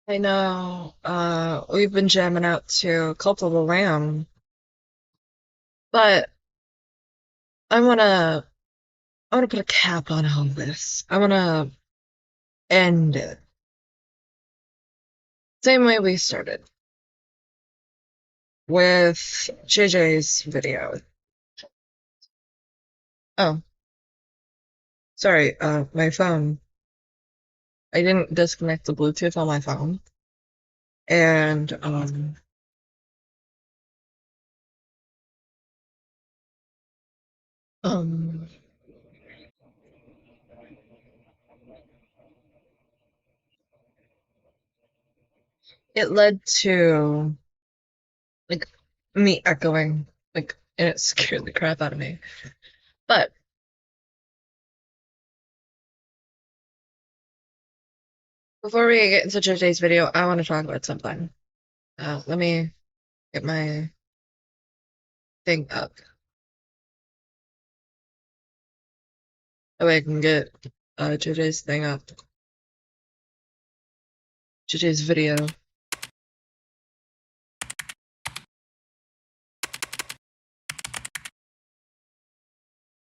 I know, we've been jamming out to Cult of the Lamb, but I wanna, I wanna put a cap on all this. I wanna end it. Same way we started, with JJ's video. Oh, sorry, my phone. I didn't disconnect the Bluetooth on my phone, and, um, it led to, like, me echoing, like, and it scared the crap out of me. But before we get into JJ's video, I want to talk about something. Let me get my thing up. That way I can get JJ's thing up. JJ's video.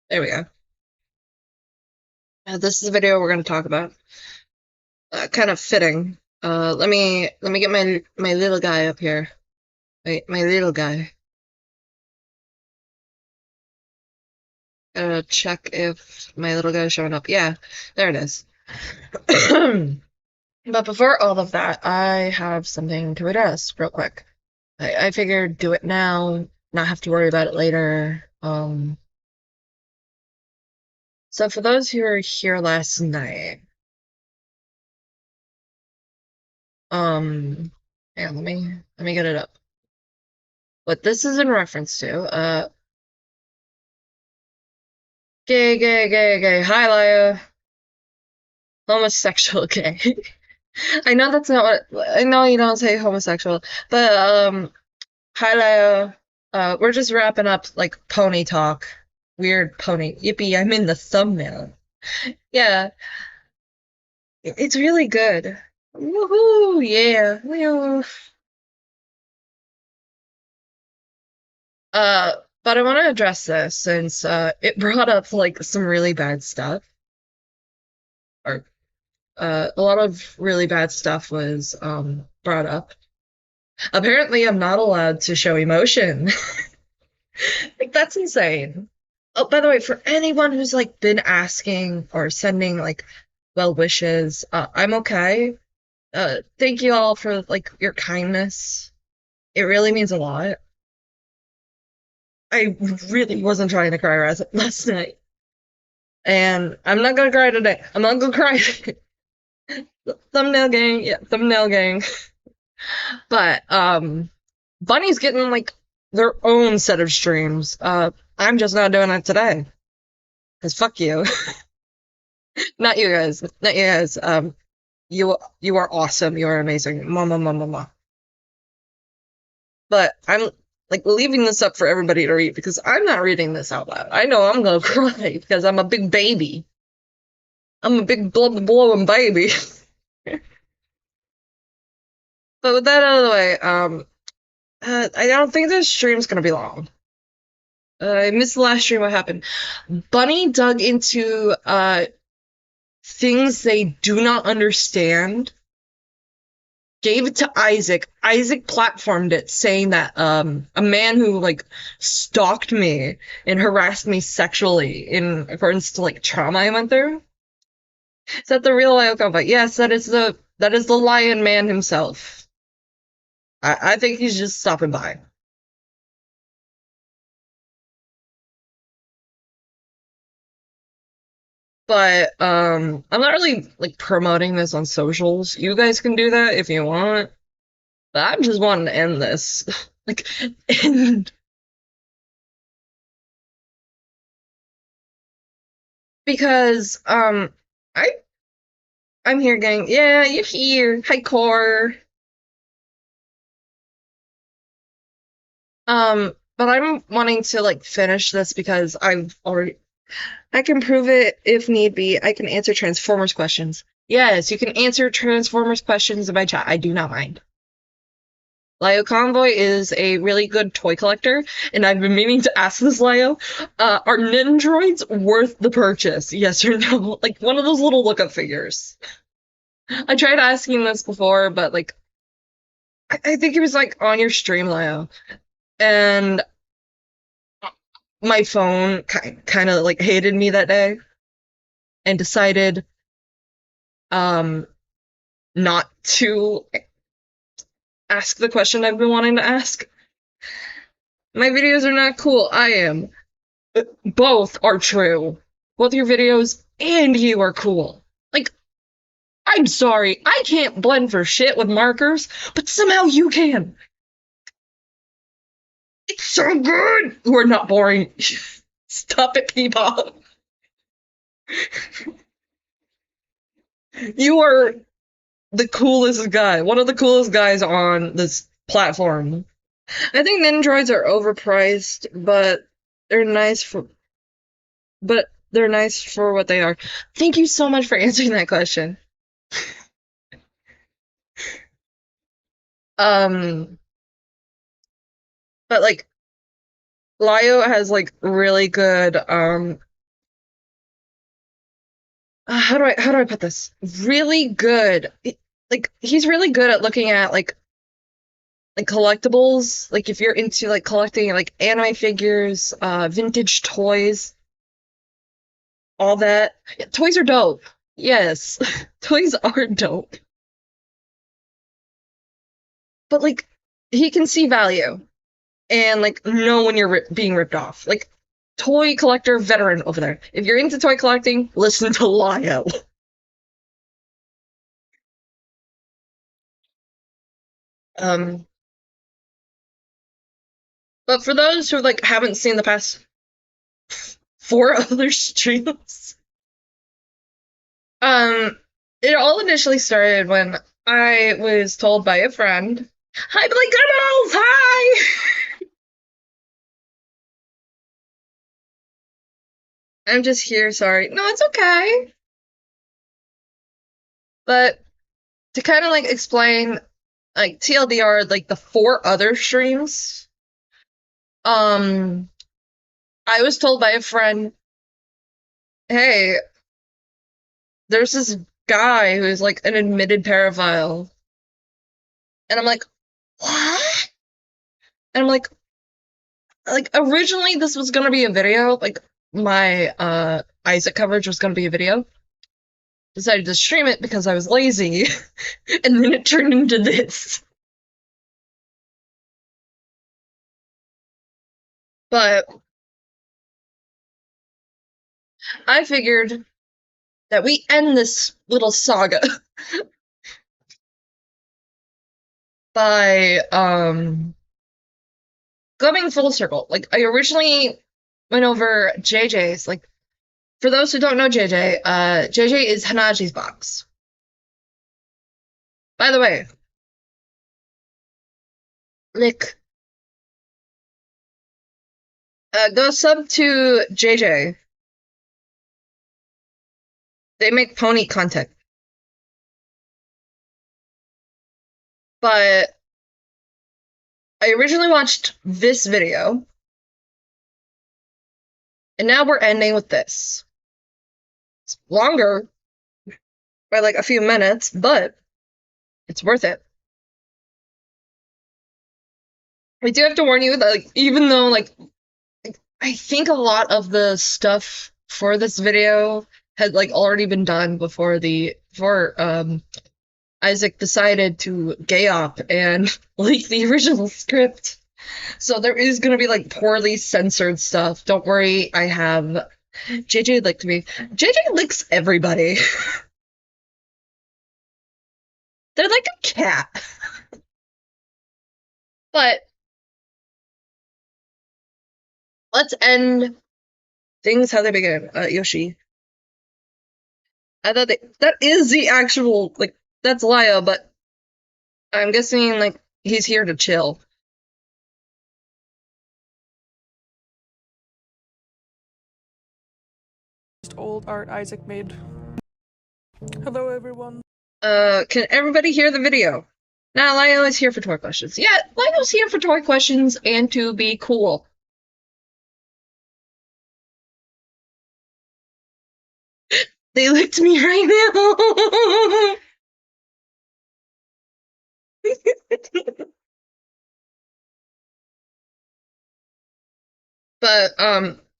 There we go. This is the video we're going to talk about. Kind of fitting. Let me get my little guy up here. Wait, my little guy. Gotta check if my little guy's showing up. Yeah, there it is. But before all of that, I have something to address real quick. I figured do it now, not have to worry about it later. So for those who were here last night, yeah, let me get it up. What this is in reference to, gay, hi Laya, homosexual gay. I know that's not what, I know you don't say homosexual, but, hi Laya, we're just wrapping up, like, pony talk. Weird pony. Yippee, I'm in the thumbnail. Yeah, it's really good. Woohoo, yeah. Woo. But I want to address this since it brought up like some really bad stuff, or a lot of really bad stuff was brought up. Apparently, I'm not allowed to show emotion. Like that's insane. Oh, by the way, for anyone who's like been asking or sending like well wishes, I'm okay. Thank you all for like your kindness. It really means a lot. I really wasn't trying to cry last night. And I'm not gonna cry today. I'm not gonna cry. Thumbnail gang, yeah, thumbnail gang. But Bunny's getting like their own set of streams. I'm just not doing it today. Cause fuck you. Not you guys. Not you guys. You are awesome. You are amazing. Mama. But I'm like leaving this up for everybody to read because I'm not reading this out loud. I know I'm gonna cry because I'm a big baby. I'm a big blood blowing baby. But with that out of the way, I don't think this stream's gonna be long. I missed the last stream. What happened? Bunny dug into things they do not understand, gave it to Isaac. Isaac platformed it, saying that a man who like stalked me and harassed me sexually in accordance to like trauma I went through. Is that the real Lyle Combat? Yes, that is the Lion Man himself. I think he's just stopping by. But I'm not really like promoting this on socials. You guys can do that if you want. But I'm just wanting to end this. Like, and because I I'm here gang. Yeah, you're here. Hi core. But I'm wanting to like finish this because I can prove it if need be. I can answer Transformers questions. Yes, you can answer Transformers questions in my chat. I do not mind. Lio Convoy is a really good toy collector, and I've been meaning to ask this, Lio. Are Nindroids worth the purchase? Yes or no? Like one of those little lookup figures. I tried asking this before, but like I think it was like on your stream, Lio, and my phone kind of like hated me that day and decided um not to ask the question I've been wanting to ask. My videos are not cool. I am. Both are true. Both your videos and you are cool. Like, I'm sorry, I can't blend for shit with markers, but somehow you can. It's so good. We're not boring. Stop it, Peepop. You are the coolest guy. One of the coolest guys on this platform. I think Nindroids are overpriced, they're nice for but they're nice for what they are. Thank you so much for answering that question. Um, but like Lio has like really good how do I put this? Really good. Like he's really good at looking at like collectibles. Like if you're into like collecting like anime figures, vintage toys, all that. Yeah, toys are dope. Yes. Toys are dope. But like he can see value and like know when you're being ripped off. Like toy collector veteran over there. If you're into toy collecting, listen to Lio. Um, but for those who like haven't seen the past four other streams, um, it all initially started when I was told by a friend, "Hi, Blake Criminals! Hi!" I'm just here. Sorry. No, it's okay. But to kind of like explain, like TLDR, like the four other streams, um, I was told by a friend, "Hey, there's this guy who's like an admitted pedophile," and I'm like, "What?" And I'm like originally this was gonna be a video, like my Isaac coverage was gonna be a video. Decided to stream it because I was lazy, and then it turned into this. But I figured that we end this little saga by going full circle. Like I originally went over JJ's. Like for those who don't know JJ, JJ is Hanaji's box. By the way, like go sub to JJ. They make pony content, but I originally watched this video And now we're ending with this. It's longer by like a few minutes, but it's worth it. I do have to warn you that, like, even though, like, I think a lot of the stuff for this video had, like, already been done before Isaac decided to gay up and leak the original script. So there is gonna be, like, poorly censored stuff. Don't worry, I have... JJ licked me. JJ licks everybody. They're like a cat. But let's end things how they begin. Yoshi. I thought that is the actual, like, that's Lyle, but I'm guessing, like, he's here to chill. Old art Isaac made. Hello, everyone. Can everybody hear the video? Nah, Lyle is here for toy questions. Yeah, Lyle's here for toy questions and to be cool. They licked me right now. But,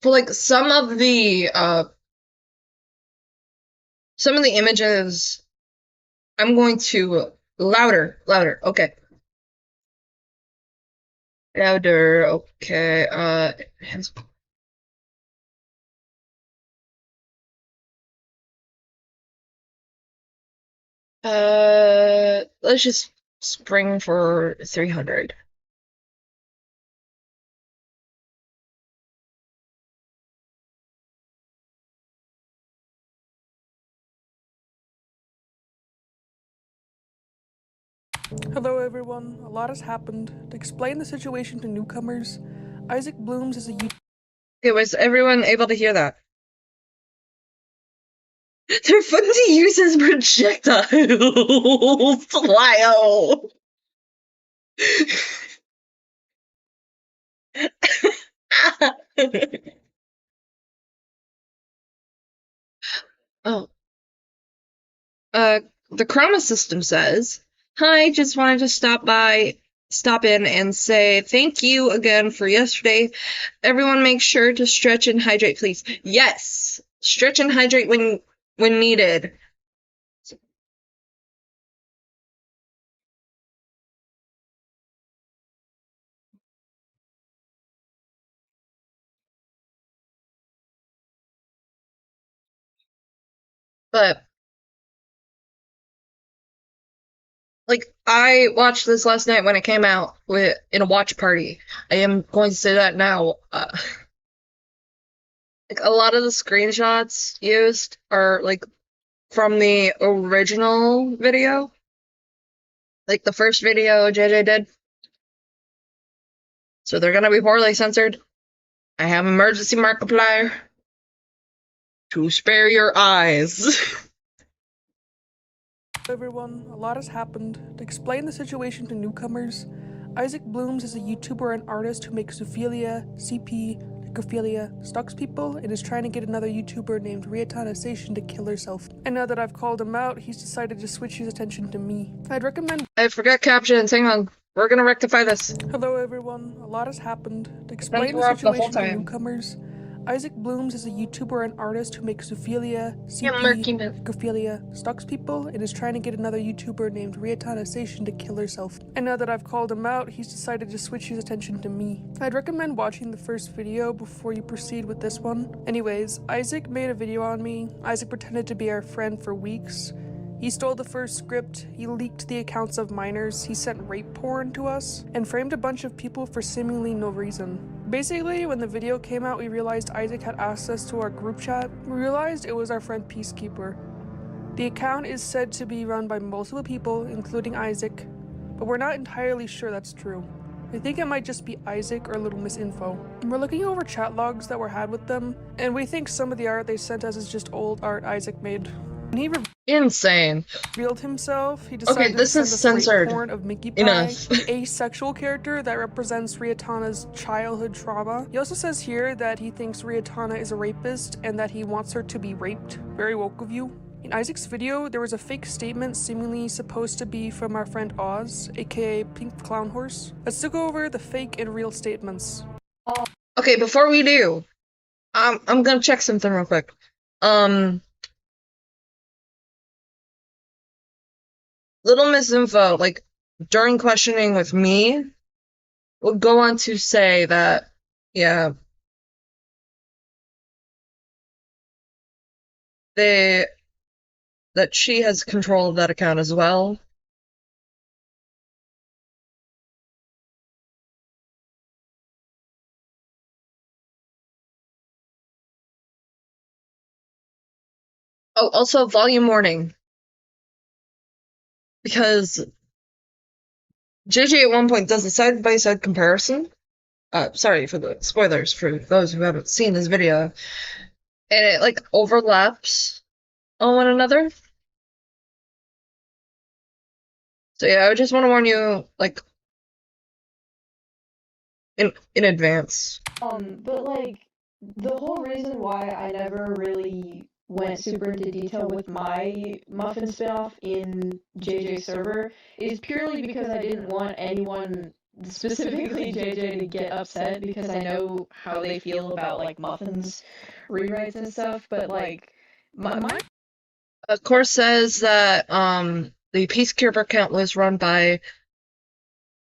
for, like, some of the images, I'm going to... Louder, okay. Louder, okay, let's just spring for 300. Hello, everyone. A lot has happened. To explain the situation to newcomers, Isaac Blooms is a YouTuber. Okay, was everyone able to hear that? They're fun to use as projectiles. Lyle. Oh. The Chroma system says, "Hi, just wanted to stop in and say thank you again for yesterday. Everyone make sure to stretch and hydrate, please." Yes! Stretch and hydrate when needed. But, like, I watched this last night when it came out in a watch party. I am going to say that now. Like, a lot of the screenshots used are, like, from the original video. Like, the first video JJ did. So they're gonna be poorly censored. I have emergency Markiplier to spare your eyes. Everyone, a lot has happened. To explain the situation to newcomers, Isaac Blooms is a YouTuber and artist who makes zoophilia, CP, necrophilia, stalks people, and is trying to get another YouTuber named Riatana Station to kill herself. And now that I've called him out, he's decided to switch his attention to me. I'd recommend— I forgot captions, hang on. We're gonna rectify this. Hello, everyone. A lot has happened. To explain the situation to newcomers, Isaac Blooms is a YouTuber and artist who makes zoophilia, CP, necrophilia, stalks people, and is trying to get another YouTuber named Riatana Station to kill herself. And now that I've called him out, he's decided to switch his attention to me. I'd recommend watching the first video before you proceed with this one. Anyways, Isaac made a video on me. Isaac pretended to be our friend for weeks. He stole the first script, he leaked the accounts of minors, he sent rape porn to us, and framed a bunch of people for seemingly no reason. Basically, when the video came out, we realized Isaac had access to our group chat. We realized it was our friend Peacekeeper. The account is said to be run by multiple people, including Isaac, but we're not entirely sure that's true. I think it might just be Isaac or Little Miss Info. We're looking over chat logs that were had with them, and we think some of the art they sent us is just old art Isaac made. He Insane. revealed himself. He decided this to is send us censored. rape porn of Minky Pie, Enough. the asexual character that represents Riatana's childhood trauma. He also says here that he thinks Riatana is a rapist and that he wants her to be raped. Very woke of you. In Isaac's video, there was a fake statement seemingly supposed to be from our friend Oz, aka Pink Clown Horse. Let's go over the fake and real statements. Okay, before we do, I'm gonna check something real quick. Little Miss Info, like, during questioning with me, would go on to say that, yeah, that she has control of that account as well. Oh, also volume warning. Because JJ at one point does a side-by-side comparison. Sorry for the spoilers for those who haven't seen this video. And it, like, overlaps on one another. So yeah, I just want to warn you, like, in advance. But like, the whole reason why I never really went super into detail with my Muffin spinoff in JJ server is purely because I didn't want anyone, specifically JJ, to get upset because I know how they feel about like Muffins rewrites and stuff. But like, my Of course says that the Peacekeeper account was run by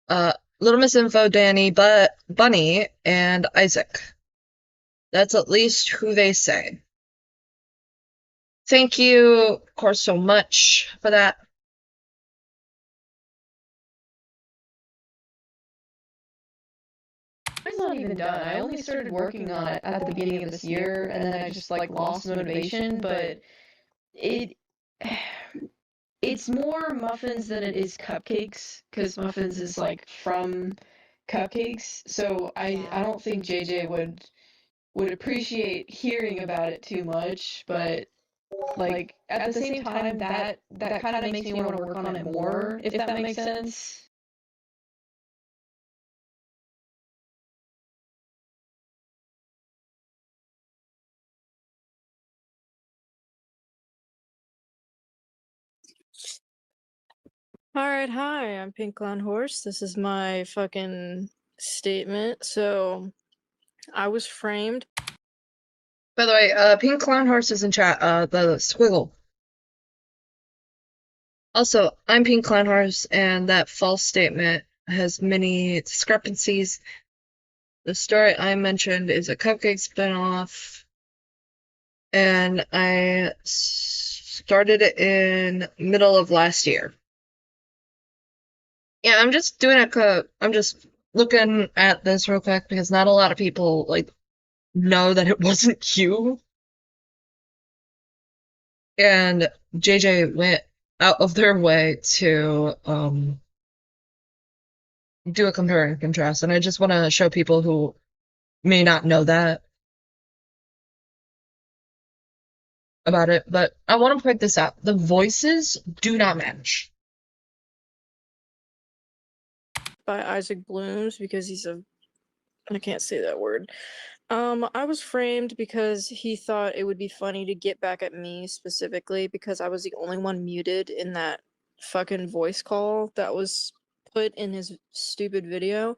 Little Miss Info, Danny, Bunny, and Isaac. That's at least who they say. Thank you, of course, so much for that. It's not even done. I only started working on it at the beginning of this year, and then I just like lost motivation. But it it's more muffins than it is cupcakes, because muffins is like from cupcakes. So I don't think JJ would appreciate hearing about it too much, but like at the same time that kind of makes me want to work on it more, if that makes sense. Alright, hi, I'm Pink Clown Horse. This is my fucking statement. So, I was framed. By the way, Pink Clown Horse is in chat, the squiggle. Also, I'm Pink Clown Horse, and that false statement has many discrepancies. The story I mentioned is a cupcake spinoff, and I started it in middle of last year. Yeah, I'm just doing I'm just looking at this real quick because not a lot of people, like, know that it wasn't you. And JJ went out of their way to, do a compare and contrast, and I just want to show people who may not know that about it, but I want to point this out. The voices do not match. By Isaac Blooms because he's I can't say that word. I was framed because he thought it would be funny to get back at me specifically because I was the only one muted in that fucking voice call that was put in his stupid video.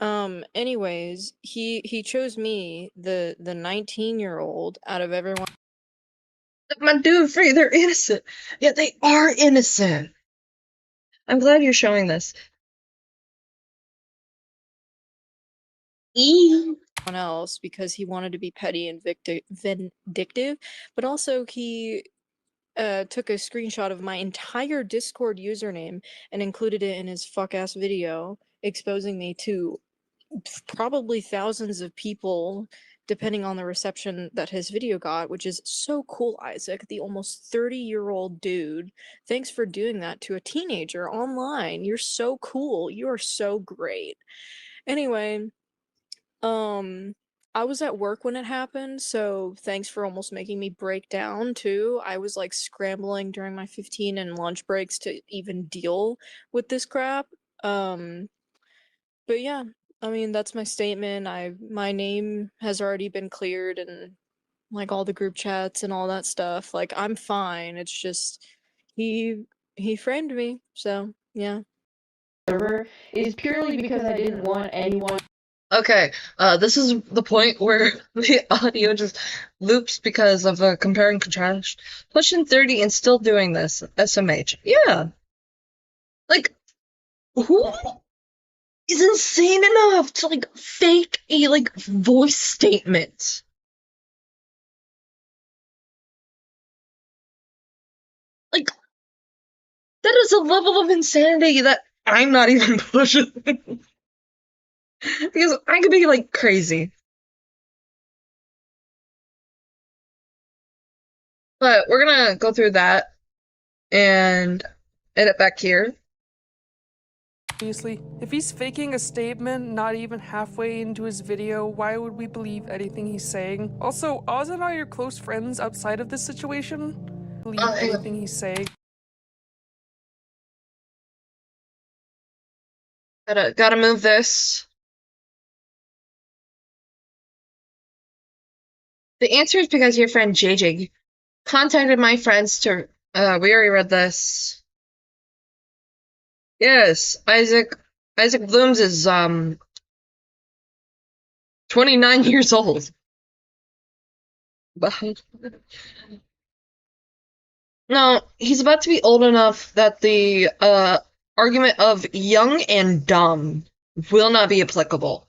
Anyways, he chose me, the 19-year-old out of everyone. My dude, free, they're innocent. Yeah, they are innocent. I'm glad you're showing this. Else because he wanted to be petty and vindictive, but also he took a screenshot of my entire Discord username and included it in his fuck-ass video, exposing me to probably thousands of people, depending on the reception that his video got, which is so cool, Isaac, the almost 30-year-old dude. Thanks for doing that to a teenager online. You're so cool. You are so great. Anyway, I was at work when it happened, so thanks for almost making me break down too. I was like scrambling during my 15 and lunch breaks to even deal with this crap. Um, but yeah, I mean that's my statement. My name has already been cleared and like all the group chats and all that stuff. Like I'm fine. It's just he he framed me. So, yeah. Server is purely because I didn't want anyone. Okay, this is the point where the audio just loops because of a compare and contrast. Pushing 30 and still doing this. SMH. Yeah. Like, who is insane enough to, like, fake a, like, voice statement? Like, that is a level of insanity that I'm not even pushing. Because I could be, like, crazy. But we're gonna go through that and edit back here. Obviously, if he's faking a statement not even halfway into his video, why would we believe anything he's saying? Also, Oz and I are close friends outside of this situation. Believe anything he's saying. Gotta move this. The answer is because your friend JJ contacted my friends to, we already read this. Yes, Isaac Blooms is, 29 years old. No, he's about to be old enough that the, argument of young and dumb will not be applicable.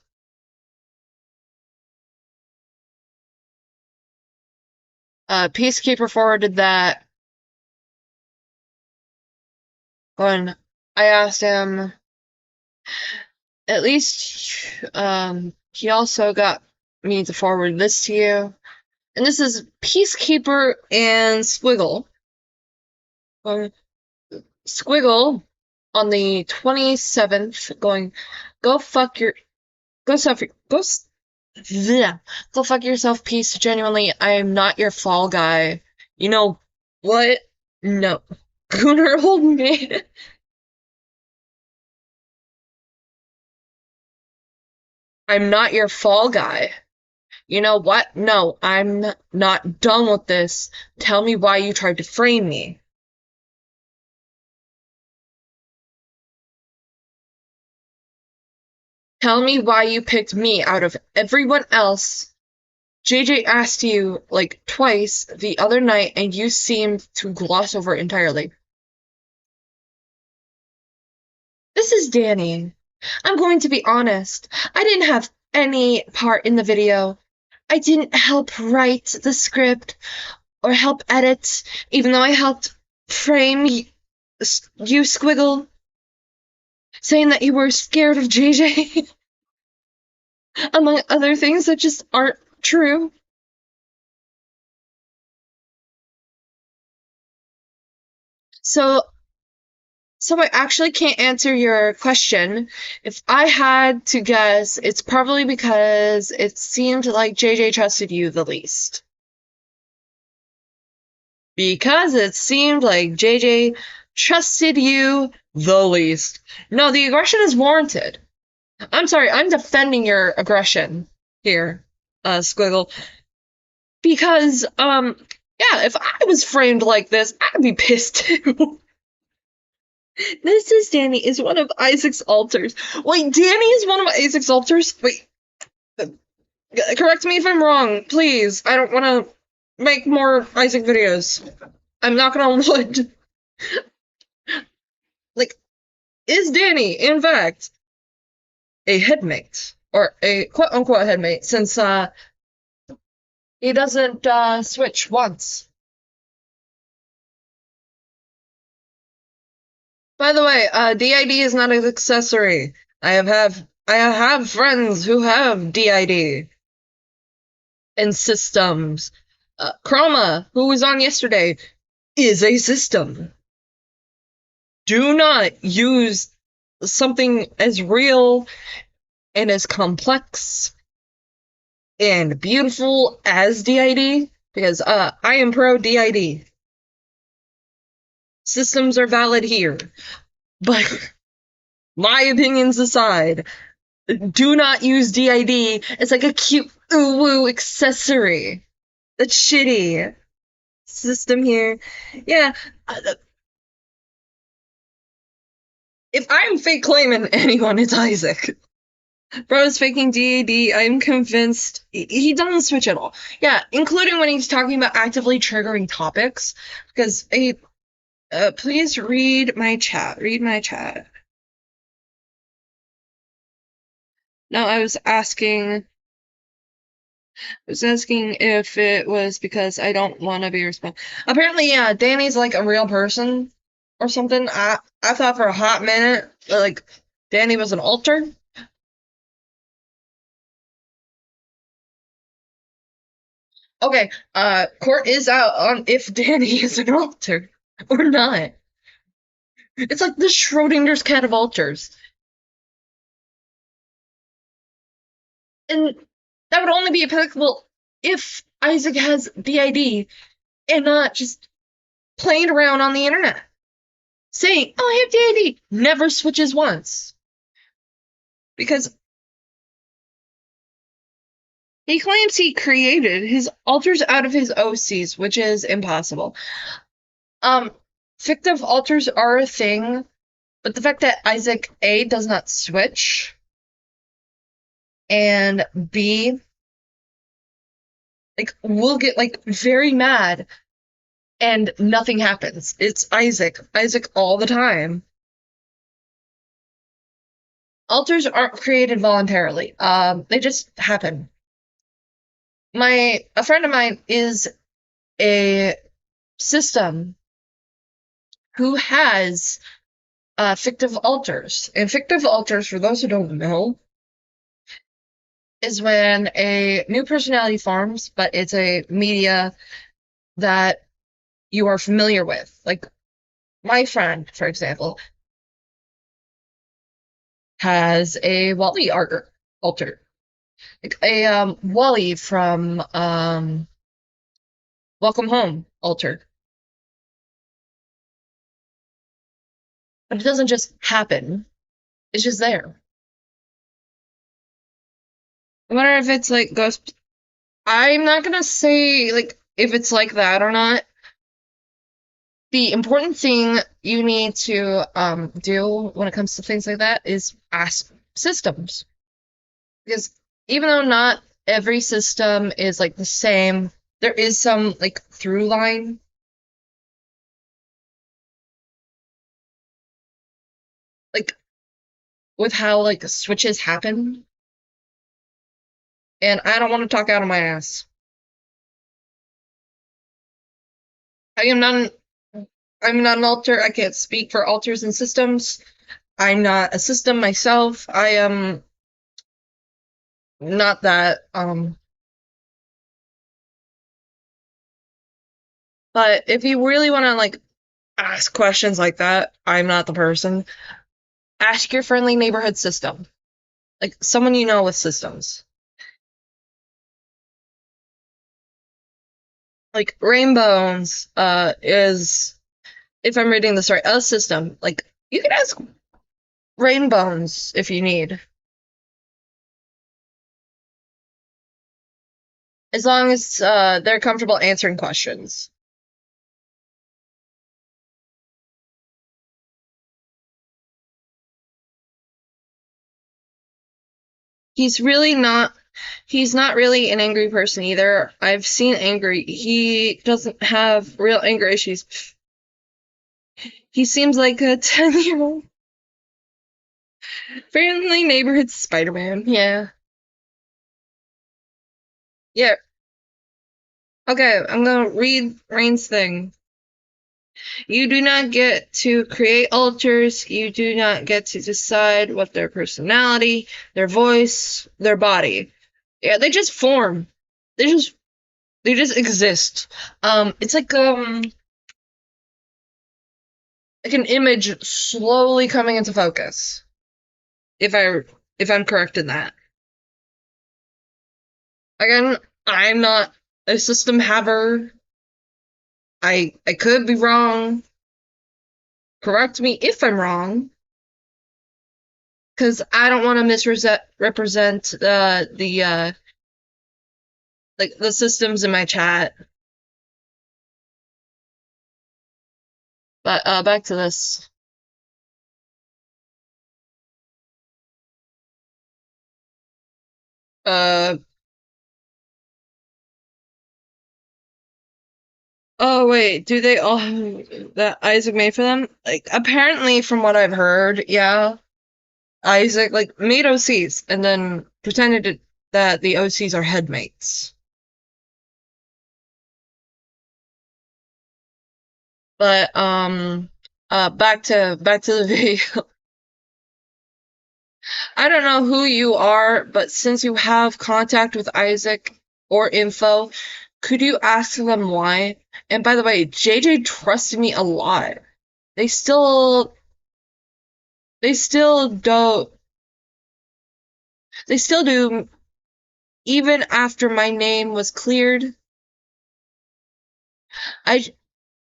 Peacekeeper forwarded that. When I asked him, at least, he also got me to forward this to you. And this is Peacekeeper and Squiggle. Squiggle on the 27th going, go fuck yourself, Peace. Genuinely, I am not your fall guy. You know what? No. Gooner old man. I'm not your fall guy. You know what? No, I'm not done with this. Tell me why you tried to frame me. Tell me why you picked me out of everyone else. JJ asked you, like, twice the other night, and you seemed to gloss over it entirely. This is Danny. I'm going to be honest. I didn't have any part in the video. I didn't help write the script or help edit, even though I helped frame you, Squiggle, saying that you were scared of JJ, among other things that just aren't true. So I actually can't answer your question. If I had to guess, it's probably because it seemed like JJ trusted you the least. Because it seemed like JJ trusted you the least. No, the aggression is warranted. I'm sorry, I'm defending your aggression here, Squiggle. Because, yeah, if I was framed like this, I'd be pissed too. This is Danny is one of Isaac's alters. Wait, Danny is one of Isaac's alters? Wait, correct me if I'm wrong, please. I don't want to make more Isaac videos. I'm not gonna wood. Like, is Danny, in fact, a headmate? Or a quote-unquote headmate, since, he doesn't, switch once. By the way, DID is not an accessory. I have friends who have DID and systems. Chroma, who was on yesterday, is a system. Do not use something as real and as complex and beautiful as DID, because I am pro DID. Systems are valid here. But my opinions aside, do not use DID. It's like a cute ooh-woo accessory. That's shitty. System here. Yeah. If I'm fake claiming anyone, it's Isaac. Bro is faking DAD. I'm convinced he doesn't switch at all. Yeah, including when he's talking about actively triggering topics. Because, hey, please read my chat. Read my chat. No, I was asking if it was because I don't want to be responsible. Apparently, yeah, Danny's like a real person or something. I thought for a hot minute that, like, Danny was an alter. Okay, court is out on if Danny is an alter or not. It's like the Schrodinger's cat of alters. And that would only be applicable if Isaac has DID and not just playing around on the internet. Saying, oh, I have DID, never switches once. Because he claims he created his alters out of his OCs, which is impossible. Fictive alters are a thing, but the fact that Isaac A does not switch, and B, like, will get, like, very mad, and nothing happens. It's Isaac all the time. Alters aren't created voluntarily. They just happen. A friend of mine is a system who has fictive alters. And fictive alters, for those who don't know, is when a new personality forms, but it's a media that you are familiar with. Like, my friend, for example, has a Wally alter. Like a Wally from Welcome Home alter. But it doesn't just happen. It's just there. I wonder if it's like Ghost. I'm not gonna say like if it's like that or not. The important thing you need to do when it comes to things like that is ask systems. Because even though not every system is like the same, there is some like through line. Like with how like switches happen. And I don't want to talk out of my ass. I'm not an alter. I can't speak for alters and systems. I'm not a system myself. I am not that. But if you really want to like ask questions like that, I'm not the person. Ask your friendly neighborhood system, like someone you know with systems. Like Rainbones is, if I'm reading this right, a system. Like you can ask Rainbones if you need. As long as they're comfortable answering questions. He's not really an angry person either. I've seen angry. He doesn't have real anger issues. He seems like a 10-year-old. Friendly neighborhood Spider-Man. Yeah. Yeah. Okay, I'm gonna read Rain's thing. You do not get to create alters. You do not get to decide what their personality, their voice, their body. Yeah, they just form. They just exist. It's like an image slowly coming into focus. If I'm correct in that. Again, I'm not a system haver. I could be wrong. Correct me if I'm wrong. Because I don't want to misrepresent the like the systems in my chat. But back to this. Oh wait, do they all that Isaac made for them? Like apparently from what I've heard, yeah. Isaac like made OCs and then pretended that the OCs are headmates. But back to the video. I don't know who you are, but since you have contact with Isaac or info, could you ask them why? And by the way, JJ trusted me a lot. They still don't. They still do, even after my name was cleared.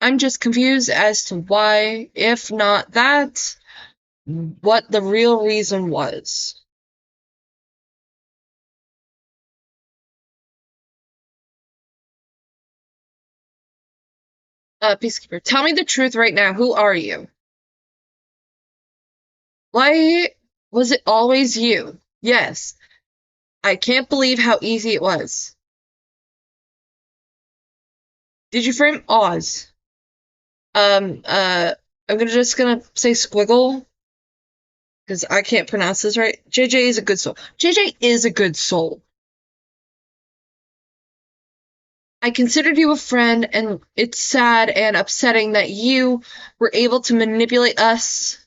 I'm just confused as to why, if not that, what the real reason was. Peacekeeper, tell me the truth right now. Who are you? Why was it always you? Yes. I can't believe how easy it was. Did you frame Oz? I'm just gonna say Squiggle, because I can't pronounce this right. JJ is a good soul. JJ is a good soul. I considered you a friend, and it's sad and upsetting that you were able to manipulate us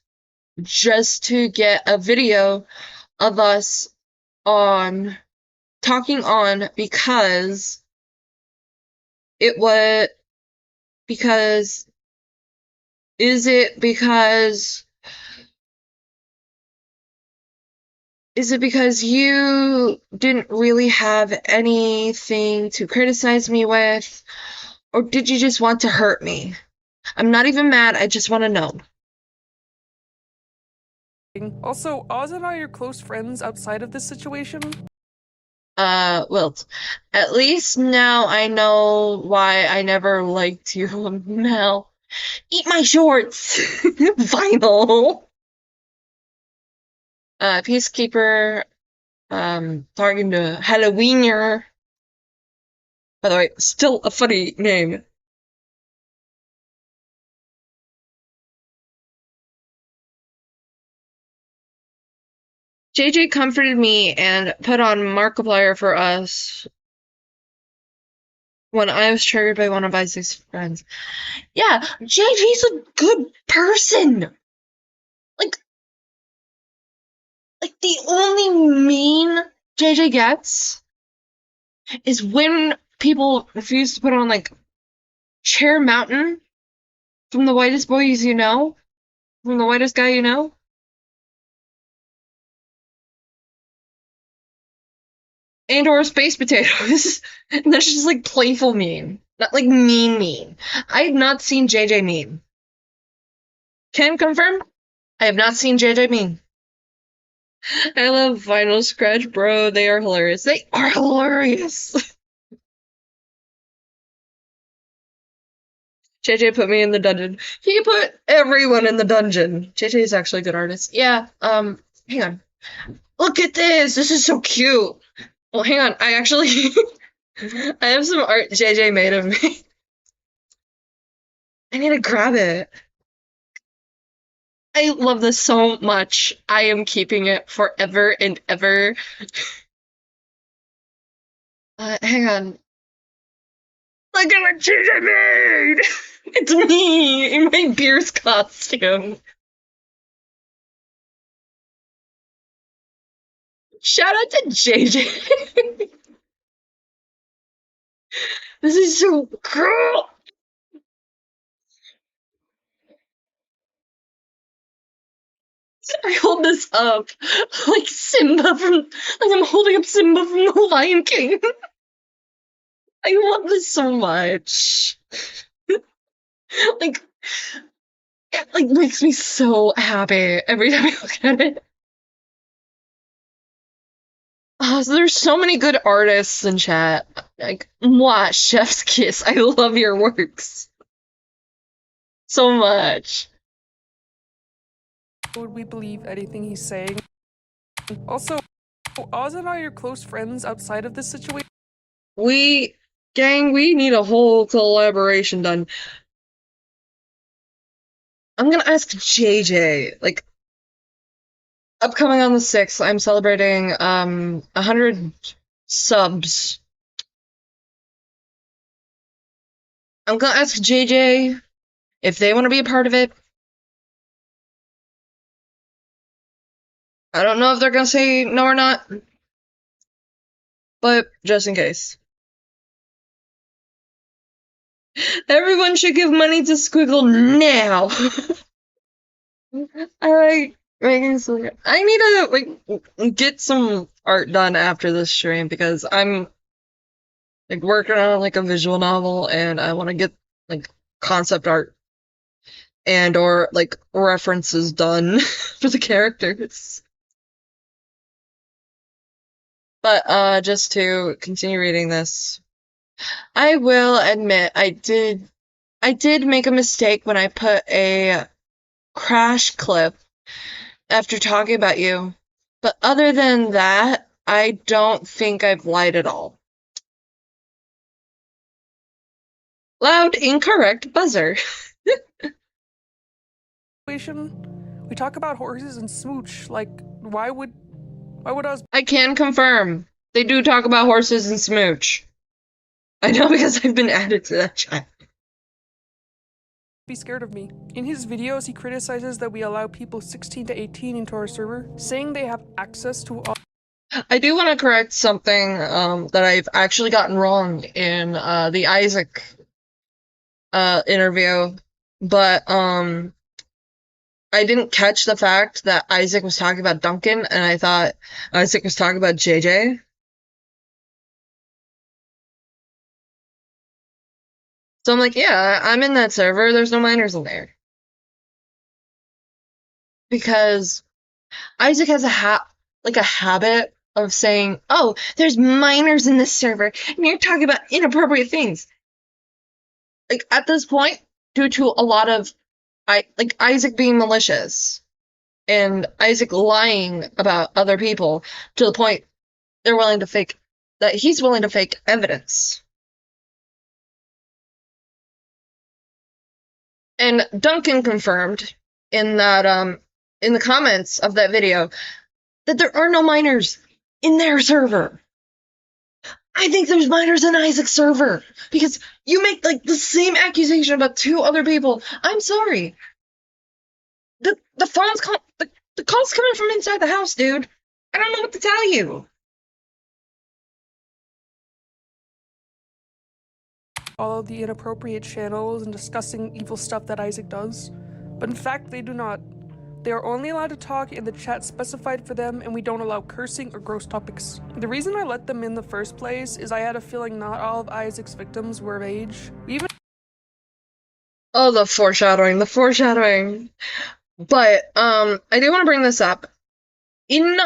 just to get a video of us on talking on because it was because is it because you didn't really have anything to criticize me with, or did you just want to hurt me? I'm not even mad, I just want to know. Also, Oz and I are close friends outside of this situation. Wilt, at least now I know why I never liked you, Mel. Eat my shorts! Vinyl! Peacekeeper, talking to Halloweener. By the way, still a funny name. JJ comforted me and put on Markiplier for us when I was triggered by one of Isaac's friends. Yeah, JJ's a good person! Like, the only mean JJ gets is when people refuse to put on, like, Chair Mountain from the whitest boys you know, from the whitest guy you know. And or space potatoes. And that's just like playful mean. Not like mean. I have not seen JJ mean. Can confirm? I have not seen JJ mean. I love Vinyl Scratch, bro. They are hilarious. They are hilarious! JJ put me in the dungeon. He put everyone in the dungeon. JJ is actually a good artist. Yeah, hang on. Look at this! This is so cute! Well, hang on. I actually... I have some art JJ made of me. I need to grab it. I love this so much. I am keeping it forever and ever. Hang on. Look at what JJ made! It's me in my Beer's costume. Shout out to JJ. This is so cool. I hold this up like Simba from, like I'm holding up Simba from The Lion King. I love this so much. Like, it like makes me so happy every time I look at it. Oh, so there's so many good artists in chat. Like, mwah, Chef's Kiss. I love your works so much. Would we believe anything he's saying? Also, Oz and I are close friends outside of this situation. Gang, we need a whole collaboration done. I'm gonna ask JJ, like, upcoming on the 6th, I'm celebrating 100 subs. I'm gonna ask JJ if they want to be a part of it. I don't know if they're gonna say no or not, but just in case. Everyone should give money to Squiggle now. I like making some. I need to like get some art done after this stream because I'm like working on like a visual novel and I want to get like concept art and or like references done for the characters. But just to continue reading this, I will admit I did make a mistake when I put a crash clip after talking about you. But other than that, I don't think I've lied at all. Loud, incorrect buzzer. We talk about horses and smooch. Like, why would us? I can confirm. They do talk about horses and smooch. I know because I've been added to that chat. Be scared of me. In his videos, he criticizes that we allow people 16 to 18 into our server, saying they have access to all. I do want to correct something that I've actually gotten wrong in the Isaac interview, but I didn't catch the fact that Isaac was talking about Duncan, and I thought Isaac was talking about JJ. So I'm like, yeah, I'm in that server. There's no minors in there. Because Isaac has a habit of saying, oh, there's minors in this server, and you're talking about inappropriate things. Like, at this point, due to a lot of Isaac being malicious and Isaac lying about other people to the point he's willing to fake evidence. And Duncan confirmed in that in the comments of that video that there are no minors in their server. I think there's minors in Isaac's server because you make like the same accusation about 2 other people. I'm sorry. The phone's the call's coming from inside the house, dude. I don't know what to tell you. All of the inappropriate channels and discussing evil stuff that Isaac does. But in fact, they do not. They are only allowed to talk in the chat specified for them, and we don't allow cursing or gross topics. The reason I let them in the first place is I had a feeling not all of Isaac's victims were of age. Oh, the foreshadowing. But, I do want to bring this up. In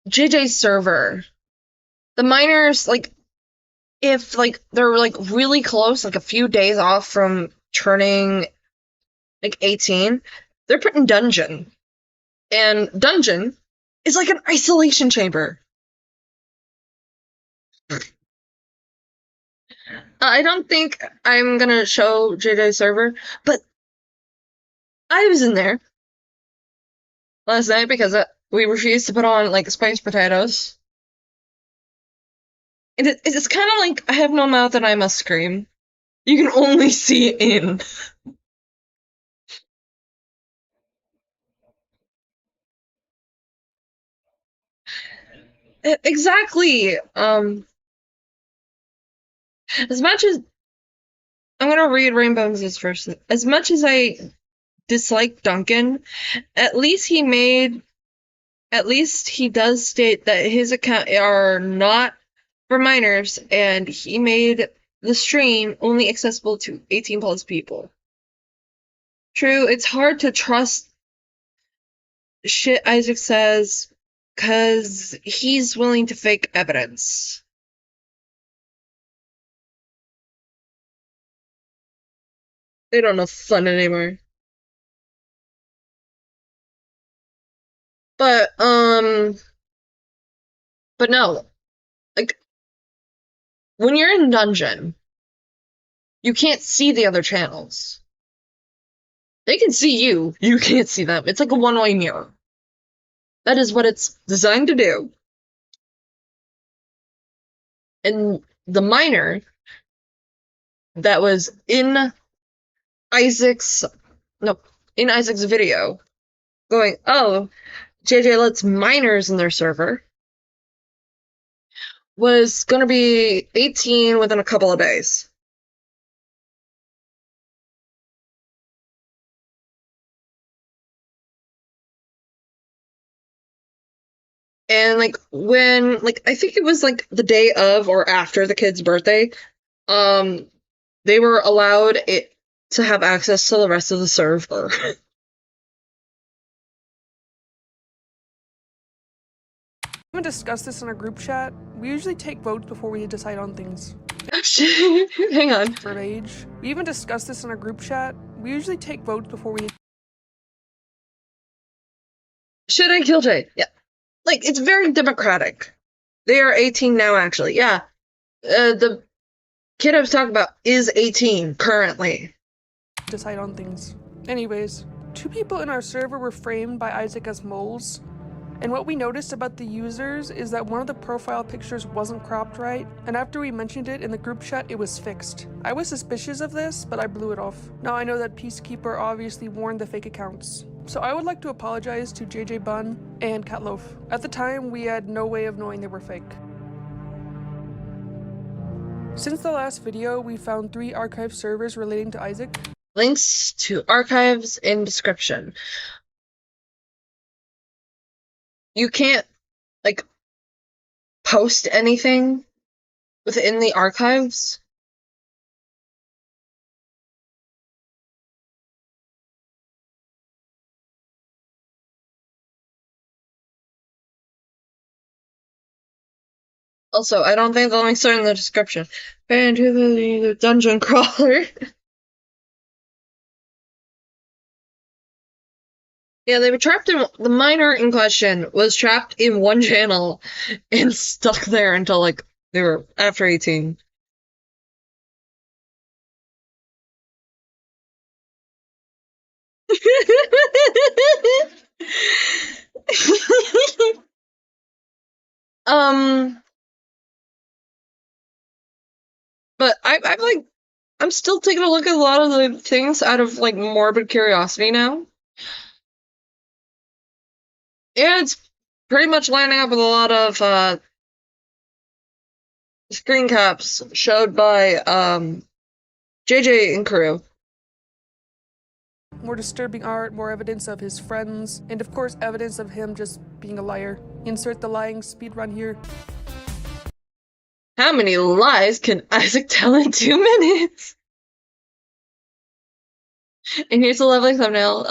JJ's server, the minors, like, if, like, they're, like, really close, like, a few days off from turning, like, 18, they're put in dungeon. And dungeon is like an isolation chamber. I don't think I'm gonna show JJ's server, but I was in there last night because we refused to put on, like, spiced potatoes. And it's kind of like I have no mouth and I must scream. You can only see in. Exactly. As much as I'm gonna read Rainbow Moses first. As much as I dislike Duncan, at least he does state that his account are not for minors, and he made the stream only accessible to 18 plus people. True, it's hard to trust shit Isaac says, cause he's willing to fake evidence. They don't know fun anymore. But no. Like, when you're in dungeon, you can't see the other channels. They can see you. You can't see them. It's like a one-way mirror. That is what it's designed to do. And the minor that was in Isaac's video going, oh, JJ lets minors in their server, was going to be 18 within a couple of days. And I think it was like the day of or after the kid's birthday, they were allowed to have access to the rest of the server. We haven't discussed this in our group chat. We usually take votes before we decide on things. Hang on. For age. We even discussed this in our group chat. We usually take votes before we... Should I kill Jay? Yeah. It's very democratic. They are 18 now, actually. Yeah. The kid I was talking about is 18 currently. Decide on things. Anyways, 2 people in our server were framed by Isaac as moles. And what we noticed about the users is that one of the profile pictures wasn't cropped right, and after we mentioned it in the group chat, it was fixed. I was suspicious of this, but I blew it off. Now I know that Peacekeeper obviously warned the fake accounts. So I would like to apologize to JJ Bun and Catloaf. At the time, we had no way of knowing they were fake. Since the last video, we found 3 archive servers relating to Isaac. Links to archives in description. You can't, post anything within the archives. Also, I don't think the links are in the description. Ban to the dungeon crawler. Yeah, they were trapped in... The minor in question was trapped in one channel and stuck there until, they were after 18. But I'm still taking a look at a lot of the things out of, morbid curiosity now. Yeah, it's pretty much lining up with a lot of screen caps showed by JJ and crew. More disturbing art, more evidence of his friends, and of course evidence of him just being a liar. Insert the lying speedrun here. How many lies can Isaac tell in 2 minutes? And here's a lovely thumbnail.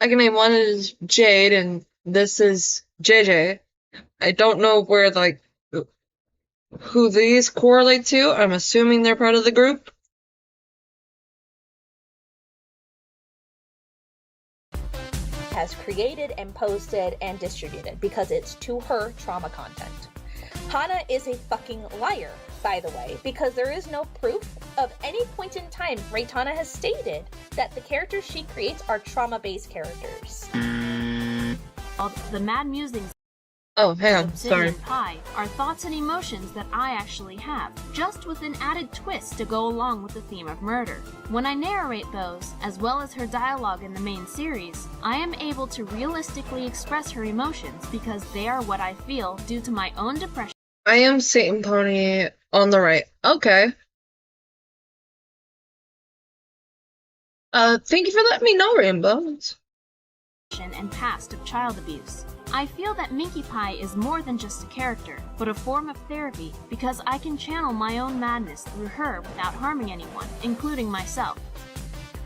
I can name one is Jade, and this is JJ. I don't know where, who these correlate to. I'm assuming they're part of the group. Has created and posted and distributed because it's to her trauma content. Hana is a fucking liar, by the way, because there is no proof of any point in time Raytana has stated that the characters she creates are trauma-based characters. The mad musings Oh, hang on, Obsidian sorry. Pie are thoughts and emotions that I actually have, just with an added twist to go along with the theme of murder. When I narrate those, as well as her dialogue in the main series, I am able to realistically express her emotions because they are what I feel due to my own depression. I am Satan Pony on the right. Okay. Thank you for letting me know, Rainbow. And past of child abuse. I feel that Minky Pie is more than just a character, but a form of therapy because I can channel my own madness through her without harming anyone, including myself.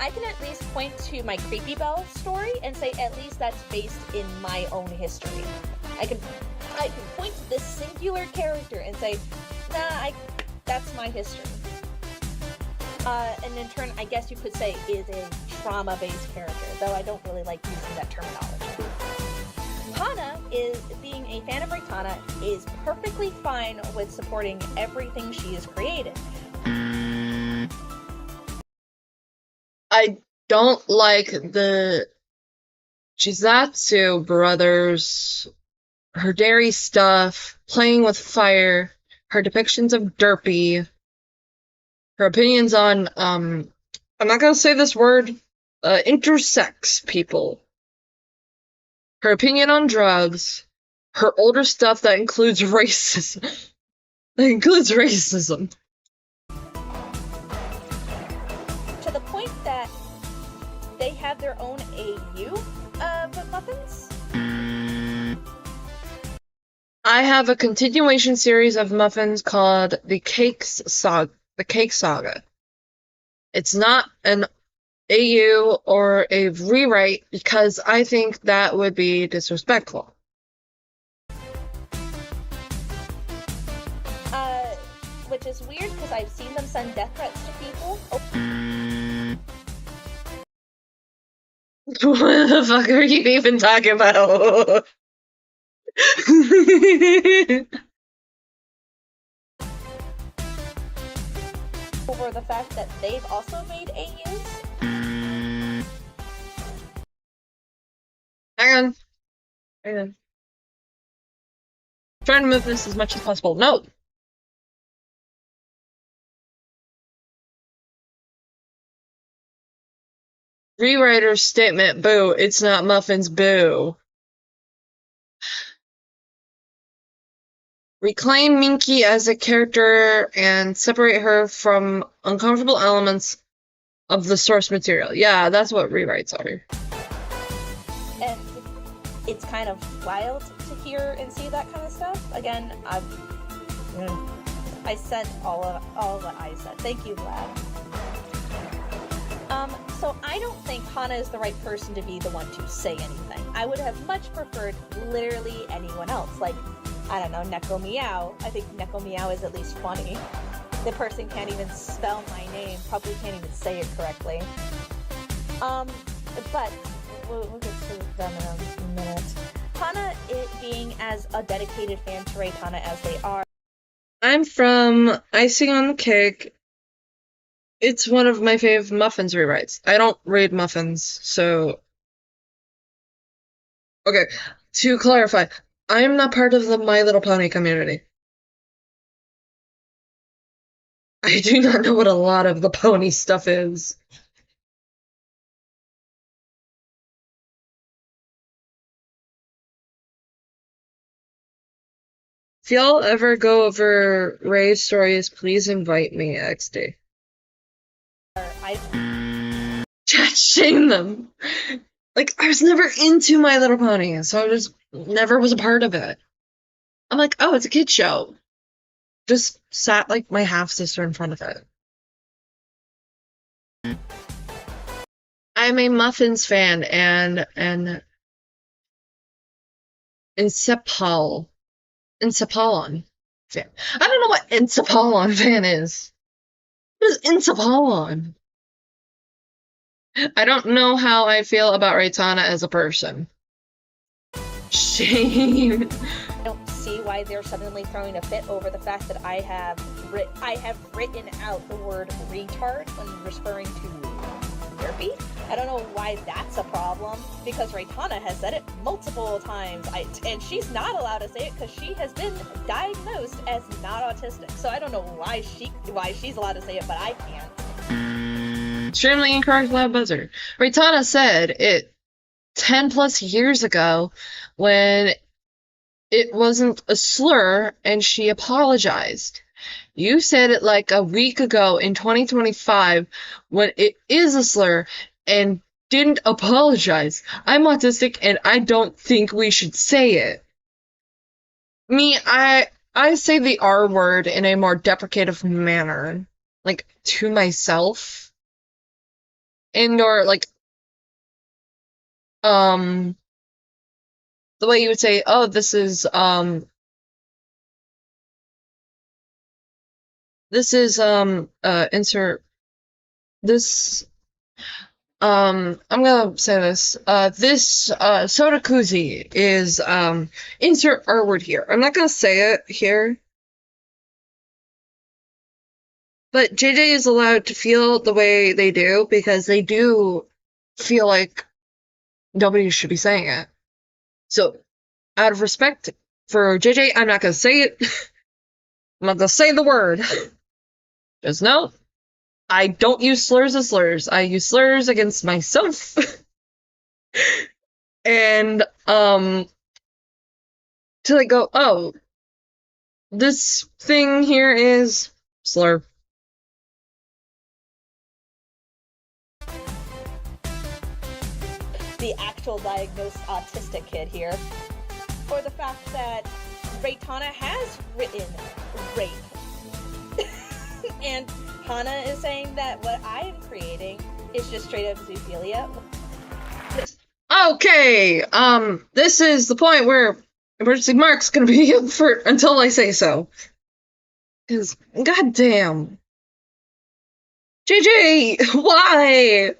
I can at least point to my Creepy Bell story and say at least that's based in my own history. I can point to this singular character and say, nah, that's my history. And in turn, I guess you could say is a trauma-based character, though I don't really like using that terminology. Hana being a fan of Raitana, is perfectly fine with supporting everything she has created. I don't like the Chizatsu brothers, her dairy stuff, playing with fire, her depictions of derpy, her opinions on, I'm not gonna say this word, intersex people. Her opinion on drugs, her older stuff that includes racism. To the point that they have their own AU of muffins? I have a continuation series of muffins called The Cake Saga. It's not an AU or a rewrite because I think that would be disrespectful. Which is weird because I've seen them send death threats to people. Oh. What the fuck are you even talking about? Over the fact that they've also made AUs? Hang on. Trying to move this as much as possible. No! Rewriter's statement, boo. It's not muffins, boo. Reclaim Minky as a character and separate her from uncomfortable elements of the source material. Yeah, that's what rewrites are. And it's kind of wild to hear and see that kind of stuff. Again, I said all that I said. Thank you, Vlad. So I don't think Hana is the right person to be the one to say anything. I would have much preferred literally anyone else. Like, I don't know, Neko Meow. I think Neko Meow is at least funny. The person can't even spell my name, probably can't even say it correctly. But we'll get to them in a minute. Hana, it being as a dedicated fan to Raitana as they are. I'm from Icing on the Cake. It's one of my fave muffins rewrites. I don't read muffins, so... Okay, to clarify, I am not part of the My Little Pony community. I do not know what a lot of the pony stuff is. If y'all ever go over Ray's stories, please invite me, XD. Chat, shame them! Like, I was never into My Little Pony, so I just never was a part of it. I'm like, oh, it's a kid show. Just sat like my half-sister in front of it. I'm a Muffins fan and Insepalon fan. I don't know what Insepalon fan is. What is Insepalon? I don't know how I feel about Raitana as a person. Shame. I don't see why they're suddenly throwing a fit over the fact that I have written out the word retard when referring to therapy. I don't know why that's a problem, because Raitana has said it multiple times, and she's not allowed to say it because she has been diagnosed as not autistic. So I don't know why she's allowed to say it, but I can't. Extremely incorrect loud buzzer. Raitana said it 10 plus years ago when it wasn't a slur and she apologized. You said it like a week ago in 2025 when it is a slur and didn't apologize. I'm autistic and I don't think we should say it. I say the R word in a more deprecative manner, like to myself. And or like the way you would say, oh, this is insert this I'm gonna say this. This soda koozie is insert R word here. I'm not gonna say it here. But JJ is allowed to feel the way they do because they do feel like nobody should be saying it. So, out of respect for JJ, I'm not gonna say it. I'm not gonna say the word. Just know, I don't use slurs as slurs. I use slurs against myself. And, to like go, oh, this thing here is slur. The actual diagnosed autistic kid here, for the fact that Raytana has written rape. And Hana is saying that what I am creating is just straight up zoophilia. Okay, this is the point where emergency mark's gonna be up for until I say so. Cause, goddamn. JJ, why?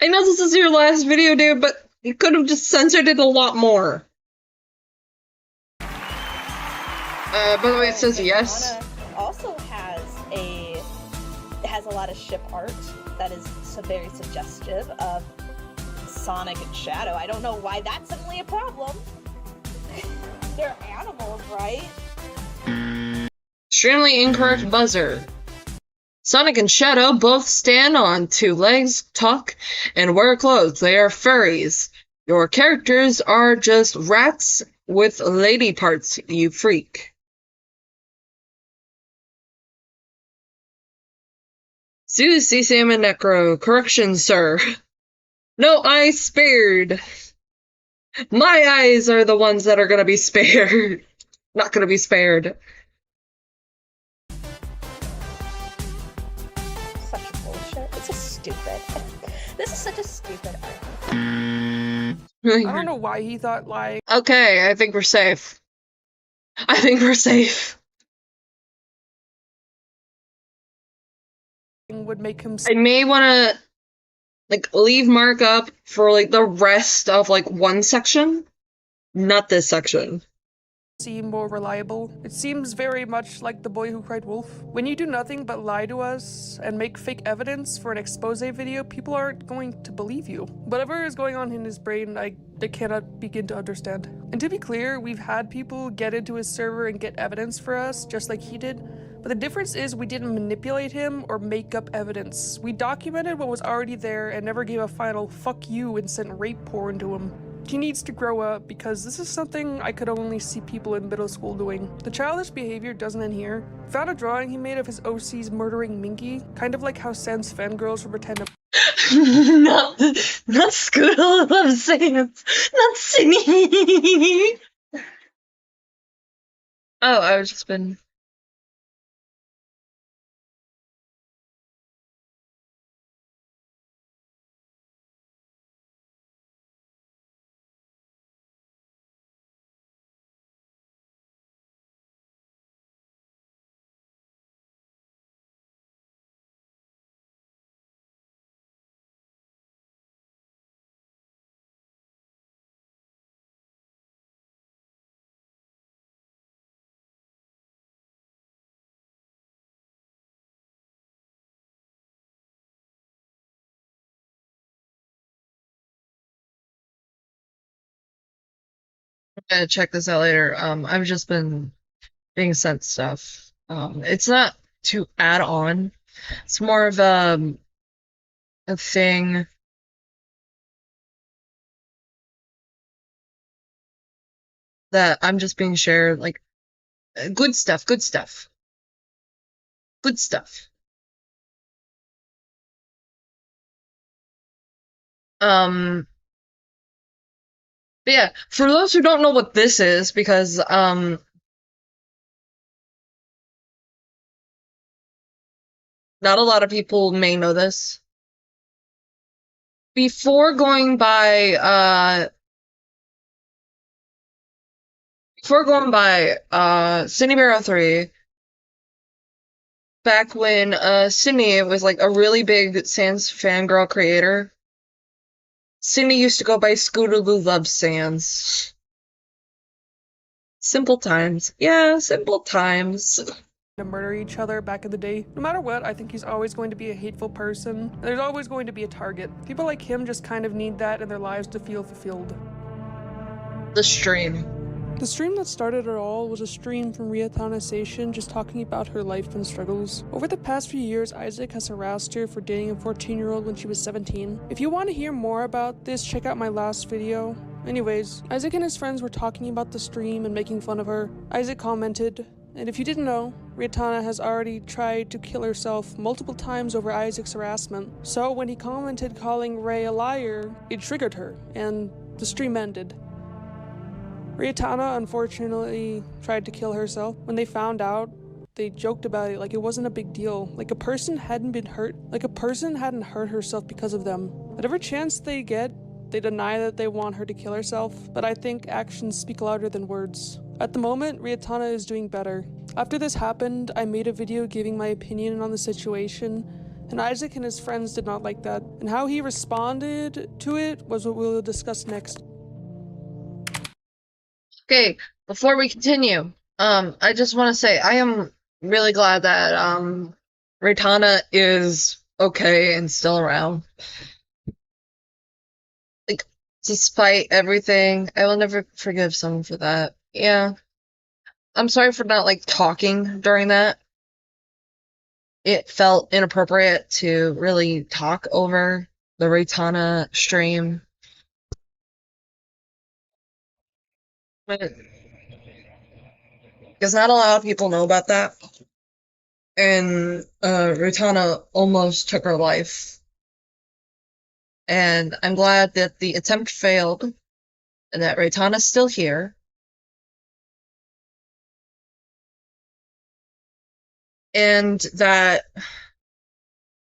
I know this is your last video, dude, but you could have just censored it a lot more. By the way, it says yes. Hana also has a lot of ship art that is very suggestive of Sonic and Shadow. I don't know why that's suddenly a problem. They're animals, right? Extremely incorrect buzzer. Sonic and Shadow both stand on two legs, talk, and wear clothes. They are furries. Your characters are just rats with lady parts, you freak. Zeus, Sam, and Necro. Correction, sir. No eyes spared. My eyes are the ones that are gonna be spared. Not gonna be spared. Such bullshit. It's a stupid. This is such a stupid argument. I don't know why he thought, like... Okay, I think we're safe. I think we're safe. ...would make him... I may wanna, like, leave Mark up for, like, the rest of, like, one section. Not this section. ...seem more reliable. It seems very much like The Boy Who Cried Wolf. When you do nothing but lie to us and make fake evidence for an expose video, people aren't going to believe you. Whatever is going on in his brain, I cannot begin to understand. And to be clear, we've had people get into his server and get evidence for us, just like he did. But the difference is we didn't manipulate him or make up evidence. We documented what was already there and never gave a final fuck you and sent rape porn to him. He needs to grow up because this is something I could only see people in middle school doing. The childish behavior doesn't end here. Found a drawing he made of his OCs murdering Minky, kind of like how Sans fangirls would pretend to not Scoodle of Sans, not Cindy. Oh, I was just been... I'm gonna check this out later. I've just been being sent stuff. It's not to add on. It's more of a thing that I'm just being shared, like, good stuff, good stuff. Good stuff. But yeah, for those who don't know what this is, because not a lot of people may know this. Before going by Cindy Barrow 3, back when Cindy was like a really big Sans fangirl creator, Cindy used to go by Scootaloo Loves Sans. Simple times. Yeah, simple times. To murder each other back in the day. No matter what, I think he's always going to be a hateful person. There's always going to be a target. People like him just kind of need that in their lives to feel fulfilled. The stream. The stream that started it all was a stream from Riatana Sation just talking about her life and struggles. Over the past few years, Isaac has harassed her for dating a 14-year-old when she was 17. If you want to hear more about this, check out my last video. Anyways, Isaac and his friends were talking about the stream and making fun of her. Isaac commented, and if you didn't know, Riatana has already tried to kill herself multiple times over Isaac's harassment. So when he commented calling Ray a liar, it triggered her, and the stream ended. Riatana unfortunately tried to kill herself. When they found out, they joked about it like it wasn't a big deal. Like a person hadn't been hurt. Like a person hadn't hurt herself because of them. Whatever chance they get, they deny that they want her to kill herself. But I think actions speak louder than words. At the moment, Riatana is doing better. After this happened, I made a video giving my opinion on the situation, and Isaac and his friends did not like that. And how he responded to it was what we'll discuss next. Okay, before we continue, I just want to say I am really glad that Riatana is okay and still around. Like, despite everything, I will never forgive someone for that. Yeah. I'm sorry for not, like, talking during that. It felt inappropriate to really talk over the Riatana stream. Because not a lot of people know about that. And Riatana almost took her life. And I'm glad that the attempt failed and that Riatana's still here. And that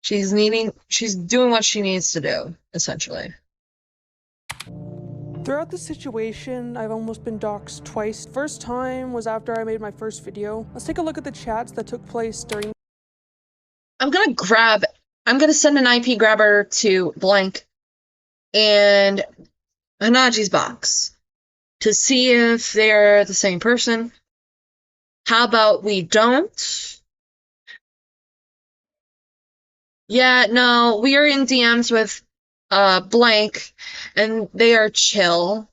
she's doing what she needs to do, essentially. Throughout the situation, I've almost been doxxed twice. First time was after I made my first video. Let's take a look at the chats that took place during. I'm gonna send an IP grabber to Blank and Hanaji's box to see if they're the same person. How about we don't? Yeah, no, we are in DMs with Blank, and they are chill.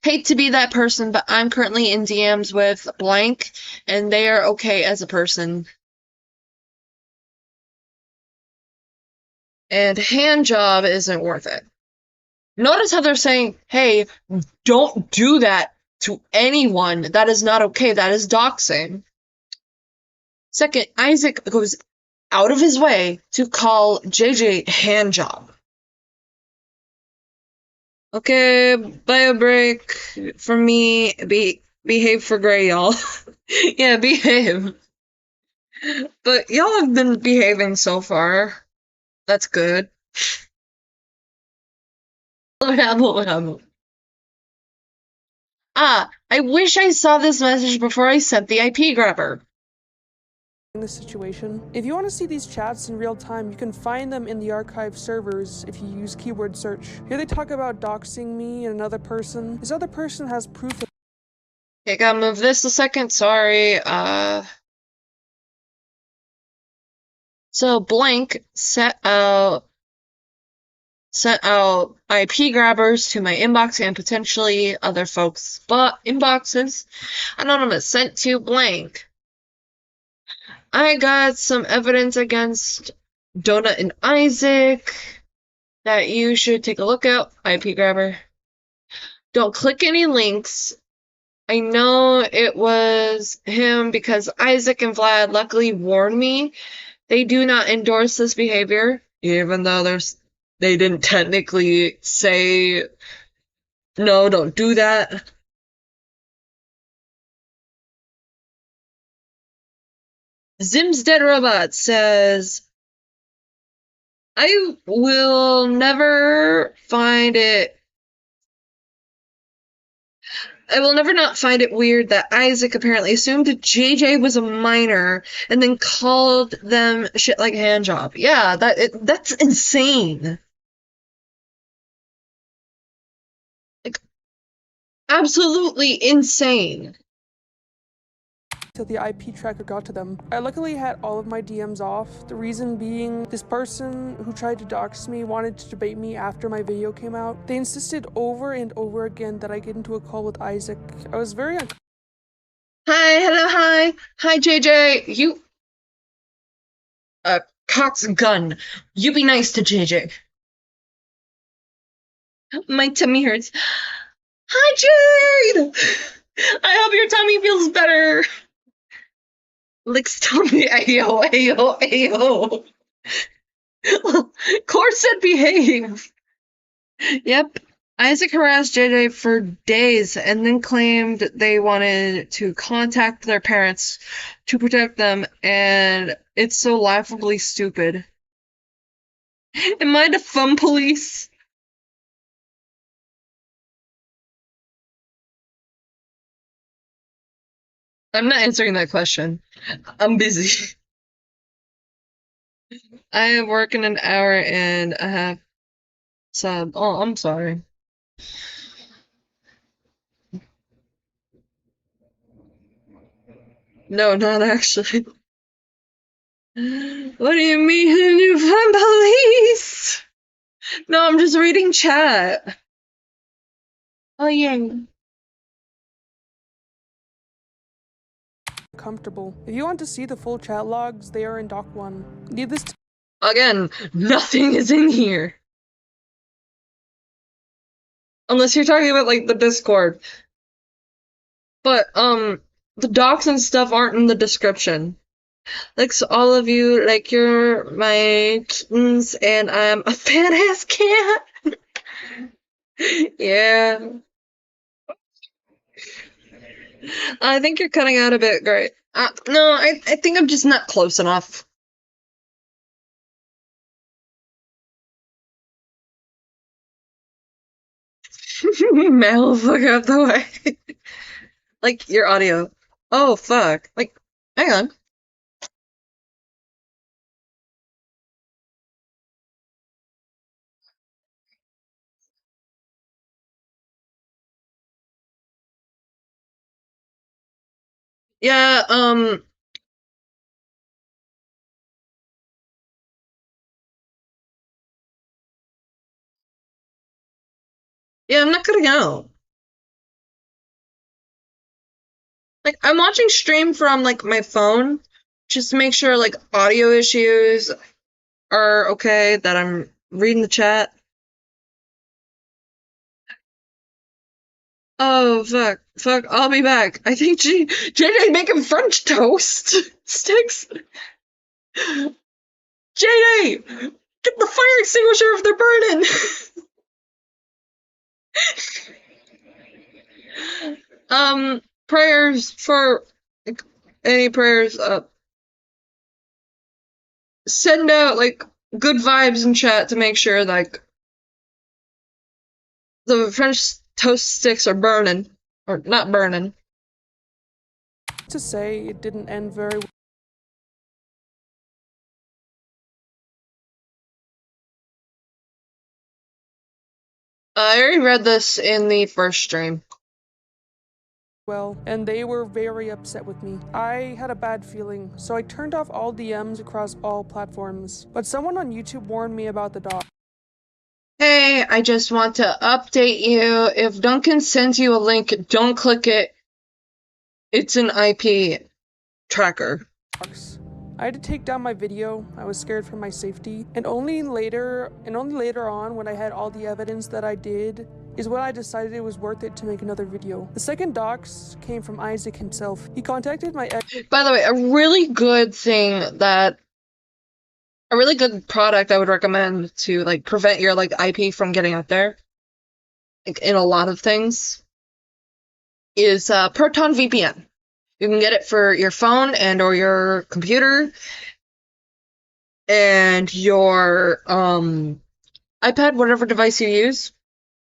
Hate to be that person, but I'm currently in DMs with Blank, and they are okay as a person. And handjob isn't worth it. Notice how they're saying, hey, don't do that to anyone. That is not okay. That is doxing. Second, Isaac goes out of his way to call JJ handjob. Okay, bio break for me. Behave for Gray, y'all. Yeah, behave. But y'all have been behaving so far. That's good. What happened? Ah, I wish I saw this message before I sent the IP grabber. This situation. If you want to see these chats in real time, you can find them in the archive servers if you use keyword search. Here they talk about doxing me and another person. This other person has proof of. Okay, gotta move this a second, sorry. So Blank sent out IP grabbers to my inbox and potentially other folks' inboxes. Anonymous sent to Blank. I got some evidence against Donut and Isaac that you should take a look at. IP grabber. Don't click any links. I know it was him because Isaac and Vlad luckily warned me. They do not endorse this behavior, even though they didn't technically say, no, don't do that. Zim's Dead Robot says, I will never not find it weird that Isaac apparently assumed JJ was a minor and then called them shit like handjob. Yeah, that's insane. Like, absolutely insane. Till the IP tracker got to them. I luckily had all of my DMs off. The reason being, this person who tried to dox me wanted to debate me after my video came out. They insisted over and over again that I get into a call with Isaac. I was very Hi, JJ. You, Cox gun. You be nice to JJ. My tummy hurts. Hi, Jade. I hope your tummy feels better. Licks tummy. Ayo. Corset behave. Yep. Isaac harassed JJ for days and then claimed they wanted to contact their parents to protect them, and it's so laughably stupid. Am I the fun police? I'm not answering that question. I'm busy. I have work in an hour and a half. Sub. Oh, I'm sorry. No, not actually. What do you mean, you fun police? No, I'm just reading chat. Oh, yeah. comfortable. If you want to see the full chat logs, they are in Doc 1. Needless to Again, nothing is in here. Unless you're talking about, like, the Discord. But, the docs and stuff aren't in the description. Like, so all of you, like, you're my kittens, and I'm a fat-ass cat. Yeah. I think you're cutting out a bit, great. No, I think I'm just not close enough. Mel, fuck out the way. Like, your audio. Oh, fuck. Like, hang on. Yeah, yeah, I'm not cutting out. Like, I'm watching stream from, like, my phone, just to make sure, like, audio issues are okay, that I'm reading the chat. Oh, fuck. Fuck, I'll be back. I think JJ's making French toast sticks. JJ! Get the fire extinguisher if they're burning! Prayers for... like, any prayers, send out, like, good vibes in chat to make sure, like, the French toast sticks are burning. Or not burning. say it didn't end very well. I already read this in the first stream. And they were very upset with me. I had a bad feeling, so I turned off all DMs across all platforms. But someone on YouTube warned me about the dog. Hey, I just want to update you. If Duncan sends you a link, don't click it. It's an IP tracker. I had to take down my video. I was scared for my safety. And only later on, when I had all the evidence that I did, is when I decided it was worth it to make another video. The second dox came from Isaac himself. He contacted my ex. By the way, a really good thing that a really good product I would recommend to like prevent your like IP from getting out there, like in a lot of things, is Proton VPN. You can get it for your phone and or your computer and your iPad, whatever device you use.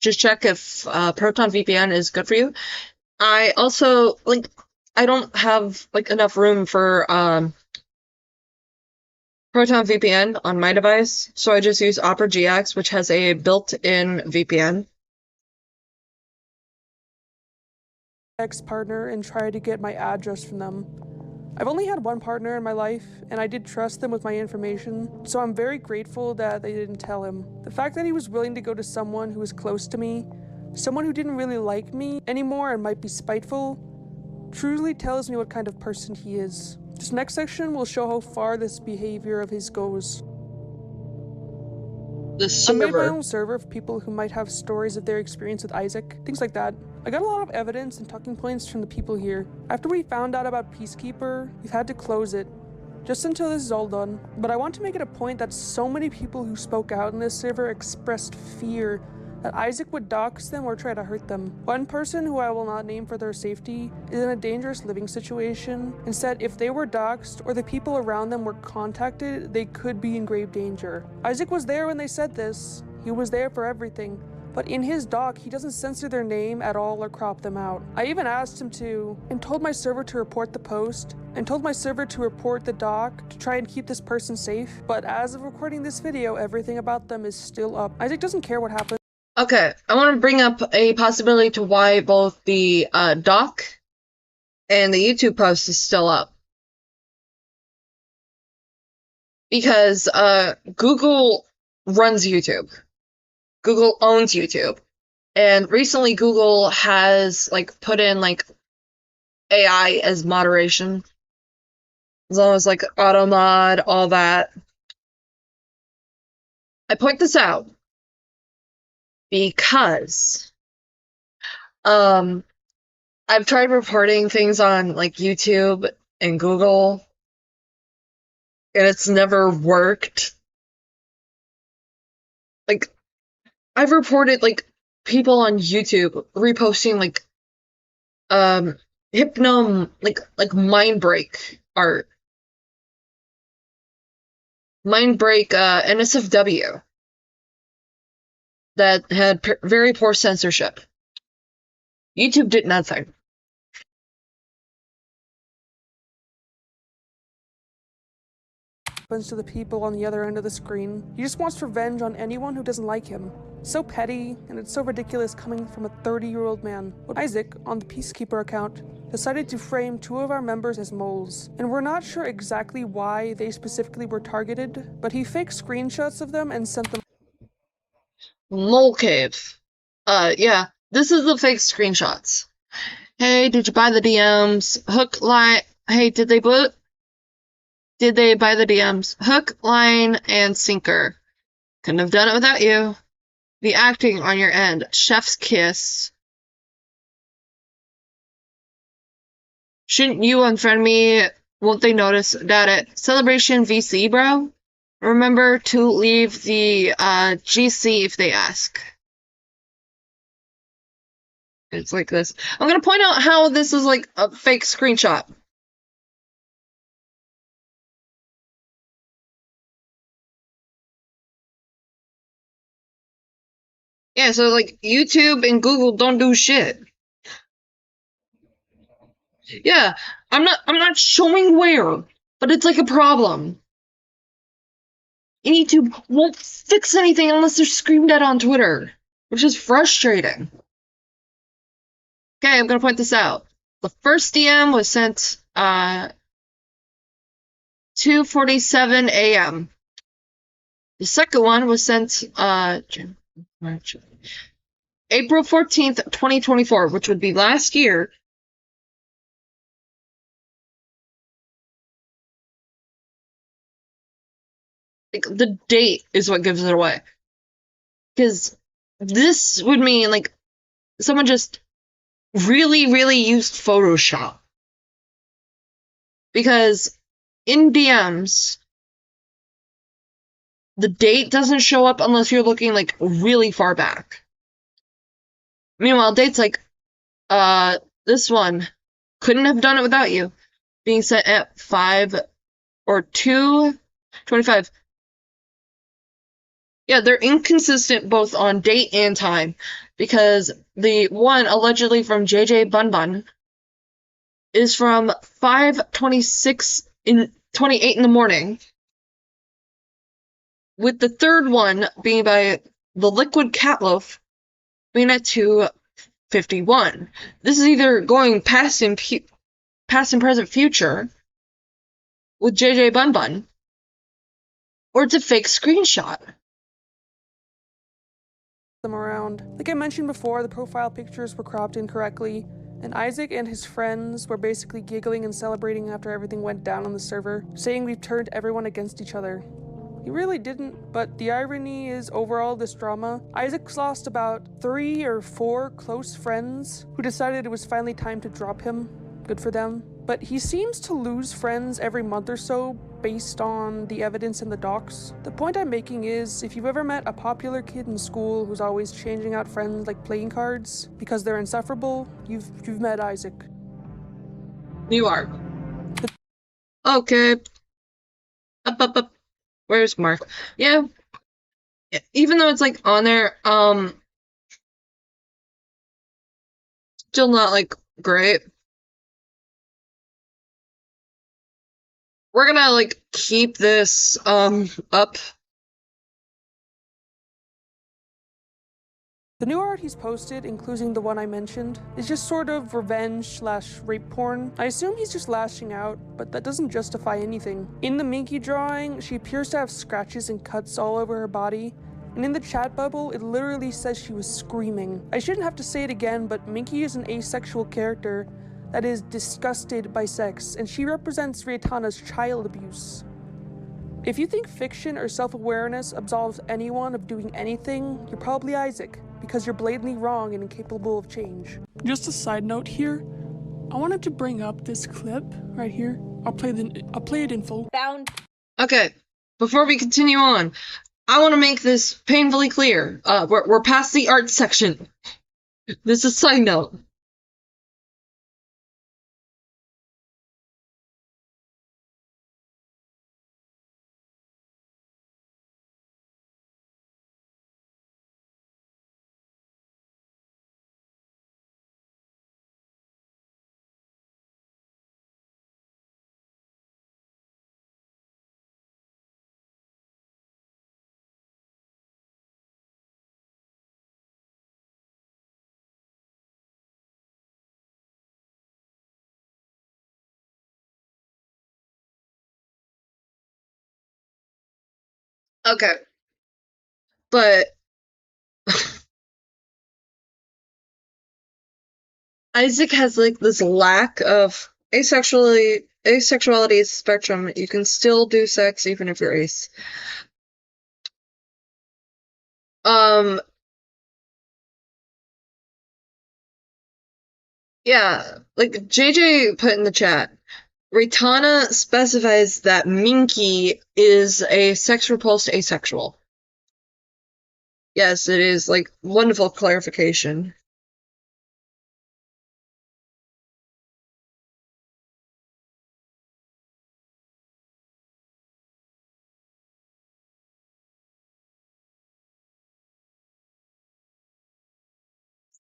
Just check if Proton VPN is good for you. I also I don't have like enough room for Proton VPN on my device, so I just use Opera GX, which has a built-in VPN. Ex-partner and try to get my address from them. I've only had one partner in my life, and I did trust them with my information, so I'm very grateful that they didn't tell him. The fact that he was willing to go to someone who was close to me, someone who didn't really like me anymore and might be spiteful, truly tells me what kind of person he is. This next section will show how far this behavior of his goes. I made my own server for people who might have stories of their experience with Isaac, things like that. I got a lot of evidence and talking points from the people here. After we found out about Peacekeeper, we've had to close it, just until this is all done. But I want to make it a point that so many people who spoke out in this server expressed fear that Isaac would dox them or try to hurt them. One person, who I will not name for their safety, is in a dangerous living situation and said if they were doxed or the people around them were contacted, they could be in grave danger. Isaac was there when they said this. He was there for everything. But in his doc, he doesn't censor their name at all or crop them out. I even asked him to, and told my server to report the post, and told my server to report the doc to try and keep this person safe. But as of recording this video, everything about them is still up. Isaac doesn't care what happens. Okay, I want to bring up a possibility to why both the doc and the YouTube post is still up. Because Google runs YouTube. Google owns YouTube. And recently Google has put in AI as moderation. As long as auto mod, all that. I point this out because I've tried reporting things on YouTube and Google, and it's never worked. I've reported people on YouTube reposting Hypno Mindbreak art. Mindbreak NSFW that had very poor censorship. YouTube did nothing. To the people on the other end of the screen. He just wants revenge on anyone who doesn't like him. So petty, and it's so ridiculous coming from a 30-year-old man. But Isaac, on the Peacekeeper account, decided to frame 2 of our members as moles. And we're not sure exactly why they specifically were targeted, but he faked screenshots of them and sent them. Mole Cave. Yeah, this is the fake screenshots. Hey, did you buy the DMs? Hook, line. Hey, did they buy the DMs? Hook, line, and sinker. Couldn't have done it without you. The acting on your end. Chef's kiss. Shouldn't you unfriend me? Won't they notice? Doubt it. Celebration VC, bro? Remember to leave the GC if they ask. It's like this. I'm gonna point out how this is a fake screenshot. Yeah, so YouTube and Google don't do shit. Yeah, I'm not showing where, but it's a problem. And YouTube won't fix anything unless they're screamed at on Twitter, which is frustrating. Okay, I'm gonna point this out. The first DM was sent 2:47 a.m. The second one was sent April 14th, 2024, which would be last year. The date is what gives it away. Because this would mean, someone just really, really used Photoshop. Because in DMs, the date doesn't show up unless you're looking, like, really far back. Meanwhile, dates like, this one, couldn't have done it without you, being set at 5 or 2:25. Yeah, they're inconsistent both on date and time, because the one allegedly from JJ Bun Bun is from 5:28 in the morning, with the third one being by the Liquid Catloaf being at 2:51. This is either going past and present future with JJ Bun Bun, or it's a fake screenshot. Them around. Like I mentioned before, the profile pictures were cropped incorrectly, and Isaac and his friends were basically giggling and celebrating after everything went down on the server, saying we've turned everyone against each other. He really didn't, but the irony is overall this drama, Isaac's lost about 3 or 4 close friends who decided it was finally time to drop him. Good for them. But he seems to lose friends every month or so based on the evidence in the docs. The point I'm making is, if you've ever met a popular kid in school who's always changing out friends like playing cards because they're insufferable, you've met Isaac. You are. Okay. Up. Where's Mark? Yeah. Even though it's like on there, still not like great. We're gonna like keep this up. The new art he's posted, including the one I mentioned, is just sort of revenge/rape porn. I assume he's just lashing out, but that doesnn't justify anything. In the Minky drawing, she appears to have scratches and cuts all over her body, and in the chat bubble, it literally says she was screaming. I shouldn't have to say it again, but Minky is an asexual character that is disgusted by sex, and she represents Rietana's child abuse. If you think fiction or self-awareness absolves anyone of doing anything, you're probably Isaac, because you're blatantly wrong and incapable of change. Just a side note here, I wanted to bring up this clip right here. I'll play it in full. Okay, before we continue on, I want to make this painfully clear. We're past the art section. This is a side note. Okay. But Isaac has like this lack of asexuality spectrum. You can still do sex even if you're ace. Yeah, like JJ put in the chat, Rietana specifies that Minky is a sex-repulsed asexual. Yes, it is, like, wonderful clarification.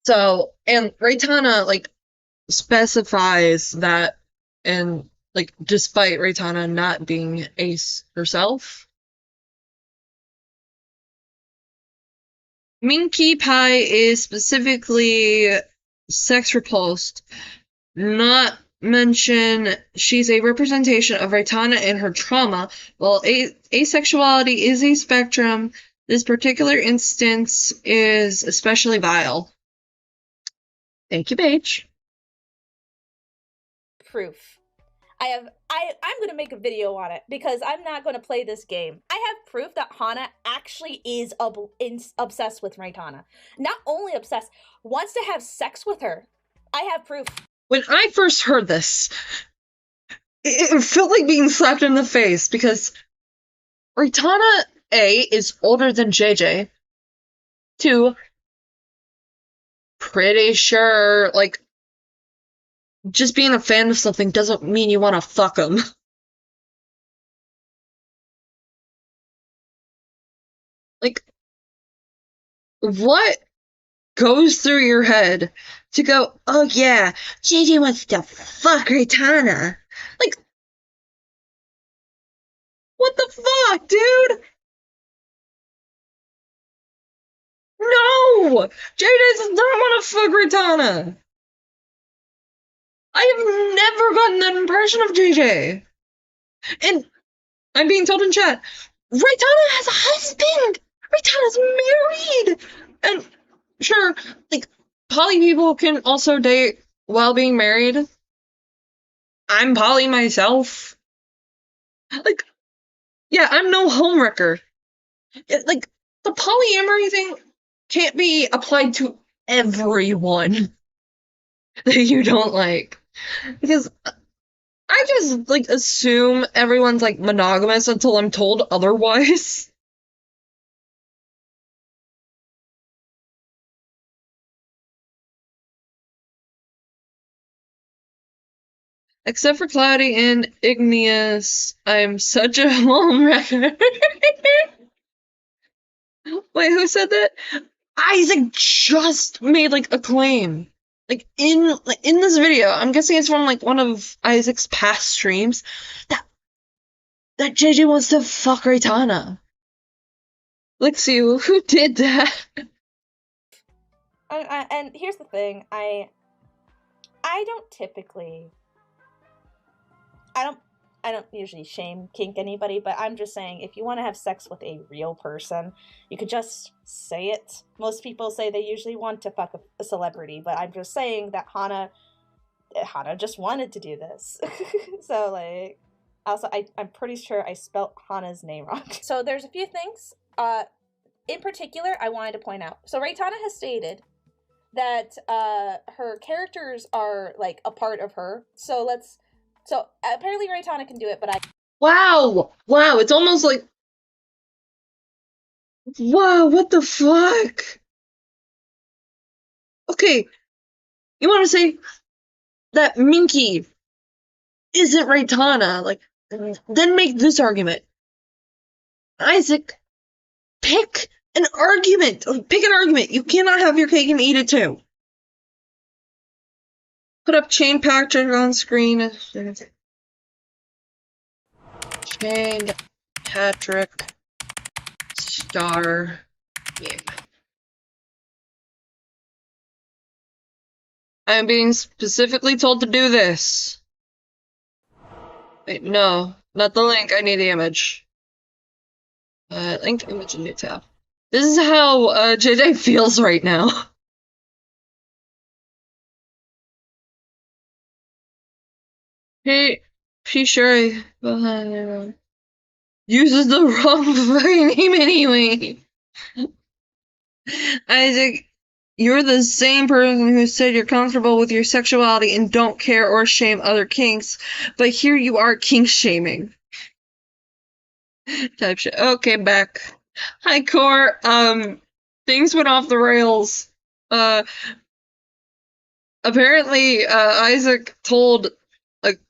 So, and Rietana, like, specifies that, and, like, despite Rietana not being ace herself, Minky Pie is specifically sex-repulsed, not mention she's a representation of Rietana in her trauma. While asexuality is a spectrum, this particular instance is especially vile. Thank you, Paige. Proof. I'm gonna make a video on it because I'm not gonna play this game. I have proof that Hana actually is obsessed with Rietana. Not only obsessed, wants to have sex with her. I have proof. When I first heard this, it felt like being slapped in the face because Rietana A, is older than JJ. 2, pretty sure, like, just being a fan of something doesn't mean you want to fuck them. Like, what goes through your head to go, oh yeah, JJ wants to fuck Raitana? Like, what the fuck, dude? No! JJ does not want to fuck Raitana! I have never gotten that impression of JJ. And I'm being told in chat, Raitana has a husband! Raitana's married! And sure, like, poly people can also date while being married. I'm poly myself. Like, yeah, I'm no homewrecker. Like, the polyamory thing can't be applied to everyone that you don't like. Because I just, like, assume everyone's, like, monogamous until I'm told otherwise. Except for Cloudy and Igneous, I'm such a homewrecker. Wait, who said that? Isaac just made, like, a claim. Like, in this video, I'm guessing it's from, like, one of Isaac's past streams, that JJ wants to fuck Raitana. Lixie, who did that? And here's the thing, I don't typically... I don't usually shame kink anybody, but I'm just saying, if you want to have sex with a real person, you could just say it. Most people say they usually want to fuck a celebrity, but I'm just saying that Hana just wanted to do this. So, like, also, I'm pretty sure I spelt Hana's name wrong. So there's a few things, in particular, I wanted to point out. So Raitana has stated that her characters are, like, a part of her. So apparently Raitana can do it, but Wow, it's almost like... Wow, what the fuck? Okay, you want to say that Minky isn't Raitana, like, then make this argument. Isaac, pick an argument. Pick an argument. You cannot have your cake and eat it too. Put up Chain Patrick on screen. Chain Patrick star game. I am being specifically told to do this. Wait, no, not the link. I need the image. Link image in new tab. This is how JJ feels right now. She sure uses the wrong fucking name anyway. Isaac, you're the same person who said you're comfortable with your sexuality and don't care or shame other kinks, but here you are kink shaming. Type shit. Okay, back. Hi, Core. Things went off the rails. Apparently, Isaac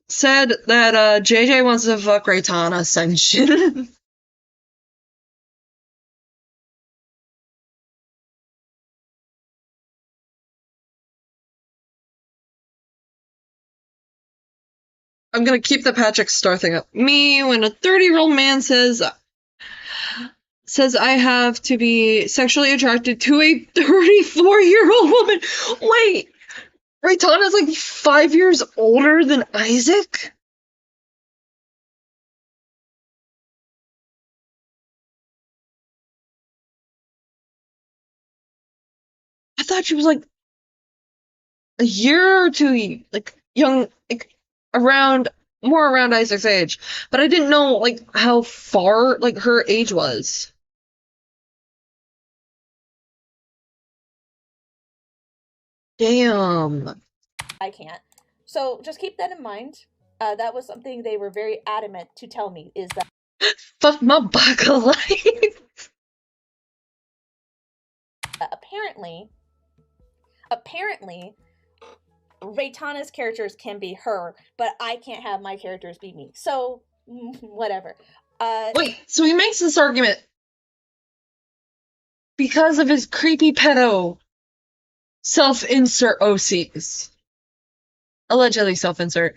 said that JJ wants to fuck Raitana Ascension. I'm gonna keep the Patrick Star thing up. Me, when a 30-year-old man says I have to be sexually attracted to a 34-year-old woman. Wait, Raitana's like 5 years older than Isaac? I thought she was like a year or two, like, young, like, more around Isaac's age. But I didn't know, like, how far, like, her age was. Damn. I can't. So just keep that in mind. That was something they were very adamant to tell me, is that Fuck my buckle life. Apparently, Raytana's characters can be her, but I can't have my characters be me. So, whatever. Wait, so he makes this argument because of his creepy pedo self-insert OCs. Allegedly self-insert.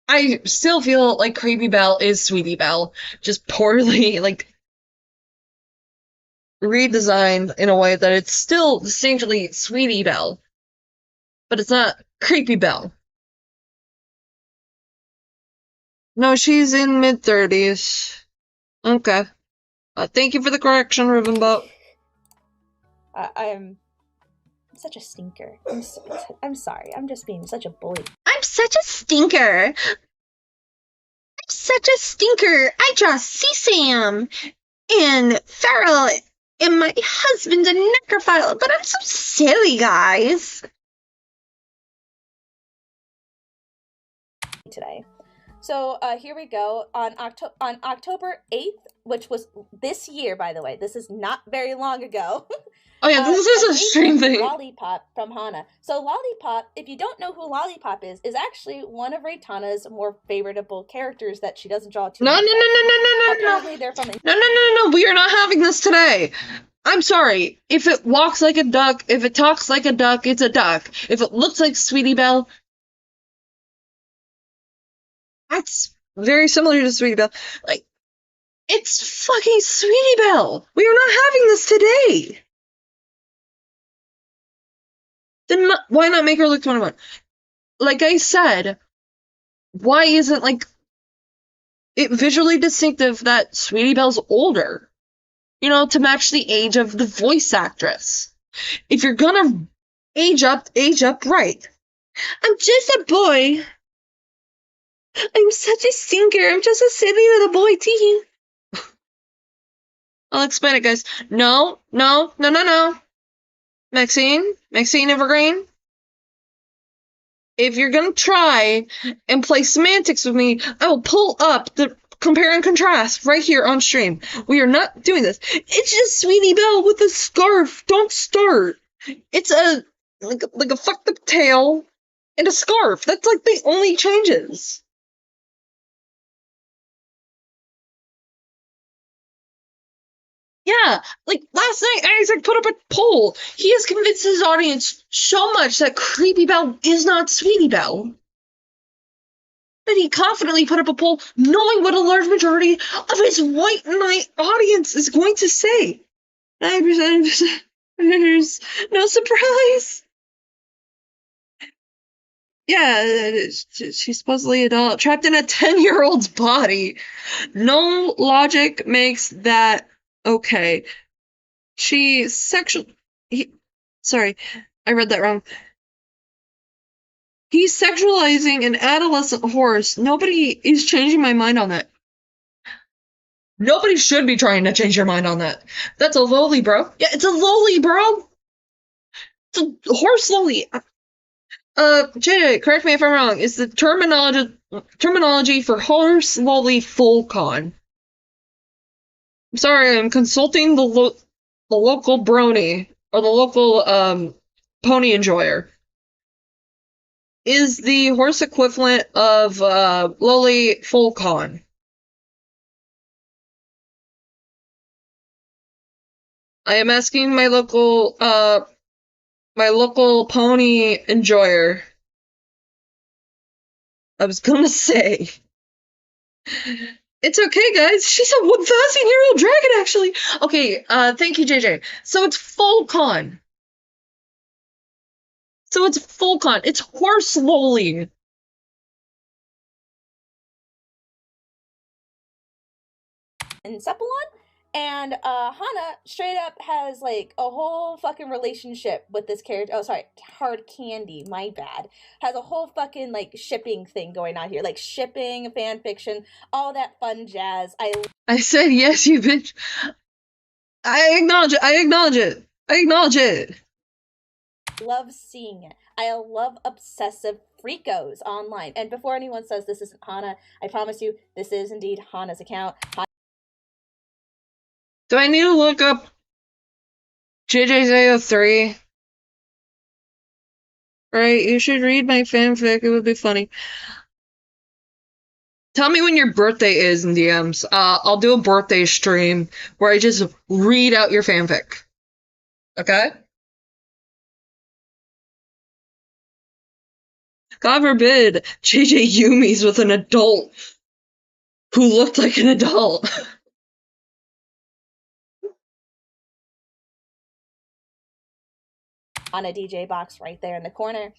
I still feel like Creepy Belle is Sweetie Belle, just poorly, like, redesigned in a way that it's still distinctly Sweetie Belle, but it's not Creepy Belle. No, she's in mid-30s. Okay. Thank you for the correction, Ribbonbot. I'm such a stinker. I'm sorry. I'm just being such a bully. I'm such a stinker. I draw C-Sam and Farrell and my husband's a necrophile, but I'm so silly, guys. Today. So here we go. On October 8th, which was this year, by the way. This is not very long ago. Oh yeah, this is a stream thing. Lollipop from Hana. So Lollipop, if you don't know who Lollipop is actually one of Raytana's more favorable characters that she doesn't draw too much. Apparently they're from... No. We are not having this today. I'm sorry. If it walks like a duck, if it talks like a duck, it's a duck. If it looks like Sweetie Belle, that's very similar to Sweetie Belle. Like, it's fucking Sweetie Belle. We are not having this today. Then why not make her look 21? Like I said, why isn't, like, it visually distinctive that Sweetie Belle's older? You know, to match the age of the voice actress. If you're gonna age up right. I'm just a boy. I'm such a stinker. I'm just a silly little boy, tee. I'll explain it, guys. No. Maxine Evergreen. If you're gonna try and play semantics with me, I will pull up the compare and contrast right here on stream. We are not doing this. It's just Sweetie Belle with a scarf. Don't start. It's like a fucked up tail and a scarf. That's like the only changes. Yeah, like last night Isaac put up a poll. He has convinced his audience so much that Creepy Belle is not Sweetie Belle that he confidently put up a poll knowing what a large majority of his white knight audience is going to say. 9%. There's no surprise. Yeah, she's supposedly an adult, trapped in a 10-year-old's body. No logic makes that okay. Sorry, I read that wrong. He's sexualizing an adolescent horse. Nobody is changing my mind on that. Nobody should be trying to change your mind on that. That's a loli, bro. Yeah, it's a loli, bro. It's a horse loli. JJ, correct me if I'm wrong. Is the terminology for horse loli full con? I'm sorry, I'm consulting the local brony, or the local, pony enjoyer. Is the horse equivalent of, loli full con? I am asking my local pony enjoyer. I was gonna say... It's okay, guys. She's a 1,000-year-old dragon, actually. Okay, thank you, JJ. So it's full con. It's horse loli. In Cephalon, and Hana straight up has like a whole fucking relationship with this character. Oh, sorry, Hard Candy, my bad. Has a whole fucking like shipping thing going on here, like shipping, fan fiction, all that fun jazz. I said yes, you bitch. I acknowledge it. love seeing it. I love obsessive freakos online. And before anyone says this isn't Hana, I promise you, this is indeed Hana's account. Do I need to look up JJ's AO3? Right, you should read my fanfic, it would be funny. Tell me when your birthday is in DMs. I'll do a birthday stream where I just read out your fanfic. Okay? God forbid JJ Yumi's with an adult who looked like an adult. On a DJ box right there in the corner.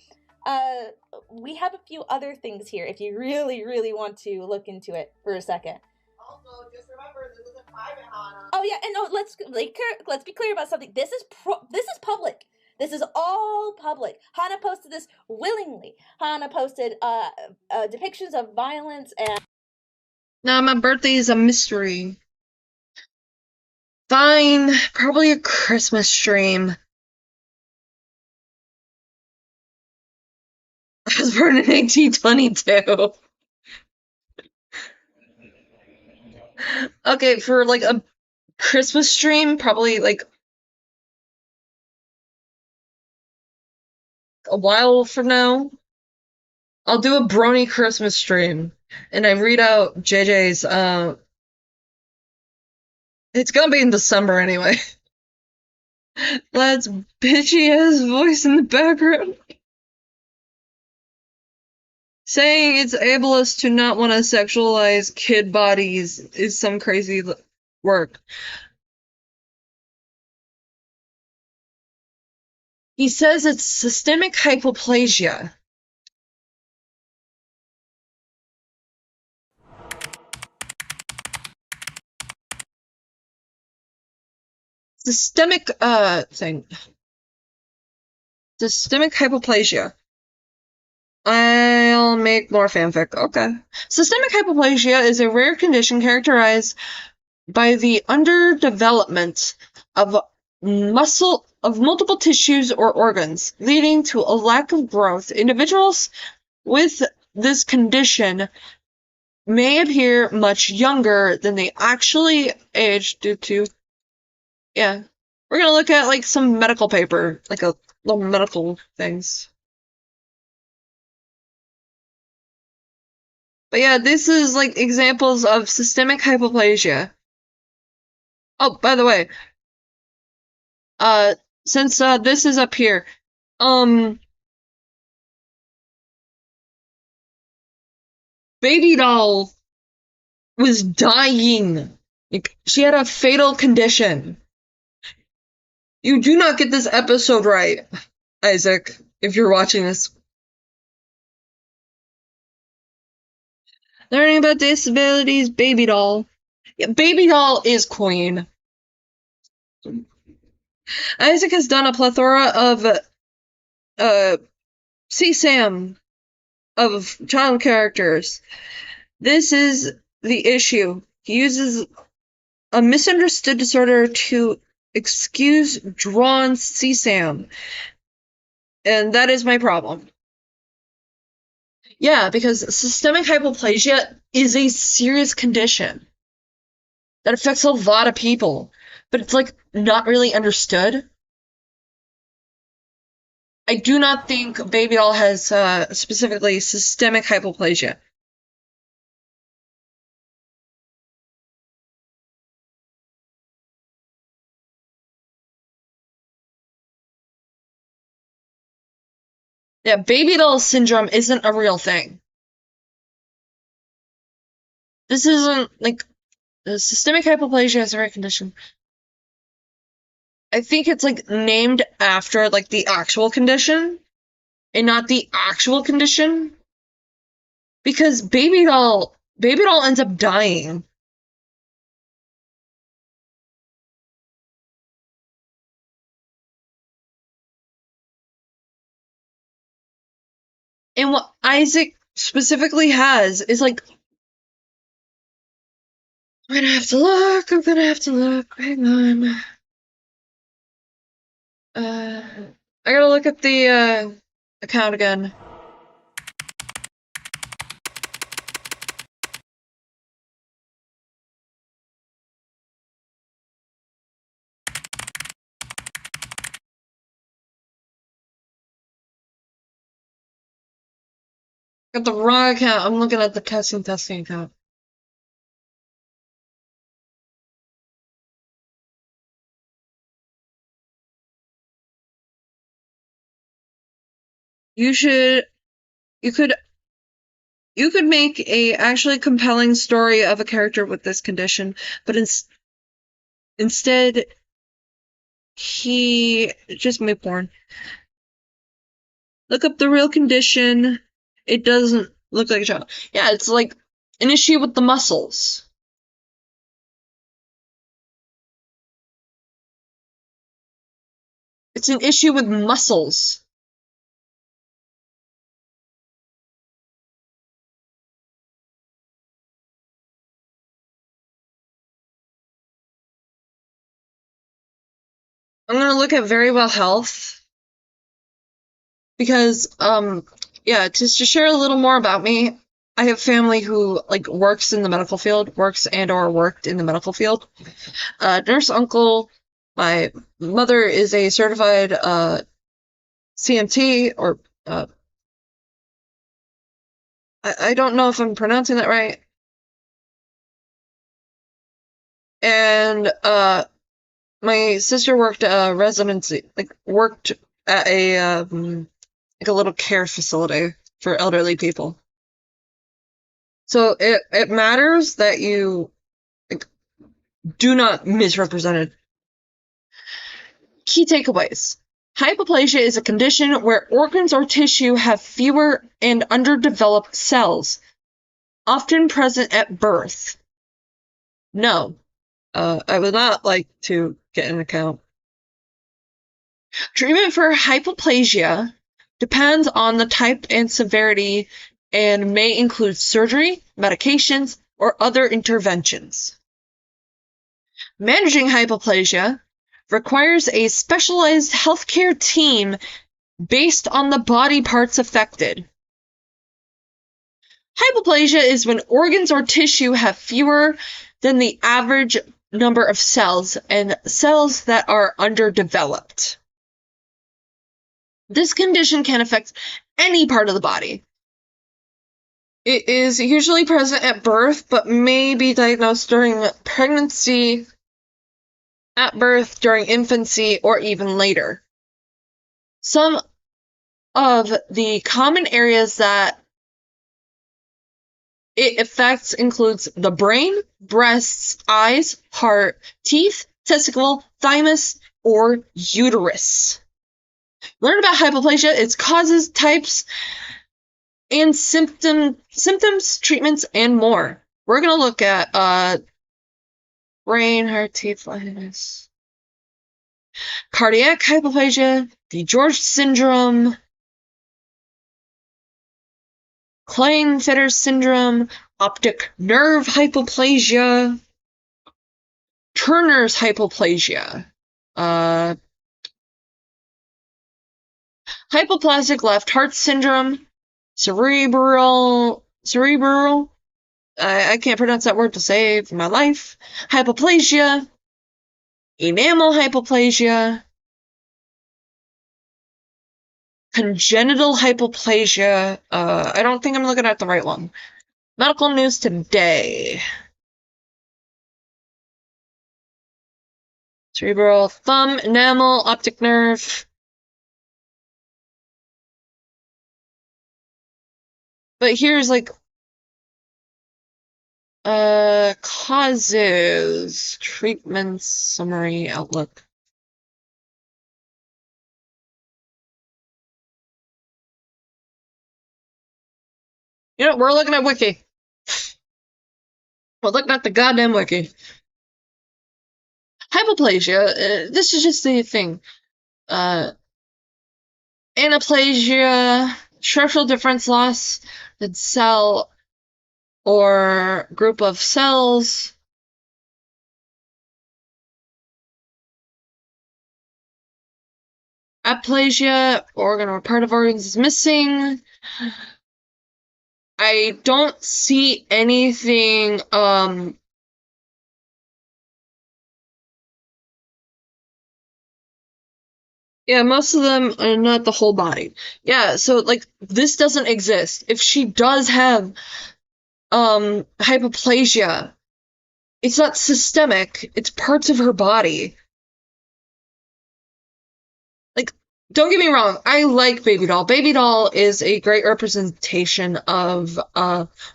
We have a few other things here if you really, really want to look into it for a second. Also, just remember, this isn't private, Hana. Oh yeah, and no, let's be clear about something. This is public. This is all public. Hana posted this willingly. Hana posted depictions of violence and... Nah, my birthday is a mystery. Fine, probably a Christmas stream. I was born in 1822. Okay, for like a Christmas stream, probably like a while from now, I'll do a brony Christmas stream, and I read out JJ's, it's gonna be in December anyway. That's bitchy ass voice in the background. Saying it's ableist to not want to sexualize kid bodies is some crazy work. He says it's systemic hypoplasia. Systemic Systemic hypoplasia. I'll make more fanfic. Okay. Systemic hypoplasia is a rare condition characterized by the underdevelopment of multiple tissues or organs, leading to a lack of growth. Individuals with this condition may appear much younger than they actually age due to... Yeah. We're gonna look at, like, some medical paper, like a little medical things. But yeah, this is, like, examples of systemic hypoplasia. Oh, by the way, since, this is up here, Baby Doll was dying. Like, she had a fatal condition. You do not get this episode right, Isaac, if you're watching this. Learning about disabilities, Baby Doll. Yeah, Baby Doll is queen. Isaac has done a plethora of CSAM of child characters. This is the issue. He uses a misunderstood disorder to excuse drawn CSAM. And that is my problem. Yeah, because systemic hypoplasia is a serious condition that affects a lot of people, but it's, like, not really understood. I do not think Baby Doll has specifically systemic hypoplasia. Yeah, Baby Doll syndrome isn't a real thing. This isn't, like, systemic hypoplasia is a rare condition. I think it's, like, named after, like, the actual condition, and not the actual condition. Because Baby Doll ends up dying. And what Isaac specifically has is, like, I'm gonna have to look, hang on. I gotta look at the account again. Got the wrong account. I'm looking at the testing account. You could make a actually compelling story of a character with this condition, but instead he just made porn. Look up the real condition. It doesn't look like a child. Yeah, it's like an issue with the muscles. It's an issue with muscles. I'm gonna look at Very Well Health. Because, yeah, just to share a little more about me, I have family who, like, works in the medical field, worked in the medical field. Nurse uncle, my mother is a certified, CMT, or, I don't know if I'm pronouncing that right. And, my sister worked worked at a, like a little care facility for elderly people. So it matters that you do not misrepresent it. Key takeaways. Hypoplasia is a condition where organs or tissue have fewer and underdeveloped cells, often present at birth. No, I would not like to get an account. Treatment for hypoplasia depends on the type and severity and may include surgery, medications, or other interventions. Managing hypoplasia requires a specialized healthcare team based on the body parts affected. Hypoplasia is when organs or tissue have fewer than the average number of cells and cells that are underdeveloped. This condition can affect any part of the body. It is usually present at birth, but may be diagnosed during pregnancy, at birth, during infancy, or even later. Some of the common areas that it affects includes the brain, breasts, eyes, heart, teeth, testicle, thymus, or uterus. Learn about hypoplasia, its causes, types, and symptoms, treatments, and more. We're going to look at brain, heart, teeth, thymus, cardiac hypoplasia, DiGeorge syndrome, Klinefelter syndrome, optic nerve hypoplasia, Turner's hypoplasia, hypoplastic left heart syndrome, cerebral, I can't pronounce that word to save my life, hypoplasia, enamel hypoplasia, congenital hypoplasia. I don't think I'm looking at the right one. Medical news today. Cerebral, thumb, enamel, optic nerve. But here's like causes, treatments, summary, outlook. You know, we're looking at Wiki. We're looking at the goddamn Wiki. Hypoplasia, this is just the thing. Anaplasia, structural difference loss, the cell or group of cells. aplasia, organ or part of organs is missing. I don't see anything, yeah, most of them are not the whole body. Yeah, so, like, this doesn't exist. If she does have, hypoplasia, it's not systemic, it's parts of her body. Like, don't get me wrong, I like Baby Doll. Baby Doll is a great representation of,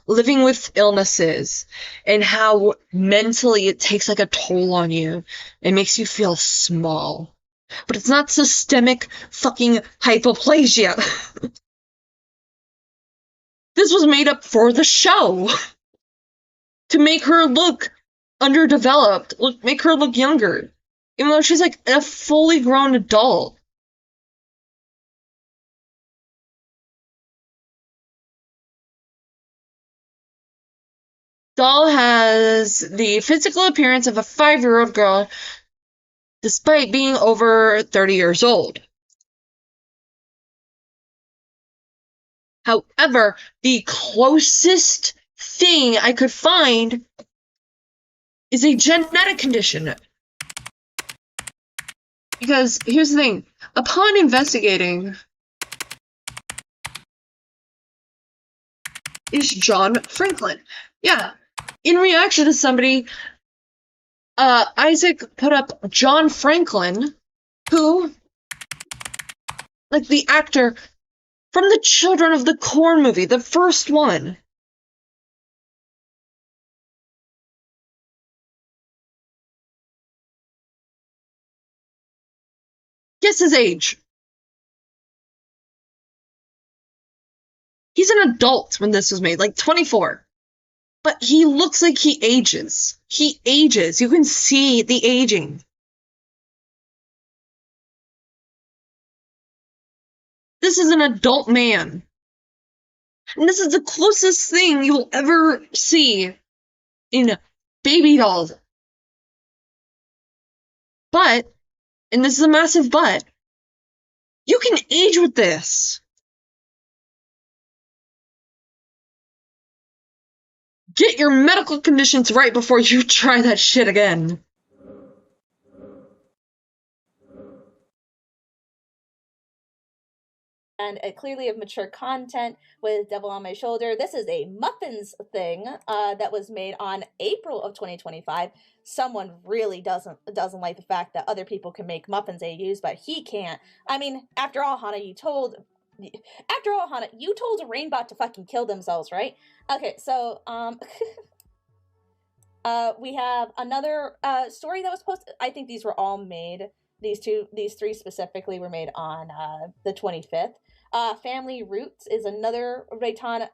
living with illnesses and how mentally it takes, like, a toll on you. It makes you feel small. But it's not systemic fucking hypoplasia. This was made up for the show. To make her look underdeveloped, make her look younger. Even though she's like a fully grown adult. Doll has the physical appearance of a 5-year-old girl, despite being over 30 years old. However, the closest thing I could find is a genetic condition. Because here's the thing, upon investigating, is John Franklin. Yeah, in reaction to somebody, Isaac put up John Franklin, who, like the actor from the Children of the Corn movie, the first one. Guess his age. He's an adult when this was made, like 24. But he looks like he ages. He ages. You can see the aging. This is an adult man. And this is the closest thing you will ever see in Baby Dolls. But, and this is a massive but, you can age with this. Get your medical conditions right before you try that shit again. And clearly of mature content with Devil on My Shoulder. This is a Muffins thing that was made on April of 2025. Someone really doesn't like the fact that other people can make Muffins AUs, but he can't. I mean, after all, Hana, you told Rainbot to fucking kill themselves, right? Okay, so we have another story that was posted. I think these were all made. These three specifically were made on the 25th. Family Roots is another Raytana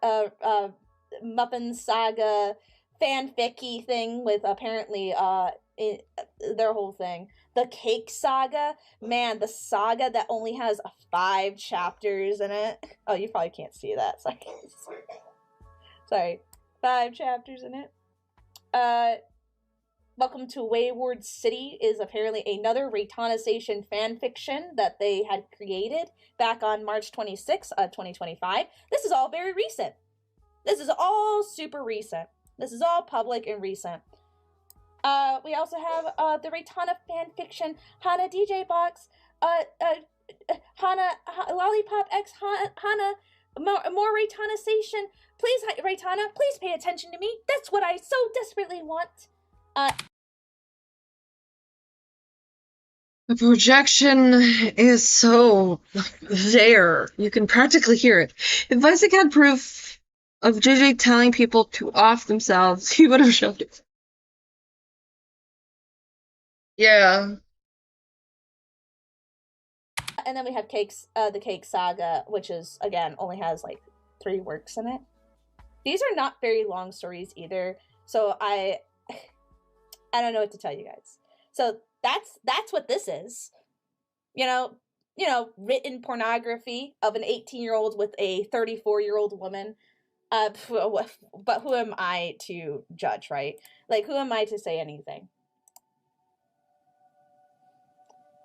Muffins Saga fanficky thing with apparently their whole thing. The Cake Saga, man, the saga that only has 5 chapters in it. Oh, you probably can't see that. Sorry. 5 chapters in it. Welcome to Wayward City is apparently another Raytanization fanfiction that they had created back on March 26, 2025. This is all very recent. This is all super recent. This is all public and recent. We also have the Raytana fanfiction Hana DJ Box, Hana Lollipop X Hana more Raytanization. Please, Raytana, please pay attention to me. That's what I so desperately want. The projection is so there. You can practically hear it. If Isaac had proof of JJ telling people to off themselves, he would have showed it. Yeah. And then we have the Cake Saga, which is, again, only has like 3 works in it. These are not very long stories either, so I don't know what to tell you guys. So that's what this is. You know, written pornography of an 18-year-old with a 34-year-old woman. But who am I to judge, right? Like, who am I to say anything?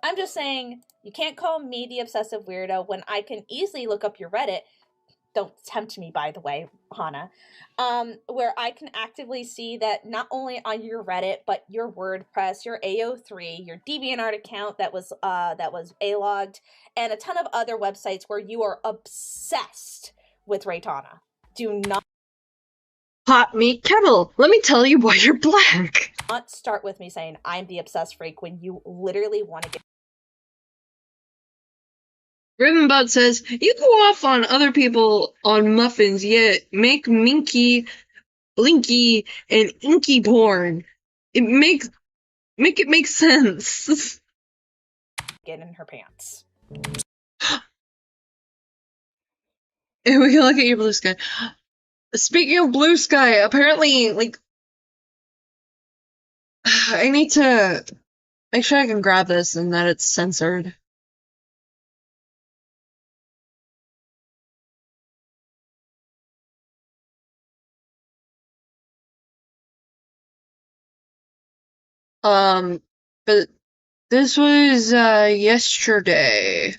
I'm just saying, you can't call me the obsessive weirdo when I can easily look up your Reddit. Don't tempt me, by the way, Hana. Where I can actively see that not only on your Reddit, but your WordPress, your AO3, your DeviantArt account that was A-logged, and a ton of other websites where you are obsessed with Raytana. Do not Hot meat kettle. Let me tell you why you're black. Not start with me saying I'm the obsessed freak when you literally want to get. Ribbonbud says, you go off on other people on muffins, yet make Minky, Blinky, and Inky porn. Make it make sense. Get in her pants. And we can look at your blue sky. Speaking of blue sky, apparently, like, I need to make sure I can grab this and that it's censored. But this was, yesterday.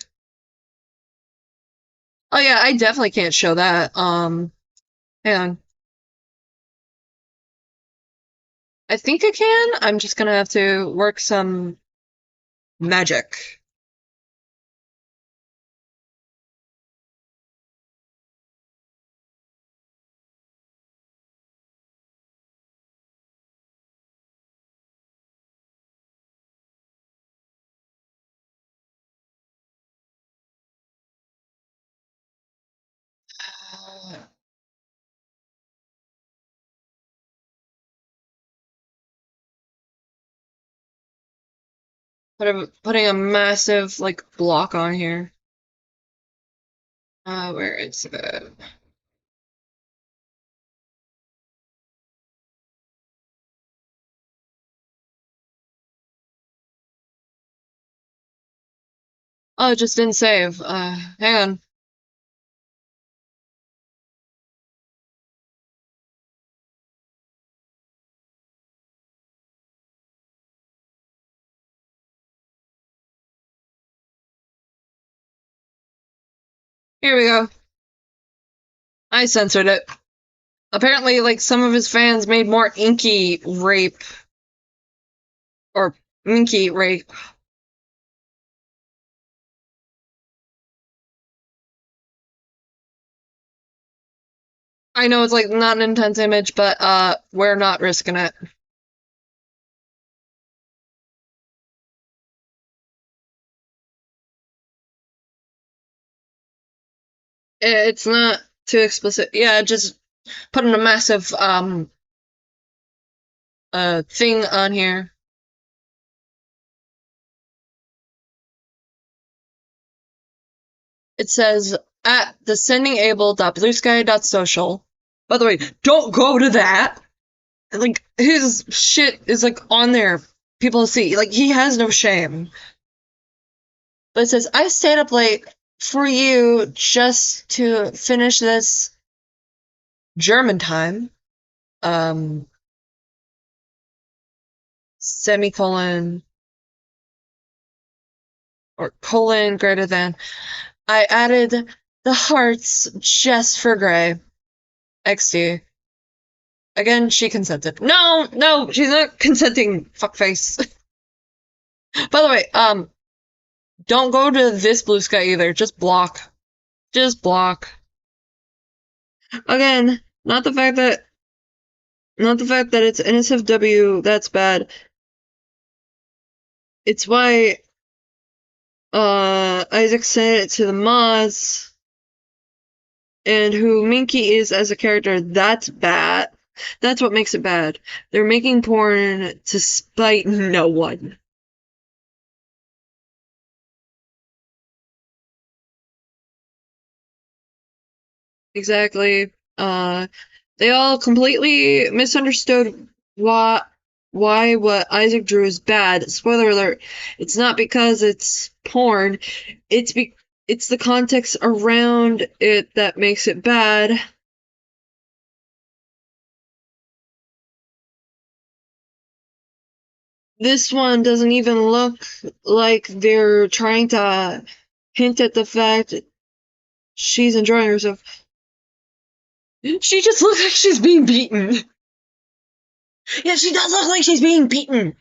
Oh yeah, I definitely can't show that. Hang on. I think I can. I'm just gonna have to work some magic. Putting a massive, like, block on here. Where is it? Oh, it just didn't save. Hang on. Here we go. I censored it. Apparently, like, some of his fans made more inky rape. Or minky rape. I know it's, like, not an intense image, but, we're not risking it. It's not too explicit. Yeah, just putting a massive, thing on here. It says, at descendingable.bluesky.social. By the way, don't go to that! Like, his shit is, like, on there. People see. Like, he has no shame. But it says, I stayed up late for you just to finish this German time. Semicolon. Or colon greater than. I added the hearts just for Gray. XD. Again, she consented. No, she's not consenting, fuckface. By the way, don't go to this blue sky either. Just block. Just block. Again, not the fact that it's NSFW that's bad. It's why Isaac sent it to the mods, and who Minky is as a character, that's bad. That's what makes it bad. They're making porn to spite no one. Exactly. They all completely misunderstood why what Isaac drew is bad. Spoiler alert, it's not because it's porn, it's the context around it that makes it bad. this one doesn't even look like they're trying to hint at the fact that she's enjoying herself. She just looks like she's being beaten. Yeah, she does look like she's being beaten.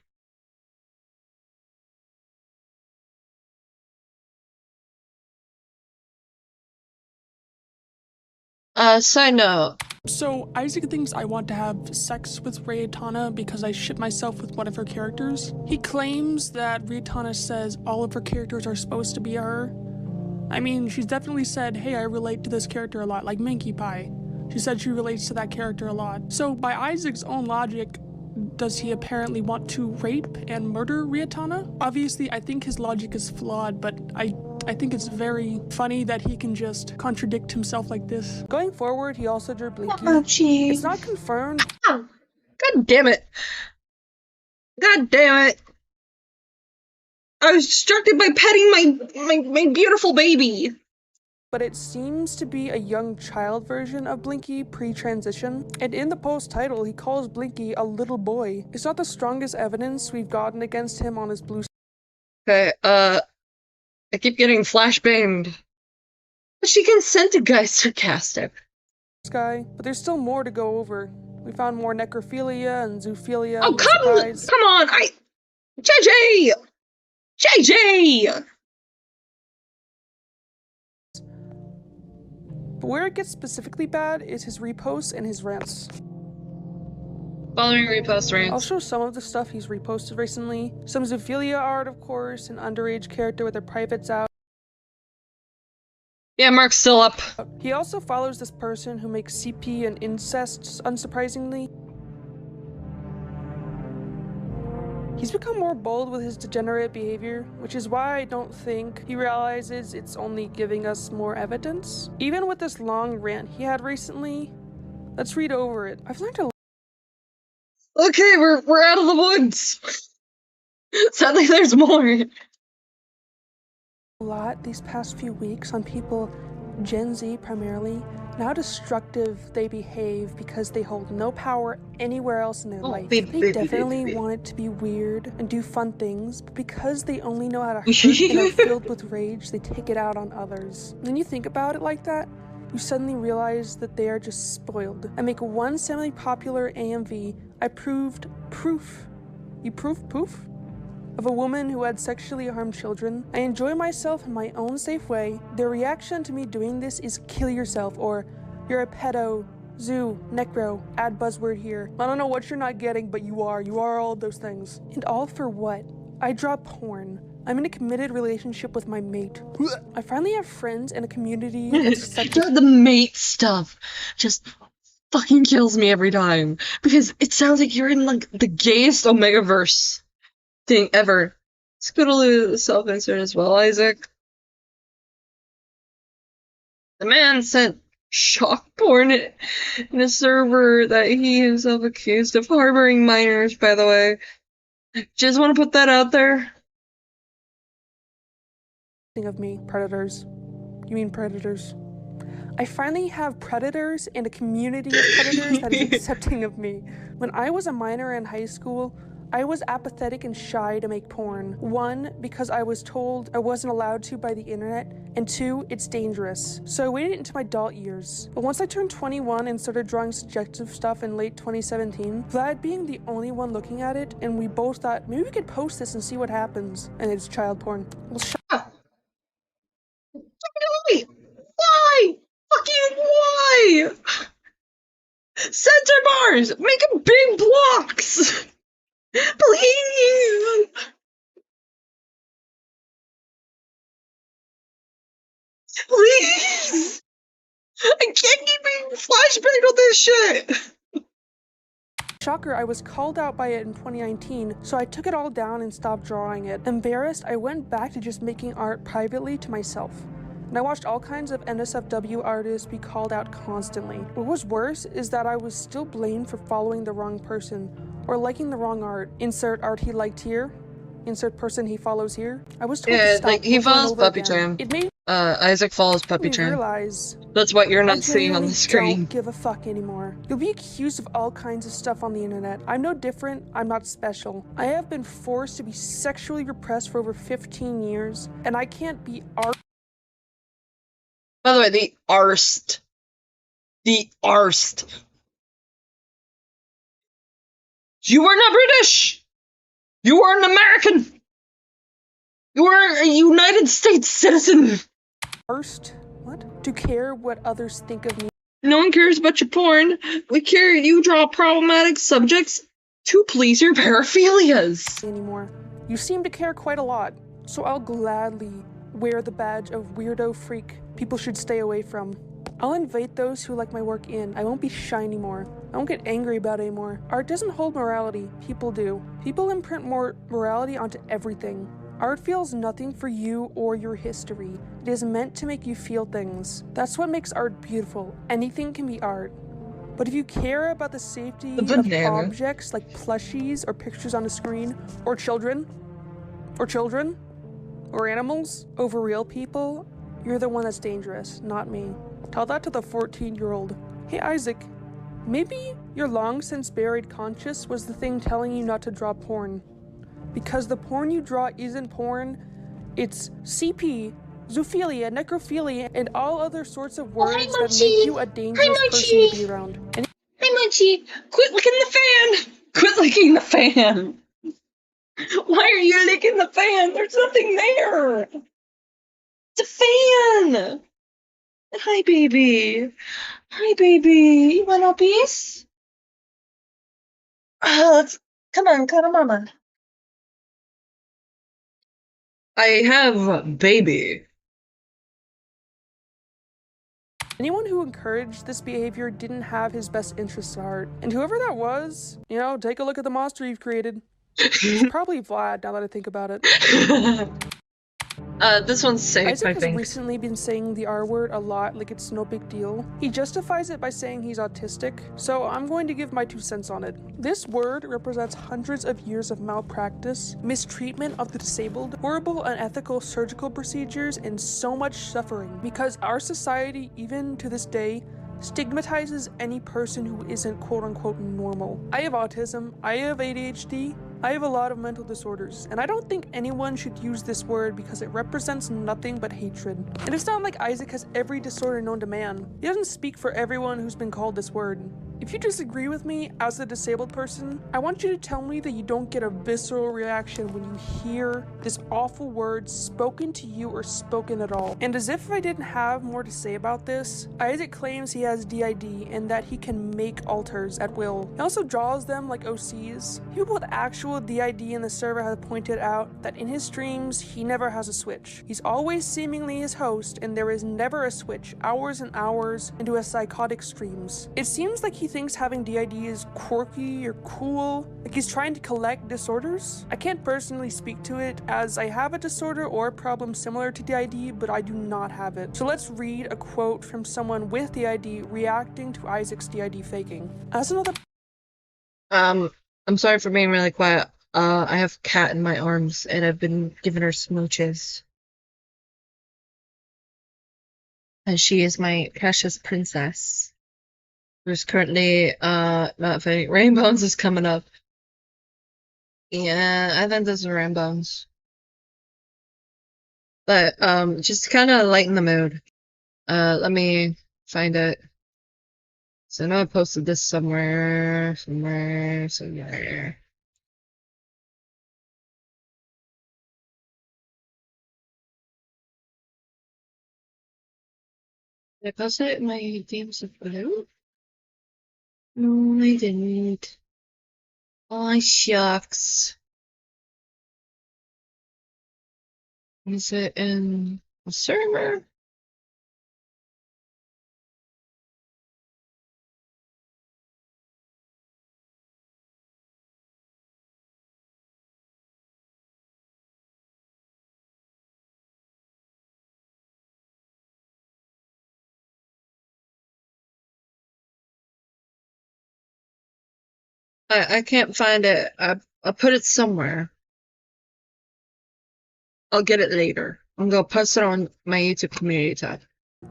Side note. So, Isaac thinks I want to have sex with Rayatana because I ship myself with one of her characters. He claims that Rayatana says all of her characters are supposed to be her. I mean, she's definitely said, hey, I relate to this character a lot, like Minky Pie. She said she relates to that character a lot. So, by Isaac's own logic, does he apparently want to rape and murder Rayatana? Obviously, I think his logic is flawed, but I think it's very funny that he can just contradict himself like this. Going forward, he also drew Blinky. Oh, jeez. It's not confirmed. Oh, God damn it. God damn it. I was distracted by petting my beautiful baby. But it seems to be a young child version of Blinky pre-transition. And in the post title, he calls Blinky a little boy. It's not the strongest evidence we've gotten against him on his blue. Okay, I keep getting flashbanged. But she consented, guys. Sarcastic. Sky, but there's still more to go over. We found more necrophilia and zoophilia. Oh, come on! JJ! But where it gets specifically bad is his reposts and his rants. Following repost rants. I'll show some of the stuff he's reposted recently. Some zoophilia art, of course, an underage character with their privates out. Yeah, Mark's still up. He also follows this person who makes CP and incest, unsurprisingly. He's become more bold with his degenerate behavior, which is why I don't think he realizes it's only giving us more evidence. Even with this long rant he had recently, let's read over it. I've learned a Okay, we're out of the woods. Sadly, there's more. lot these past few weeks on people, Gen Z primarily, and how destructive they behave because they hold no power anywhere else in their life. They definitely want it to be weird and do fun things, but because they only know how to hurt and are filled with rage, they take it out on others. And then you think about it like that, you suddenly realize that they are just spoiled. I make one semi-popular AMV, I proved proof. You poof? Of a woman who had sexually harmed children. I enjoy myself in my own safe way. Their reaction to me doing this is kill yourself or you're a pedo, zoo, necro, add buzzword here. I don't know what you're not getting, but you are all those things. And all for what? I draw porn. I'm in a committed relationship with my mate. I finally have friends and a community that's The mate stuff just fucking kills me every time. Because it sounds like you're in like the gayest Omegaverse thing ever. Let's go to self-insert as well, Isaac. The man sent shock porn in a server that he himself accused of harboring minors, by the way. Just want to put that out there. Of me, predators. You mean predators? I finally have predators and a community of predators that is accepting of me. When I was a minor in high school, I was apathetic and shy to make porn. 1, because I was told I wasn't allowed to by the internet, and 2, it's dangerous. So I waited into my adult years. But once I turned 21 and started drawing subjective stuff in late 2017, Vlad being the only one looking at it, and we both thought, maybe we could post this and see what happens. And it's child porn. Well, Why? Fucking why? Center bars! Make them big blocks! Please! Please! I can't keep being flashbanged on this shit! Shocker, I was called out by it in 2019, so I took it all down and stopped drawing it. Embarrassed, I went back to just making art privately to myself. And I watched all kinds of NSFW artists be called out constantly. What was worse is that I was still blamed for following the wrong person, or liking the wrong art. Insert art he liked here, insert person he follows here. I was told to stop like he follows over Puppy again. Jam. It made Isaac follows Puppy You Chan. realize That's what you're I not seeing on the genuinely screen. don't give a fuck anymore. You'll be accused of all kinds of stuff on the internet. I'm no different. I'm not special. I have been forced to be sexually repressed for over 15 years, and I can't be By the way, the arst. The arst. You are not British! You are an American! You are a United States citizen! First, what? To care what others think of me. No one cares about your porn. We care you draw problematic subjects to please your paraphilias. Anymore. You seem to care quite a lot, so I'll gladly wear the badge of weirdo freak people should stay away from. I'll invite those who like my work in. I won't be shy anymore. I won't get angry about it anymore. Art doesn't hold morality. People do. People imprint more morality onto everything. Art feels nothing for you or your history. It is meant to make you feel things. That's what makes art beautiful. Anything can be art. But if you care about the safety of objects like plushies or pictures on a screen, or children, or animals, over real people, you're the one that's dangerous, not me. Tell that to the 14-year-old. Hey Isaac, maybe your long since buried conscience was the thing telling you not to draw porn. Because the porn you draw isn't porn, it's CP, zoophilia, necrophilia, and all other sorts of words that make you a dangerous person to be around. Hey Munchie, quit licking the fan! Quit licking the fan! Why are you licking the fan? There's nothing there! It's a fan! Hi baby. Hi baby. You want a piece? Come on, cuddle mama. I have baby. Anyone who encouraged this behavior didn't have his best interests at heart. And whoever that was, take a look at the monster you've created. It's probably Vlad, now that I think about it. This one's safe, Isaac I think. has recently been saying the R word a lot, like it's no big deal. He justifies it by saying he's autistic, so I'm going to give my 2 cents on it. This word represents hundreds of years of malpractice, mistreatment of the disabled, horrible unethical surgical procedures, and so much suffering. Because our society, even to this day, stigmatizes any person who isn't quote-unquote normal. I have autism, I have ADHD, I have a lot of mental disorders, and I don't think anyone should use this word because it represents nothing but hatred. And it's not like Isaac has every disorder known to man. He doesn't speak for everyone who's been called this word. If you disagree with me as a disabled person, I want you to tell me that you don't get a visceral reaction when you hear this awful word spoken to you or spoken at all. And as if I didn't have more to say about this, Isaac claims he has DID and that he can make alters at will. He also draws them like OCs. People with actual DID in the server have pointed out that in his streams, he never has a switch. He's always seemingly his host, and there is never a switch, hours and hours into his psychotic streams. It seems like he thinks having DID is quirky or cool, like he's trying to collect disorders. I can't personally speak to it, as I have a disorder or a problem similar to DID, but I do not have it. So let's read a quote from someone with DID reacting to Isaac's DID faking. As another I'm sorry for being really quiet. I have Cat in my arms, and I've been giving her smooches. And she is my precious princess. There's currently, not fighting. Rainbows is coming up. Yeah, I think this is Rainbows. But, just to kind of lighten the mood, let me find it. So I know I posted this somewhere. Did I post it in my DMs of Blue? No, I didn't. Oh, shucks. Is it in a server? I can't find it. I put it somewhere. I'll get it later. I'm gonna post it on my YouTube community tab.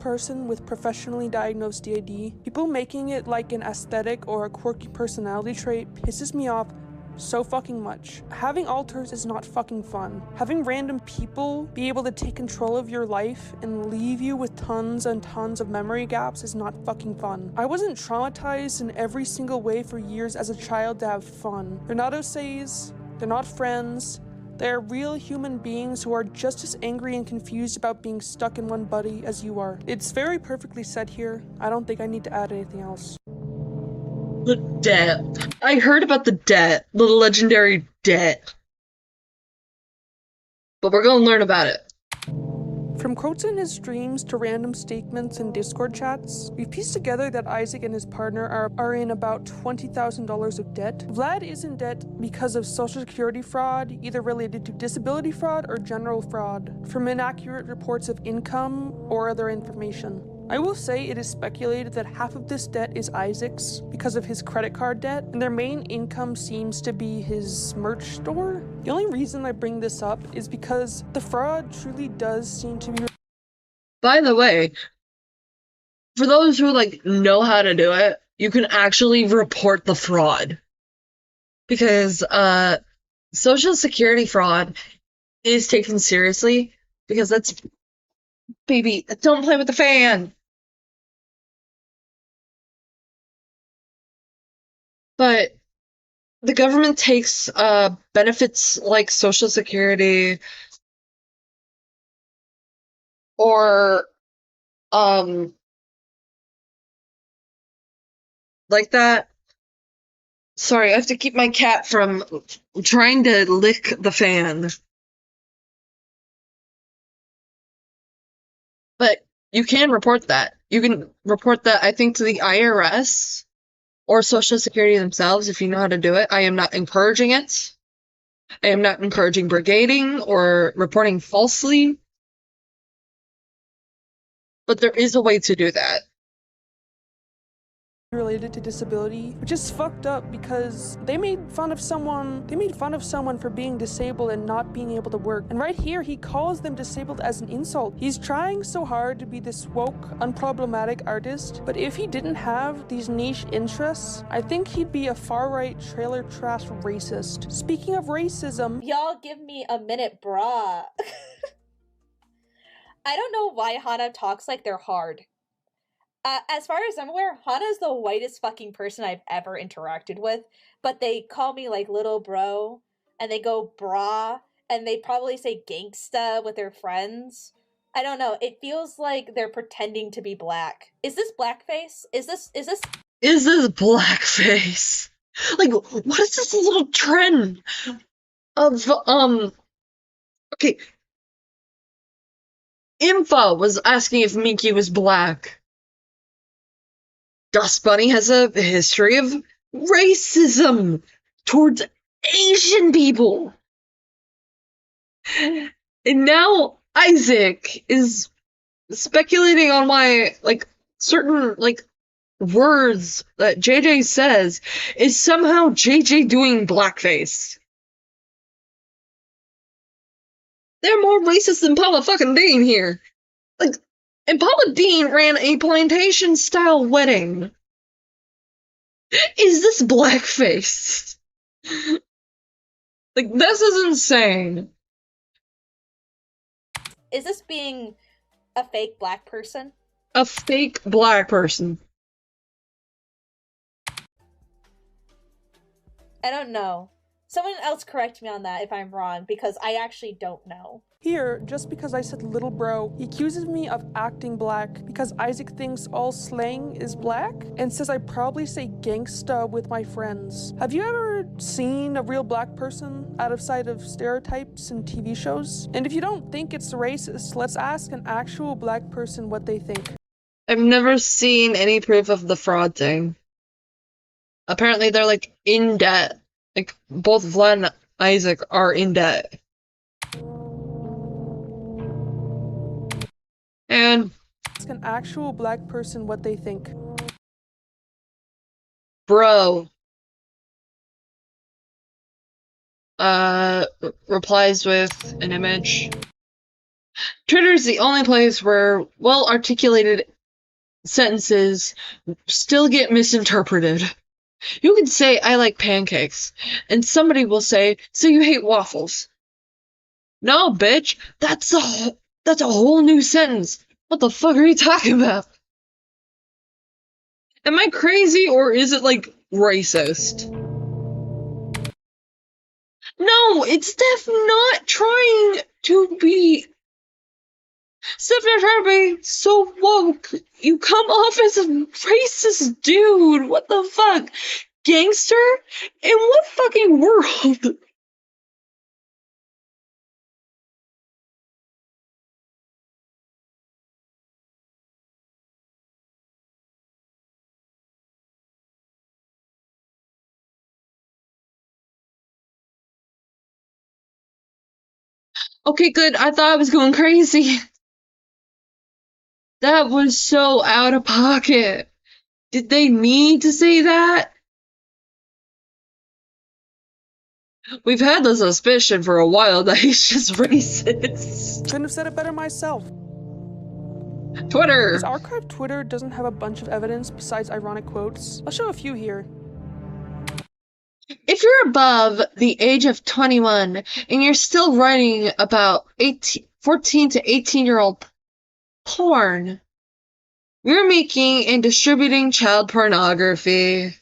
Person with professionally diagnosed DID, people making it like an aesthetic or a quirky personality trait pisses me off so fucking much. Having alters is not fucking fun. Having random people be able to take control of your life and leave you with tons and tons of memory gaps is not fucking fun. I wasn't traumatized in every single way for years as a child to have fun. They're not OCs, they're not friends, they're real human beings who are just as angry and confused about being stuck in one body as you are. It's very perfectly said here. I don't think I need to add anything else. The debt. I heard about the debt. The legendary debt. But we're gonna learn about it. From quotes in his streams to random statements in Discord chats, we've pieced together that Isaac and his partner are in about $20,000 of debt. Vlad is in debt because of social security fraud, either related to disability fraud or general fraud, from inaccurate reports of income or other information. I will say it is speculated that half of this debt is Isaac's because of his credit card debt, and their main income seems to be his merch store. The only reason I bring this up is because the fraud truly does seem to be... By the way, for those who know how to do it, you can actually report the fraud. Because social security fraud is taken seriously, because that's... Baby, don't play with the fan! But the government takes benefits like Social Security or like that. Sorry, I have to keep my cat from trying to lick the fan. But you can report that. You can report that, I think, to the IRS or Social Security themselves if you know how to do it. I am not encouraging it. I am not encouraging brigading or reporting falsely. But there is a way to do that. Related to disability, which is fucked up because they made fun of someone for being disabled and not being able to work. And right here, he calls them disabled as an insult. He's trying so hard to be this woke, unproblematic artist, but if he didn't have these niche interests, I think he'd be a far-right trailer trash racist. Speaking of racism... Y'all give me a minute, brah. I don't know why Hana talks like they're hard. As far as I'm aware, Hana's the whitest fucking person I've ever interacted with, but they call me little bro, and they go brah, and they probably say gangsta with their friends. I don't know, it feels like they're pretending to be black. Is this blackface? Is this blackface? What is this little trend of, okay. Info was asking if Minky was black. Dust Bunny has a history of racism towards Asian people. And now Isaac is speculating on why, certain, words that JJ says is somehow JJ doing blackface. They're more racist than Paula fucking Dean here. And Paula Dean ran a plantation-style wedding. Is this blackface? This is insane. Is this being a fake black person? A fake black person. I don't know. Someone else correct me on that if I'm wrong, because I actually don't know. Here, just because I said little bro, he accuses me of acting black because Isaac thinks all slang is black and says I probably say gangsta with my friends. Have you ever seen a real black person out of sight of stereotypes in TV shows? And if you don't think it's racist, let's ask an actual black person what they think. I've never seen any proof of the fraud thing. Apparently they're in debt. Both Vlad and Isaac are in debt. And ask an actual black person what they think. Bro replies with an image Twitter's the only place where well-articulated sentences still get misinterpreted. You can say, I like pancakes, and somebody will say, so you hate waffles. No, bitch, that's a whole new sentence. What the fuck are you talking about? Am I crazy, or is it, like, racist? No, it's Steph not trying to be... Steph not trying to be so woke. You come off as a racist dude. What the fuck? Gangster? In what fucking world? Okay, good. I thought I was going crazy. That was so out of pocket. Did they mean to say that? We've had the suspicion for a while that he's just racist. Couldn't have said it better myself. Twitter! This archived Twitter doesn't have a bunch of evidence besides ironic quotes. I'll show a few here. If you're above the age of 21 and you're still writing about 14 to 18-year-old porn, you're making and distributing child pornography.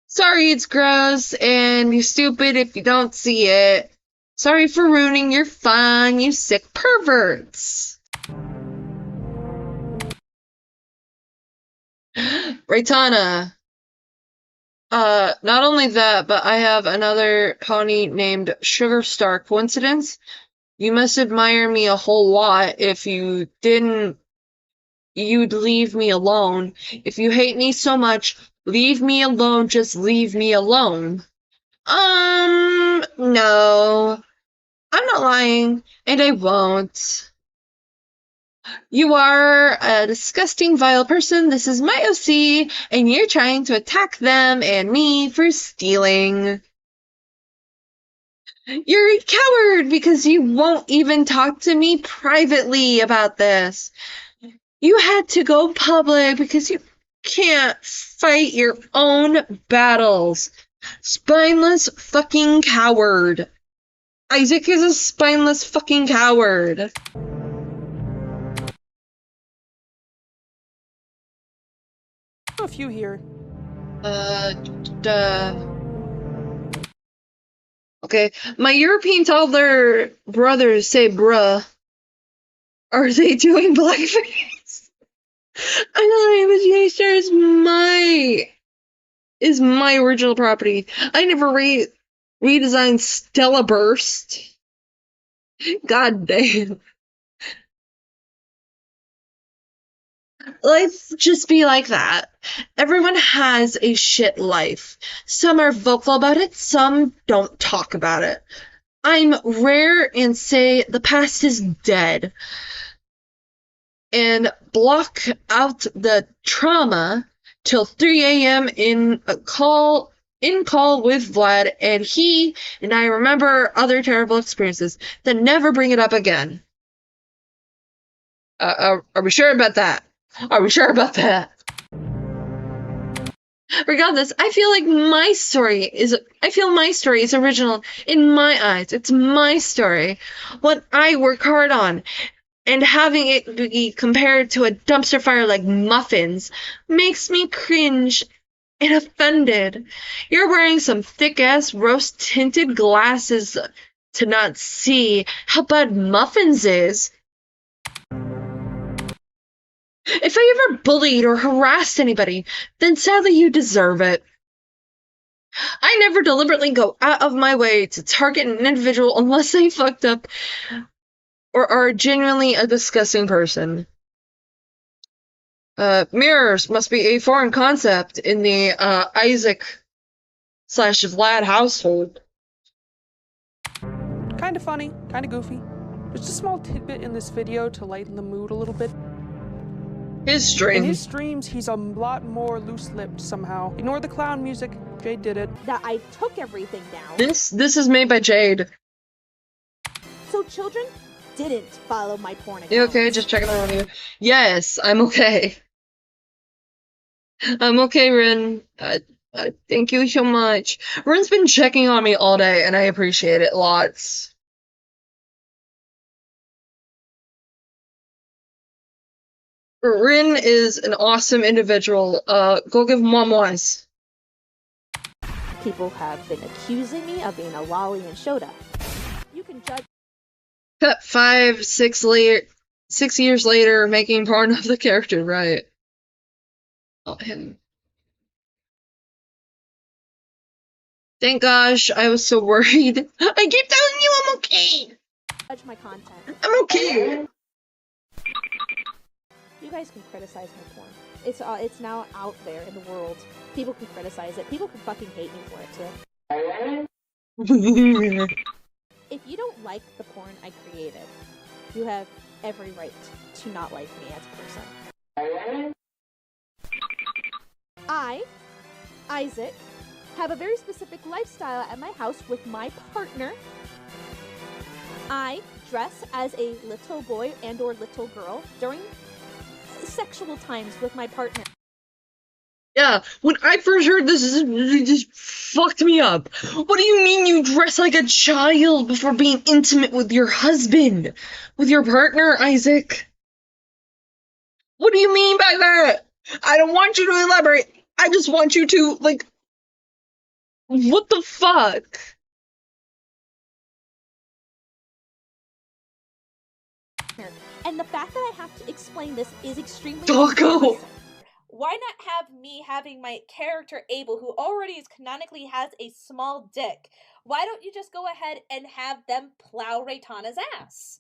Sorry it's gross and you're stupid if you don't see it. Sorry for ruining your fun, you sick perverts. Raytana. Not only that, but I have another pony named Sugar Star. Coincidence? You must admire me a whole lot. If you didn't, you'd leave me alone. If you hate me so much, leave me alone, just leave me alone. No. I'm not lying, and I won't. You are a disgusting, vile person. This is my OC, and you're trying to attack them and me for stealing. You're a coward because you won't even talk to me privately about this. You had to go public because you can't fight your own battles. Spineless fucking coward. Isaac is a spineless fucking coward. A few here. Okay, my European toddler brothers say bruh. Are they doing blackface? I know Imagination is my original property. I never redesigned Stella Burst. God damn. Life just be like that. Everyone has a shit life. Some are vocal about it, some don't talk about it. I'm rare and say the past is dead. And block out the trauma till 3 a.m. in call with Vlad, and he and I remember other terrible experiences, then never bring it up again. Are we sure about that? Are we sure about that? Regardless, I feel my story is original in my eyes. It's my story. What I work hard on. And having it be compared to a dumpster fire like muffins makes me cringe and offended. You're wearing some thick-ass rose-tinted glasses to not see how bad muffins is. If I ever bullied or harassed anybody, then sadly you deserve it. I never deliberately go out of my way to target an individual unless they fucked up or are genuinely a disgusting person. Mirrors must be a foreign concept in the Isaac/Vlad household. Kinda funny, kinda goofy. Just a small tidbit in this video to lighten the mood a little bit. In his streams, he's a lot more loose-lipped somehow. Ignore the clown music. Jade did it. That I took everything down. This is made by Jade. children didn't follow my porn account. You okay? Just checking on you. Yes, I'm okay. I'm okay, Rin. Thank you so much. Rin's been checking on me all day, and I appreciate it lots. Rin is an awesome individual. Go give mom wise. People have been accusing me of being a lolly and Shota. You can judge. Cut 6 years later, making porn of the character, right? Oh, him. Thank gosh, I was so worried. I keep telling you I'm okay. Judge my content. I'm okay. You guys can criticize my porn. It's now out there in the world. People can criticize it. People can fucking hate me for it too. If you don't like the porn I created, you have every right to not like me as a person. I, Isaac, have a very specific lifestyle at my house with my partner. I dress as a little boy and or little girl during sexual times with my partner. Yeah, when I first heard this, it just fucked me up. What do you mean you dress like a child before being intimate with your husband? With your partner, Isaac? What do you mean by that? I don't want you to elaborate. I just want you to, like... What the fuck? And the fact that I have to explain this is extremely... Doggo! Why not have me having my character Abel, who already canonically has a small dick? Why don't you just go ahead and have them plow Raytana's ass?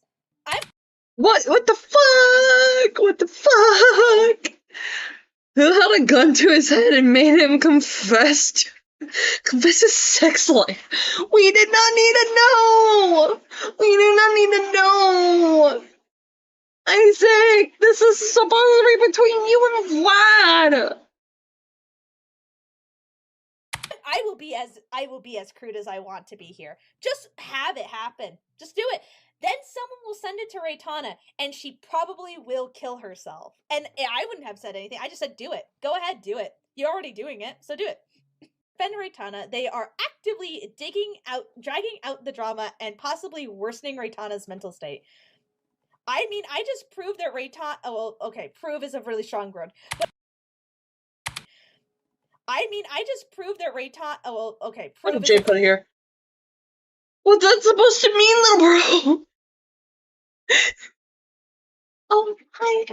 What the fuck? What the fuck? Who held a gun to his head and made him confess his sex life? We did not need to know! We did not need to know! Isaac, this is supposed to be between you and Vlad! I will be as crude as I want to be here. Just have it happen. Just do it. Then someone will send it to Raytana, and she probably will kill herself. And I wouldn't have said anything. I just said, do it. Go ahead, do it. You're already doing it, so do it. Defend Raytana. They are actively dragging out the drama, and possibly worsening Raytana's mental state. I mean, I just proved that Raytana... Oh, well, okay, prove is a really strong word. But I mean, I just proved that Raytana... Oh, well, okay, prove... What did Jay put here? What's that supposed to mean, little bro? Oh, hi.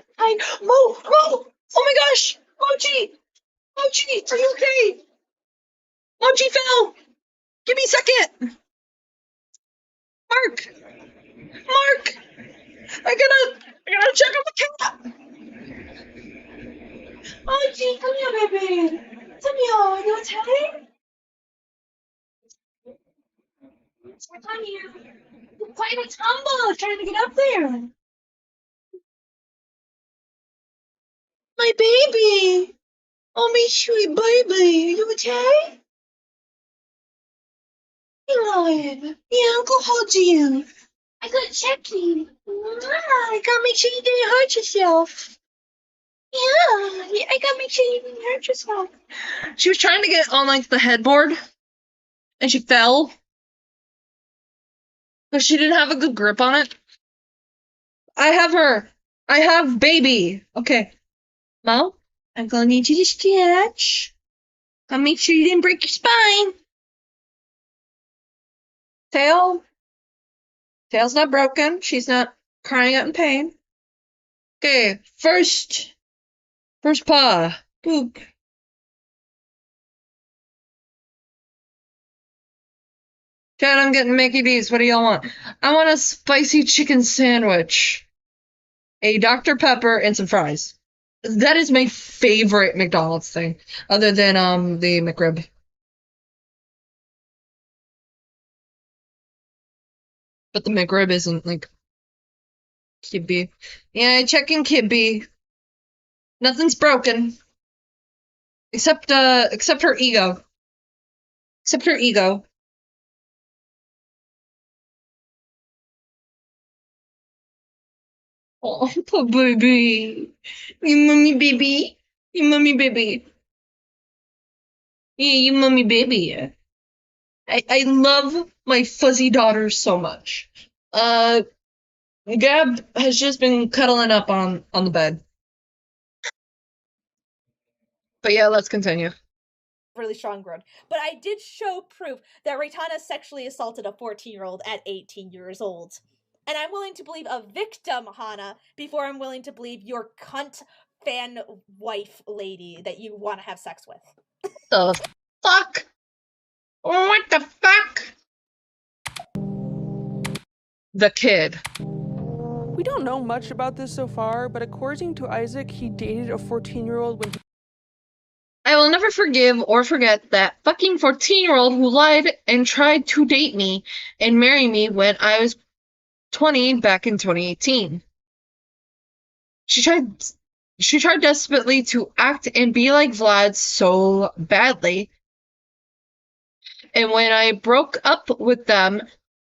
Mo! Oh my gosh! Mochi, are you okay? Mochi fell! Give me a second! Mark! I gotta check on the cat! Mochi, come here, baby! Come here, are you okay? Come here. You're quite a tumble trying to get up there. My baby! Oh, my sweet baby, are you okay? Good. Yeah, Uncle hold you. I gotta check you. I gotta make sure you didn't hurt yourself. Yeah, I gotta make sure you didn't hurt yourself. She was trying to get on, like, the headboard, and she fell. But she didn't have a good grip on it. I have baby. Okay. Mo, I'm gonna need you to stretch. I'll make sure you didn't break your spine. Tail's not broken. She's not crying out in pain. Okay, first paw. Boop. Chad, I'm getting Mickey D's. What do y'all want? I want a spicy chicken sandwich, a Dr. Pepper, and some fries. That is my favorite McDonald's thing, other than the McRib. But the McRib isn't like Kibby. Yeah, checking Kibby. Nothing's broken. Except her ego. Except her ego. Oh, poor baby. You mommy baby. You mommy baby. Yeah, you mommy baby. I love my fuzzy daughter so much. Gab has just been cuddling up on the bed. But yeah, let's continue. Really strong grown. But I did show proof that Raitana sexually assaulted a 14-year-old at 18 years old. And I'm willing to believe a victim, Hana, before I'm willing to believe your cunt fan wife lady that you want to have sex with. The fuck? What the fuck? The kid. We don't know much about this so far, but according to Isaac, he dated a 14-year-old when I will never forgive or forget that fucking 14-year-old who lied and tried to date me and marry me when I was 20 back in 2018. She tried desperately to act and be like Vlad so badly. And when I broke up with them,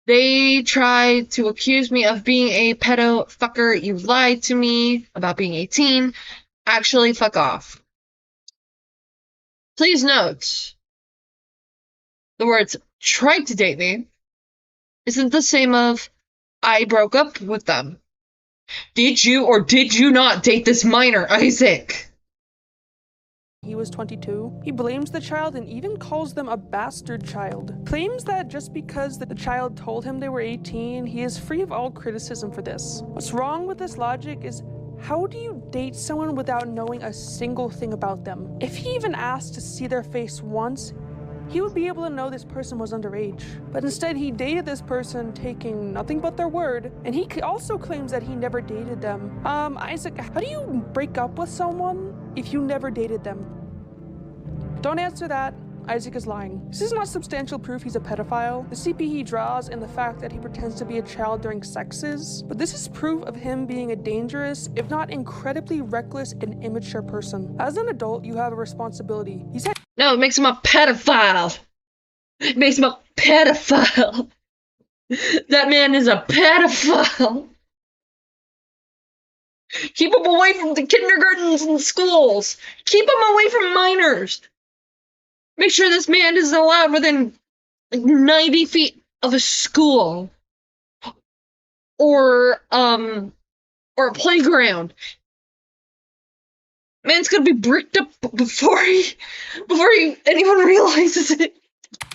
they tried to accuse me of being a pedo fucker. You lied to me about being 18. Actually, fuck off. Please note, the words tried to date me isn't the same of I broke up with them. Did you or did you not date this minor, Isaac? he was 22. He blames the child and even calls them a bastard child. Claims that just because the child told him they were 18, he is free of all criticism for this. What's wrong with this logic is, how do you date someone without knowing a single thing about them? If he even asked to see their face once, he would be able to know this person was underage. But instead, he dated this person, taking nothing but their word, and he also claims that he never dated them. Isaac, how do you break up with someone if you never dated them? Don't answer that. Isaac is lying. This is not substantial proof he's a pedophile. The CP he draws and the fact that he pretends to be a child during sex is, but this is proof of him being a dangerous, if not incredibly reckless and immature person. As an adult, you have a responsibility. He said, No, it makes him a pedophile. It makes him a pedophile. That man is a pedophile. Keep him away from the kindergartens and schools. Keep him away from minors. Make sure this man isn't allowed within 90 feet of a school. Or a playground. Man's gonna be bricked up before anyone realizes it.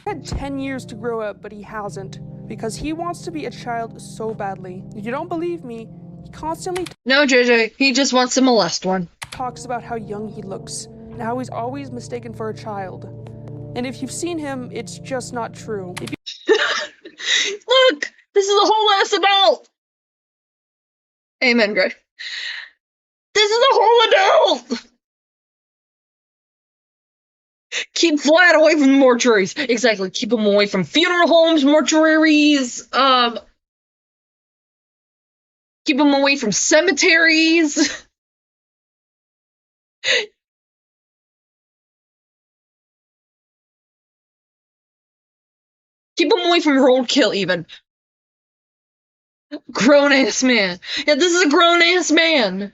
he had 10 years to grow up, but he hasn't, because he wants to be a child so badly. If you don't believe me, he constantly No, JJ, he just wants to molest one. talks about how young he looks and how he's always mistaken for a child. And if you've seen him, it's just not true. If you Look, this is a whole ass adult. Amen, Greg. This is a whole adult. Keep Vlad away from mortuaries. Exactly. Keep him away from funeral homes, mortuaries. Keep him away from cemeteries. Keep him away from roadkill, even. Grown-ass man. Yeah, this is a grown-ass man.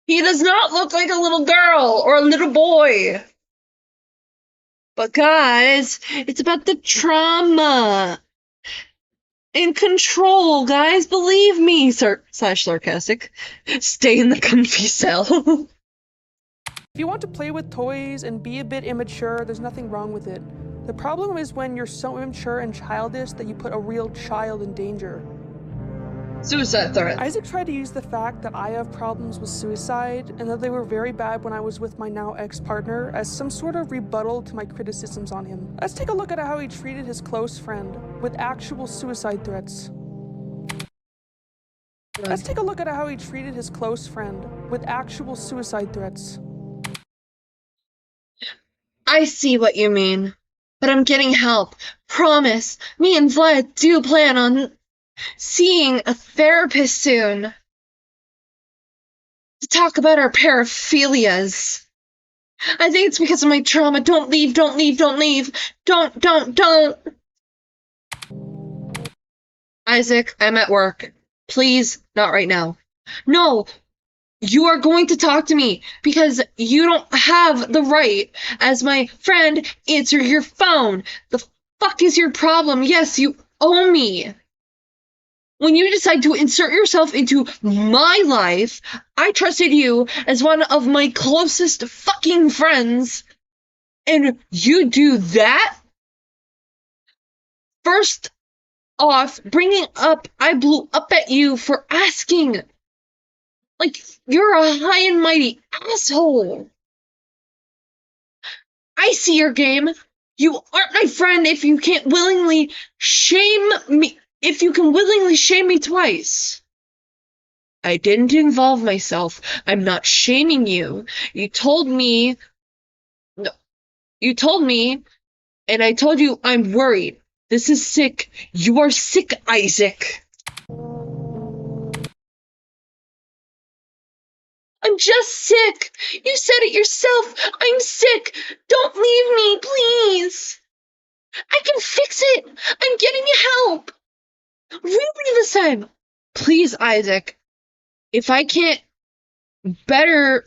He does not look like a little girl or a little boy. But guys, it's about the trauma. In control, guys. Believe me, sarcastic. Stay in the comfy cell. If you want to play with toys and be a bit immature, there's nothing wrong with it. The problem is when you're so immature and childish that you put a real child in danger. Suicide threat. Isaac tried to use the fact that I have problems with suicide and that they were very bad when I was with my now ex-partner as some sort of rebuttal to my criticisms on him. Let's take a look at how he treated his close friend with actual suicide threats. Let's take a look at how he treated his close friend with actual suicide threats. I see what you mean, but I'm getting help. Promise. Me and Vlad do plan on seeing a therapist soon to talk about our paraphilias. I think it's because of my trauma. Don't leave, don't leave, don't leave. Don't. Isaac, I'm at work. Please, not right now. No, you are going to talk to me because you don't have the right, as my friend, answer your phone. The fuck is your problem? Yes, you owe me. When you decide to insert yourself into my life, I trusted you as one of my closest fucking friends, and you do that? First off, bringing up, I blew up at you for asking. Like, you're a high and mighty asshole. I see your game. You aren't my friend if you can't willingly shame me. If you can willingly shame me twice. I didn't involve myself. I'm not shaming you. You told me, and I told you I'm worried. This is sick. You are sick, Isaac. I'm just sick. You said it yourself. I'm sick. Don't leave me, please. I can fix it. I'm getting help. Really this time. Please, Isaac. If I can't better,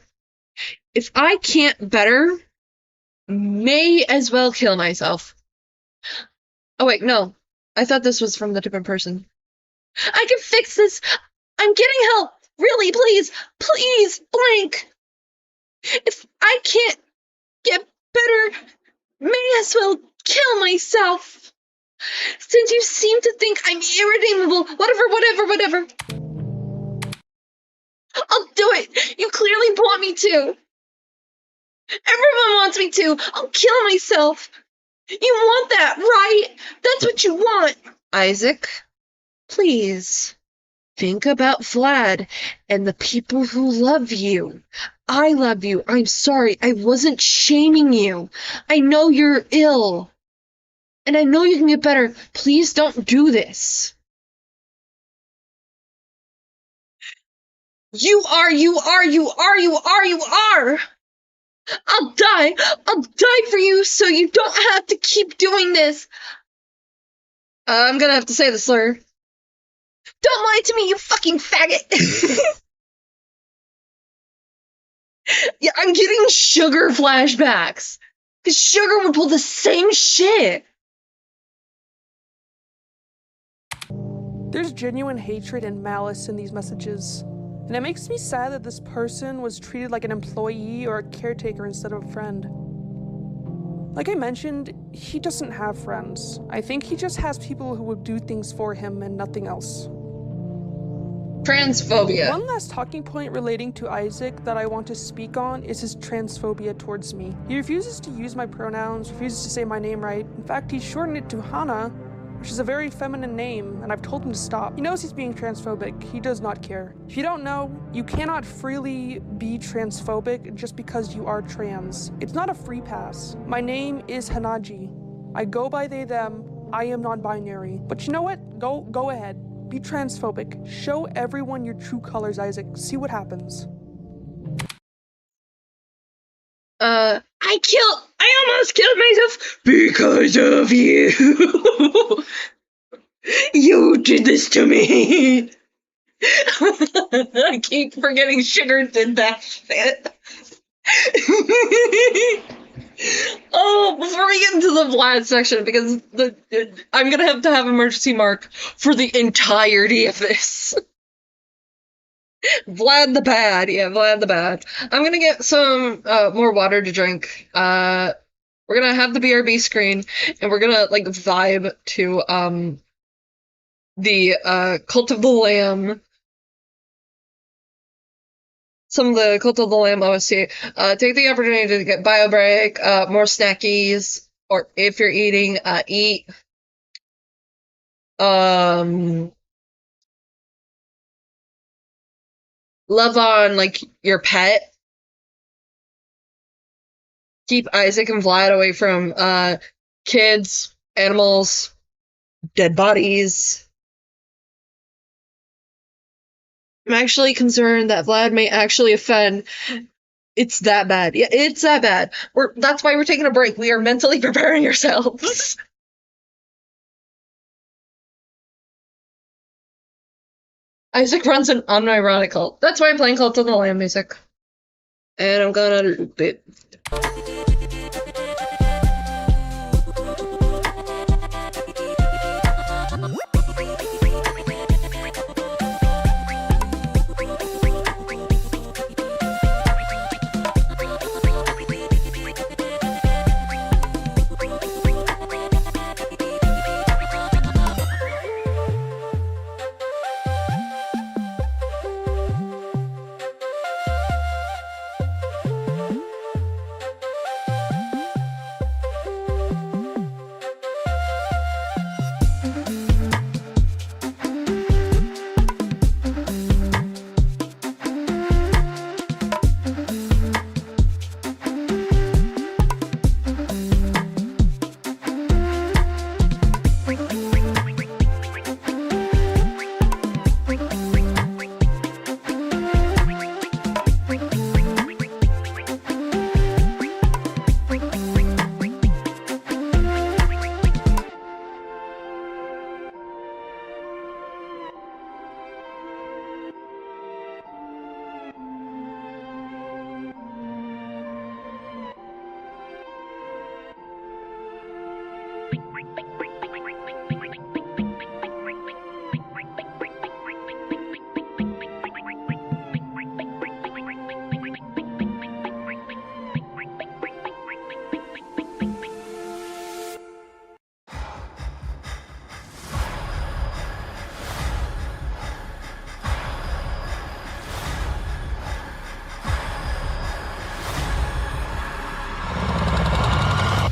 may as well kill myself. Oh wait, no. I thought this was from the different person. I can fix this. I'm getting help. Really, please. Please, blank. If I can't get better, may as well kill myself. Since you seem to think I'm irredeemable, whatever. I'll do it. You clearly want me to. Everyone wants me to. I'll kill myself. You want that, right? That's what you want. Isaac, please. Think about Vlad and the people who love you. I love you. I'm sorry. I wasn't shaming you. I know you're ill. And I know you can get better. Please don't do this. You are. I'll die for you so you don't have to keep doing this. I'm gonna have to say the slur. Don't lie to me, you fucking faggot. Yeah, I'm getting Sugar flashbacks. Because Sugar would pull the same shit. There's genuine hatred and malice in these messages, and it makes me sad that this person was treated like an employee or a caretaker instead of a friend. Like I mentioned, he doesn't have friends. I think he just has people who will do things for him and nothing else. Transphobia. One last talking point relating to Isaac that I want to speak on is his transphobia towards me. He refuses to use my pronouns, refuses to say my name right. In fact, he shortened it to Hana, which is a very feminine name, and I've told him to stop. He knows he's being transphobic. He does not care. If you don't know, you cannot freely be transphobic just because you are trans. It's not a free pass. My name is Hanaji. I go by they, them. I am non-binary. But you know what? Go ahead. Be transphobic. Show everyone your true colors, Isaac. See what happens. I almost killed myself because of you. You did this to me. I keep forgetting Sugar did that shit. Oh, before we get into the Vlad section, because I'm gonna have to have emergency mark for the entirety of this. Vlad the Bad. Yeah, Vlad the Bad. I'm gonna get some more water to drink. We're gonna have the BRB screen, and we're gonna, like, vibe to, the, Cult of the Lamb. Some of the Cult of the Lamb OST. Take the opportunity to get bio break, more snackies, or if you're eating, eat. Love on, like, your pet. Keep Isaac and Vlad away from, kids, animals, dead bodies. I'm actually concerned that Vlad may actually offend. It's that bad. Yeah, it's that bad. That's why we're taking a break. We are mentally preparing ourselves. Isaac runs an unironic cult. That's why I'm playing Cult of the Lamb music. And I'm gonna loop it.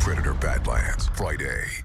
Predator Badlands, Friday.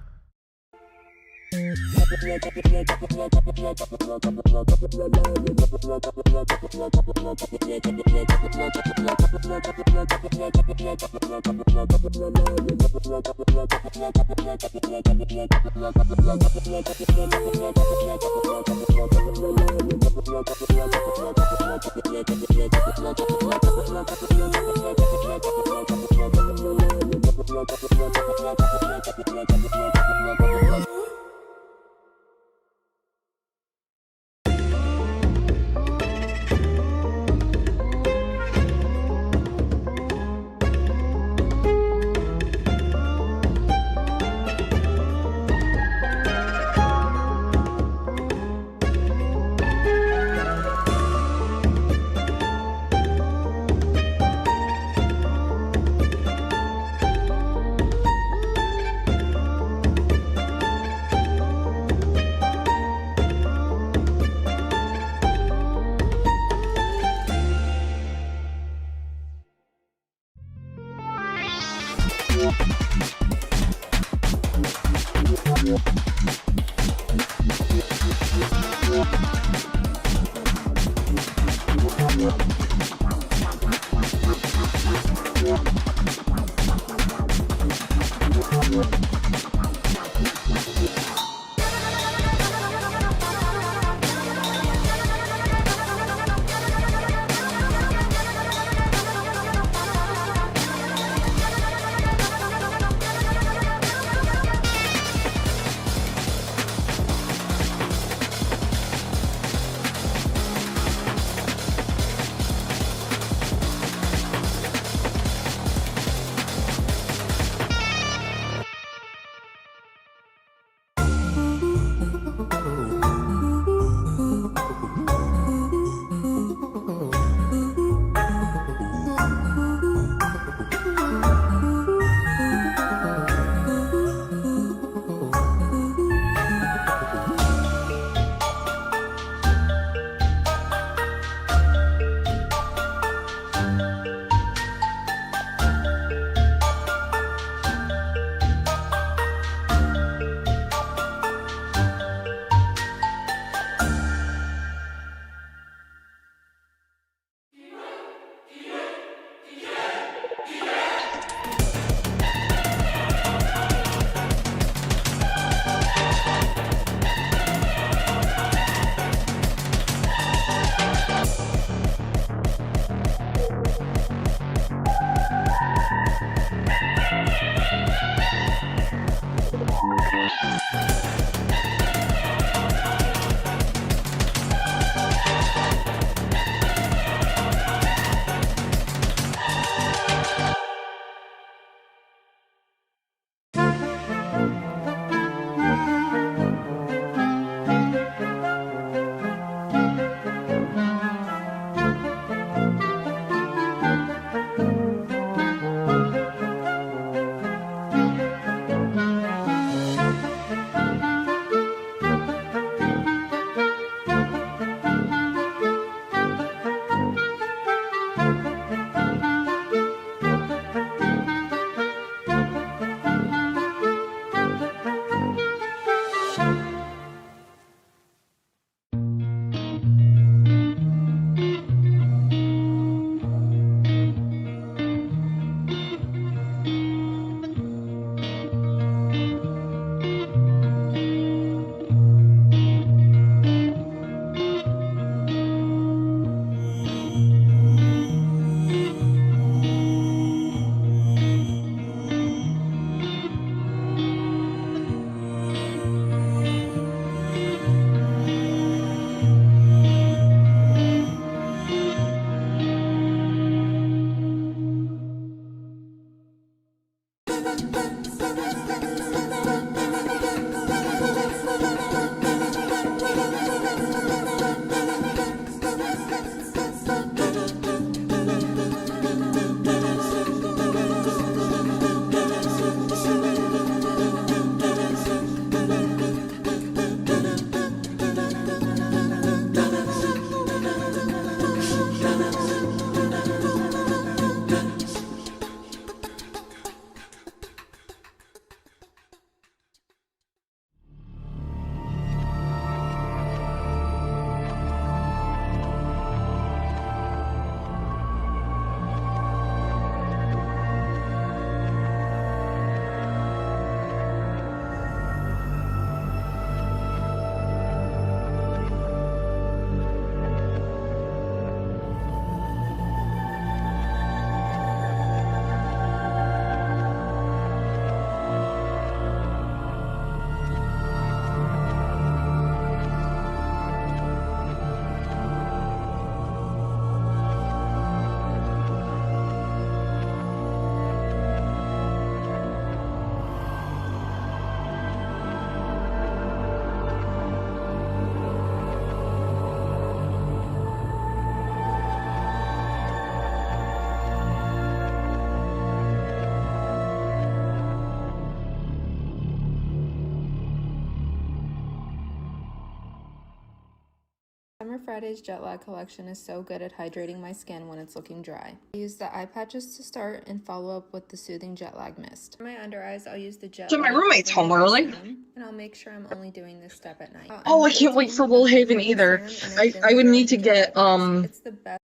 Summer Friday's Jet Lag collection is so good at hydrating my skin when it's looking dry. I use the eye patches to start and follow up with the soothing Jet Lag mist. For my under eyes, I'll use the Jet So my Lag roommate's home early. serum, and I'll make sure I'm only doing this step at night. Oh, I can't wait for Woolhaven either. I would need to get It's the best.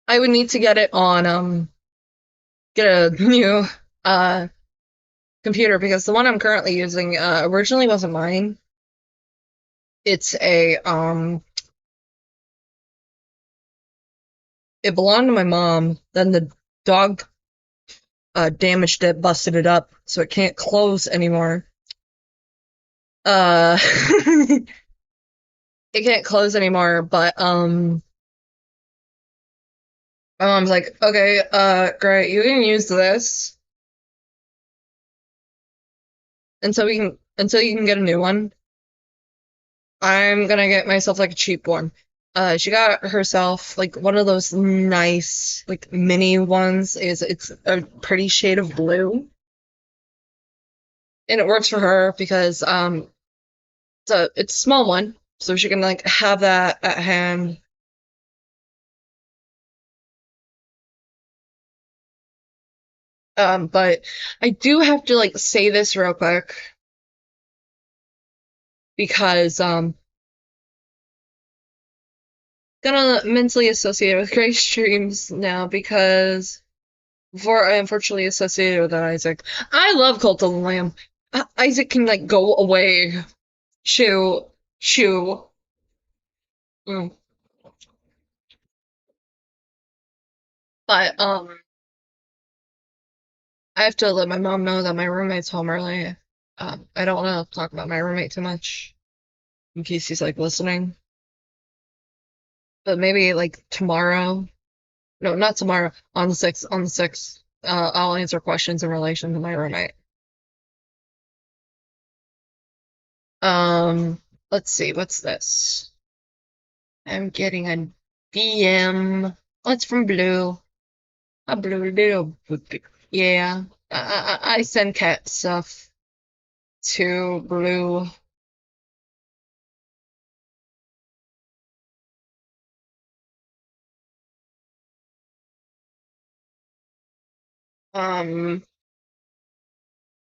I would need to get it on get a new computer because the one I'm currently using originally wasn't mine. It's a it belonged to my mom, then the dog damaged it, busted it up, so it can't close anymore. It can't close anymore, but my mom's like, okay, great, you can use this until you can get a new one. I'm gonna get myself like a cheap one. She got herself like one of those nice like mini ones. It's a pretty shade of blue, and it works for her because it's a small one, so she can like have that at hand. But I do have to like say this real quick because gonna mentally associate with Gray Streams now because before I unfortunately associated with Isaac. I love Cult of the Lamb. Isaac can like go away. Shoo. But I have to let my mom know that my roommate's home early. I don't want to talk about my roommate too much in case he's like listening. But maybe like tomorrow. No, not tomorrow. On the 6th. I'll answer questions in relation to my roommate. Let's see, what's this? I'm getting a DM. Oh, it's from Blue. A Blue little. Yeah. I send cat stuff to Blue.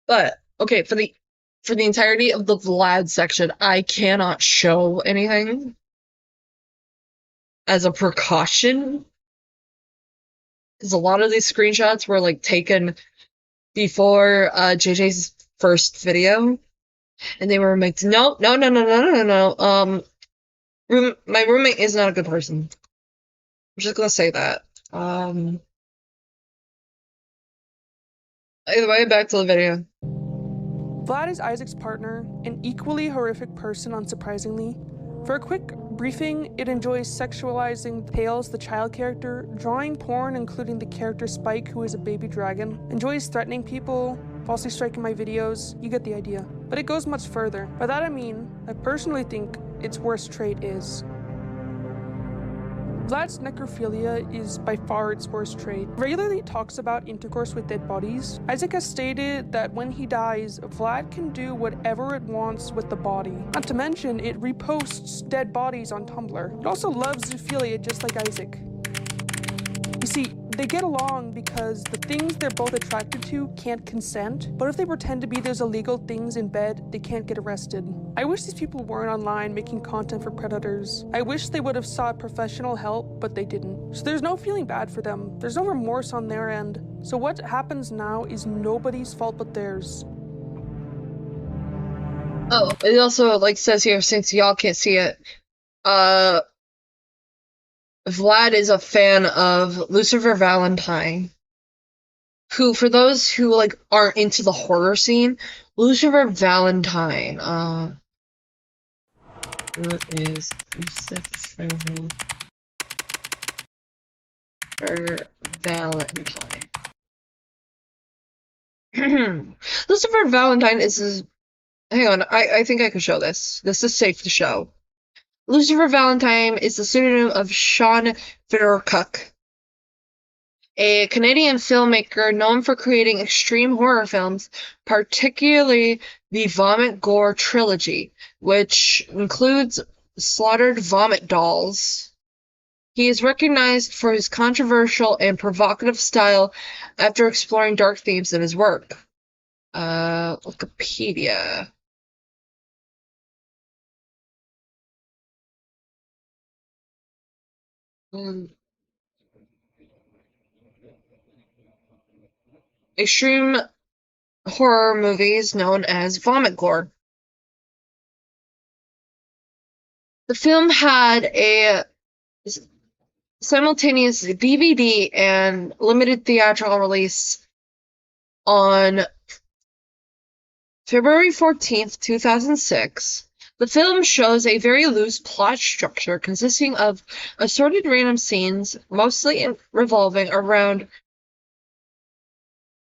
But okay, for the entirety of the Vlad section, I cannot show anything as a precaution. Because a lot of these screenshots were like taken before JJ's first video. And they were like, no. My roommate is not a good person. I'm just gonna say that. Either way, back to the video. Vlad is Isaac's partner, an equally horrific person, unsurprisingly. For a quick briefing, it enjoys sexualizing Tails, the child character, drawing porn, including the character Spike, who is a baby dragon, enjoys threatening people, falsely striking my videos, you get the idea. But it goes much further. By that I mean, I personally think its worst trait is Vlad's necrophilia is by far its worst trait. Regularly talks about intercourse with dead bodies. Isaac has stated that when he dies, Vlad can do whatever it wants with the body. Not to mention, it reposts dead bodies on Tumblr. It also loves zoophilia just like Isaac. You see, they get along because the things they're both attracted to can't consent, but if they pretend to be those illegal things in bed, they can't get arrested. I wish these people weren't online making content for predators. I wish they would have sought professional help, but they didn't. So there's no feeling bad for them. There's no remorse on their end. So what happens now is nobody's fault but theirs. Oh, it also like says here, since y'all can't see it, Vlad is a fan of Lucifer Valentine, who, for those who like aren't into the horror scene, Lucifer Valentine, what is Lucifer Valentine? Lucifer Valentine is hang on, I think I can show this. This is safe to show. Lucifer Valentine is the pseudonym of Sean Fittercook. a Canadian filmmaker known for creating extreme horror films, particularly the Vomit Gore trilogy, which includes Slaughtered Vomit Dolls. He is recognized for his controversial and provocative style after exploring dark themes in his work. Wikipedia. Extreme horror movies known as Vomit Gore. The film had a simultaneous DVD and limited theatrical release on February 14th, 2006. The film shows a very loose plot structure consisting of assorted random scenes, mostly revolving around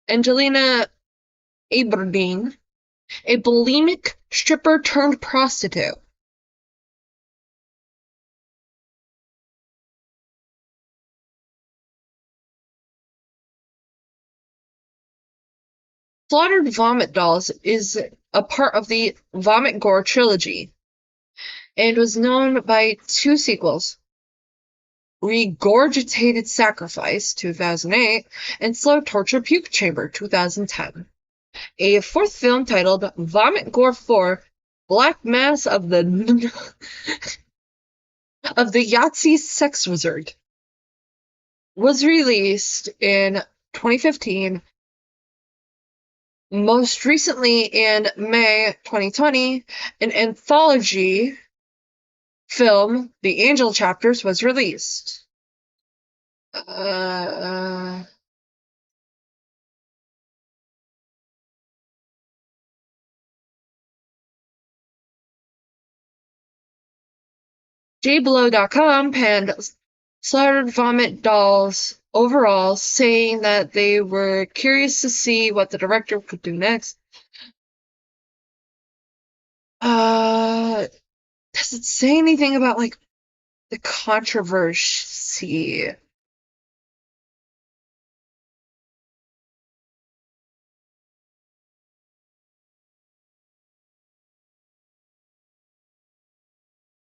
Angelina Aberdeen, a bulimic stripper turned prostitute. Slaughtered Vomit Dolls is a part of the Vomit Gore trilogy, and was known by two sequels, Regurgitated Sacrifice, 2008, and Slow Torture Puke Chamber, 2010. A fourth film titled Vomit Gore 4, Black Mass of the Yahtzee Sex Wizard was released in 2015. Most recently, in May 2020, an anthology film, The Angel Chapters, was released. JBlow.com panned Slaughtered Vomit Dolls overall, saying that they were curious to see what the director could do next. Does it say anything about, like, the controversy?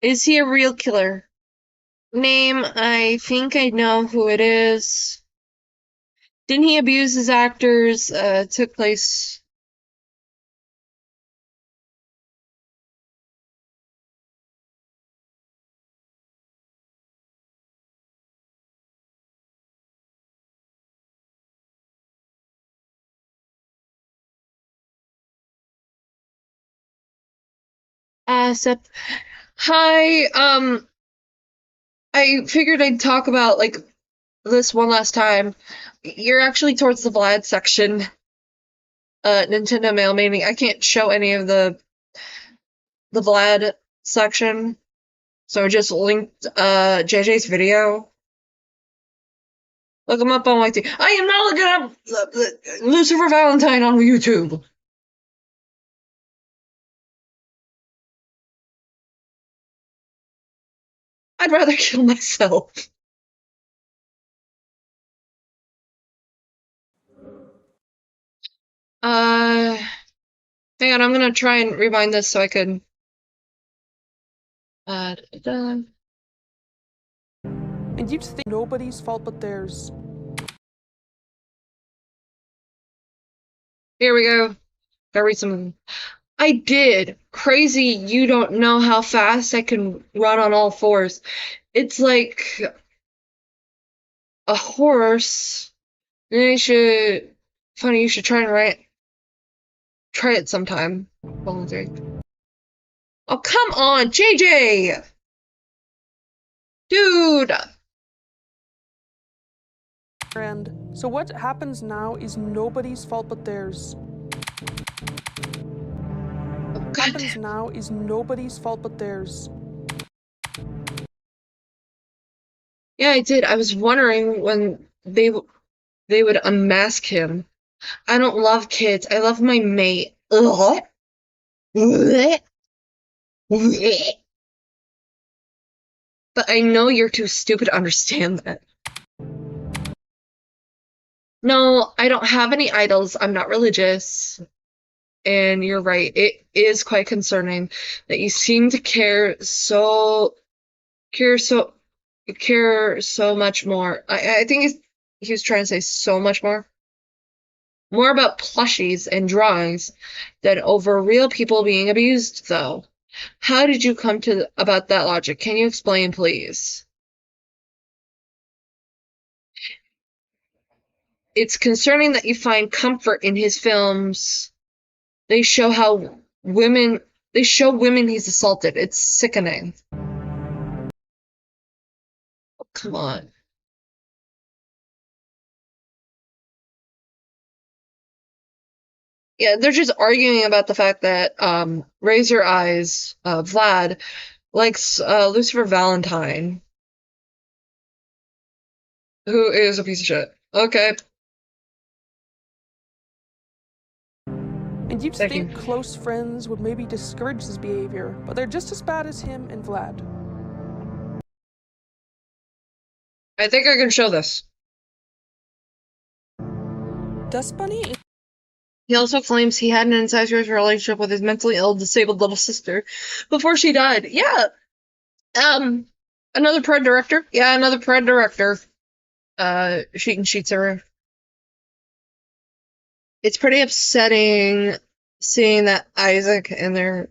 Is he a real killer? Name, I think I know who it is. Didn't he abuse his actors? Took place... Seth. Hi, I figured I'd talk about, like, this one last time. You're actually towards the Vlad section. Nintendo Mail, meaning I can't show any of the Vlad section. So I just linked JJ's video. Look him up on YT. I am not looking up Lucifer Valentine on YouTube. I'd rather kill myself. Hang on, I'm gonna try and rewind this so I can... And you just think nobody's fault but theirs. Here we go. Gotta read some... I did. Crazy, you don't know how fast I can run on all fours. It's like a horse. And funny, you should try it sometime. Oh, come on, JJ! Dude! And so what happens now is nobody's fault but theirs. What happens now is nobody's fault but theirs. Yeah, I did. I was wondering when they would unmask him. I don't love kids. I love my mate. Ugh. But I know you're too stupid to understand that. No, I don't have any idols. I'm not religious. And you're right. It is quite concerning that you seem to care so much more. I think he was trying to say so much more about plushies and drawings than over real people being abused, though. How did you come to about that logic? Can you explain, please? It's concerning that you find comfort in his films. They show women he's assaulted. It's sickening. Oh, come on. Yeah, they're just arguing about the fact that Razor Eyes, Vlad, likes Lucifer Valentine, who is a piece of shit. Okay. And you'd think close friends would maybe discourage his behavior, but they're just as bad as him and Vlad. I think I can show this. Dust Bunny? He also claims he had an incestuous relationship with his mentally ill, disabled little sister before she died. Yeah. Another Pred director. Yeah, another Pred director. Sheetzer. It's pretty upsetting seeing that Isaac and their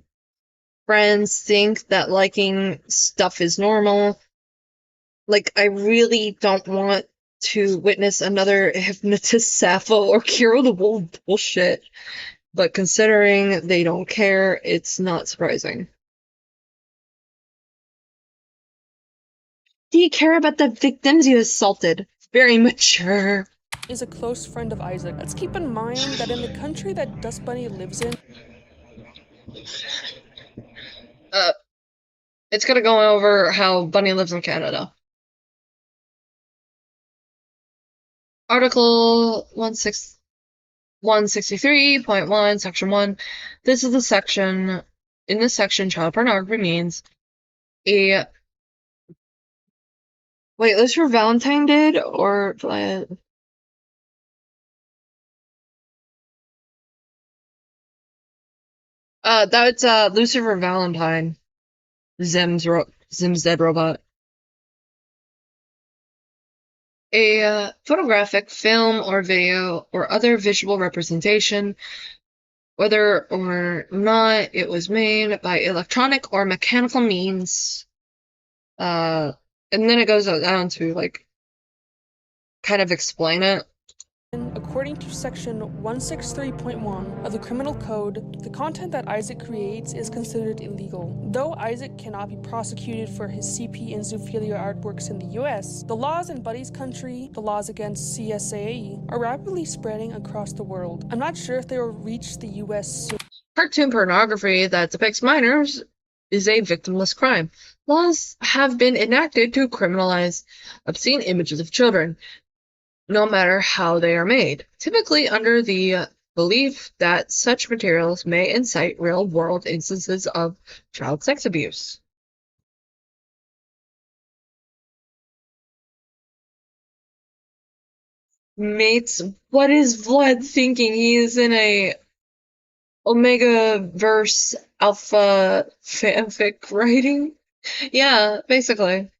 friends think that liking stuff is normal. Like, I really don't want to witness another Hypnotist Sappho or Kira the Wolf bullshit. But considering they don't care, it's not surprising. Do you care about the victims you assaulted? Very mature. Is a close friend of Isaac. Let's keep in mind that in the country that Dust Bunny lives in... It's gonna go over how Bunny lives in Canada. Article 163.1, Section 1. This is the section. In this section, child pornography means a... Wait, Lucifer Valentine did? Or... that's Lucifer Valentine. Zim's dead robot. A photographic, film, or video, or other visual representation, whether or not it was made by electronic or mechanical means. And then it goes down to, like, kind of explain it. According to Section 163.1 of the Criminal Code, the content that Isaac creates is considered illegal. Though Isaac cannot be prosecuted for his CP and zoophilia artworks in the US, the laws in Buddy's country, the laws against CSAE, are rapidly spreading across the world. I'm not sure if they will reach the US soon. Cartoon pornography that depicts minors is a victimless crime. Laws have been enacted to criminalize obscene images of children, no matter how they are made, typically under the belief that such materials may incite real-world instances of child sex abuse. Mates, what is Vlad thinking? He is in a Omega-verse alpha fanfic writing? Yeah, basically.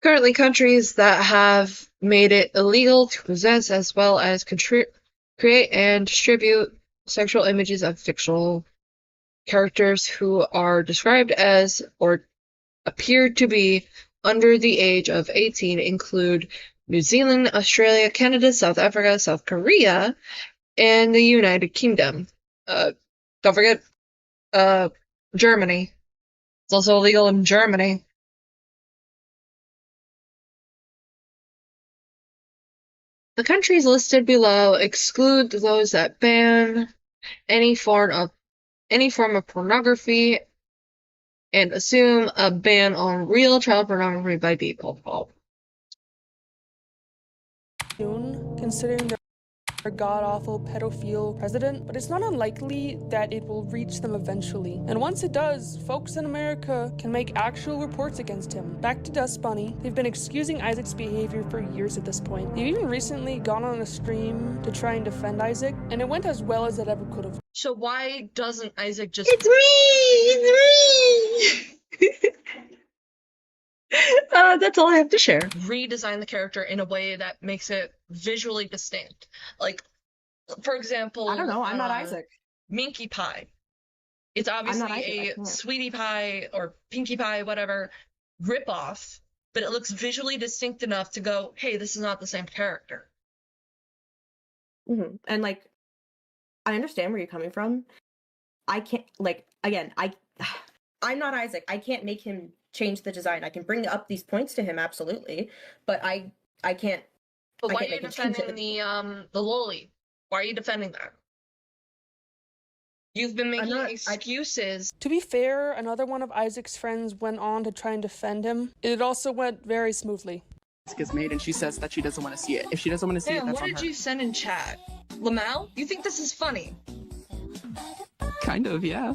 Currently, countries that have made it illegal to possess as well as create and distribute sexual images of fictional characters who are described as or appear to be under the age of 18 include New Zealand, Australia, Canada, South Africa, South Korea, and the United Kingdom. Don't forget, Germany. It's also illegal in Germany. The countries listed below exclude those that ban any form of pornography and assume a ban on real child pornography by default. Considering their a god-awful pedophile president, but it's not unlikely that it will reach them eventually. And once it does, folks in America can make actual reports against him. Back to Dust Bunny, they've been excusing Isaac's behavior for years at this point. They've even recently gone on a stream to try and defend Isaac, and it went as well as it ever could have. So why doesn't Isaac just— It's me! That's all I have to share. redesign the character in a way that makes it visually distinct? Like, for example, I don't know. I'm not Isaac. Minky Pie. It's obviously Isaac, I a can't. Sweetie Pie or Pinkie Pie, whatever, ripoff, but it looks visually distinct enough to go, hey, this is not the same character. And like, I understand where you're coming from. I can't, like, again, I'm not Isaac. I can't make him change the design. I can bring up these points to him, absolutely, but I can't. But I why can't are you make him change defending the loli? Why are you defending that? You've been making excuses. To be fair, another one of Isaac's friends went on to try and defend him. It also went very smoothly. Is made and she says that she doesn't want to see it. If she doesn't want to see it, Damn, that's what on did her. you send in chat? Lamau? You think this is funny? Kind of, yeah.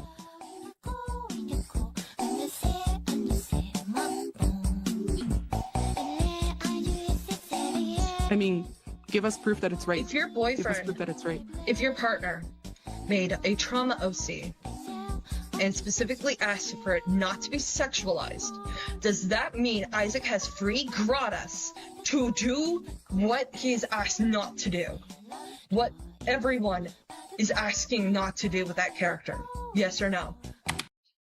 I mean, give us proof that it's right. If your Give us boyfriend, proof that it's right. if your partner made a trauma OC and specifically asked for it not to be sexualized, does that mean Isaac has free gratis to do what he's asked not to do? What everyone is asking not to do with that character? Yes or no?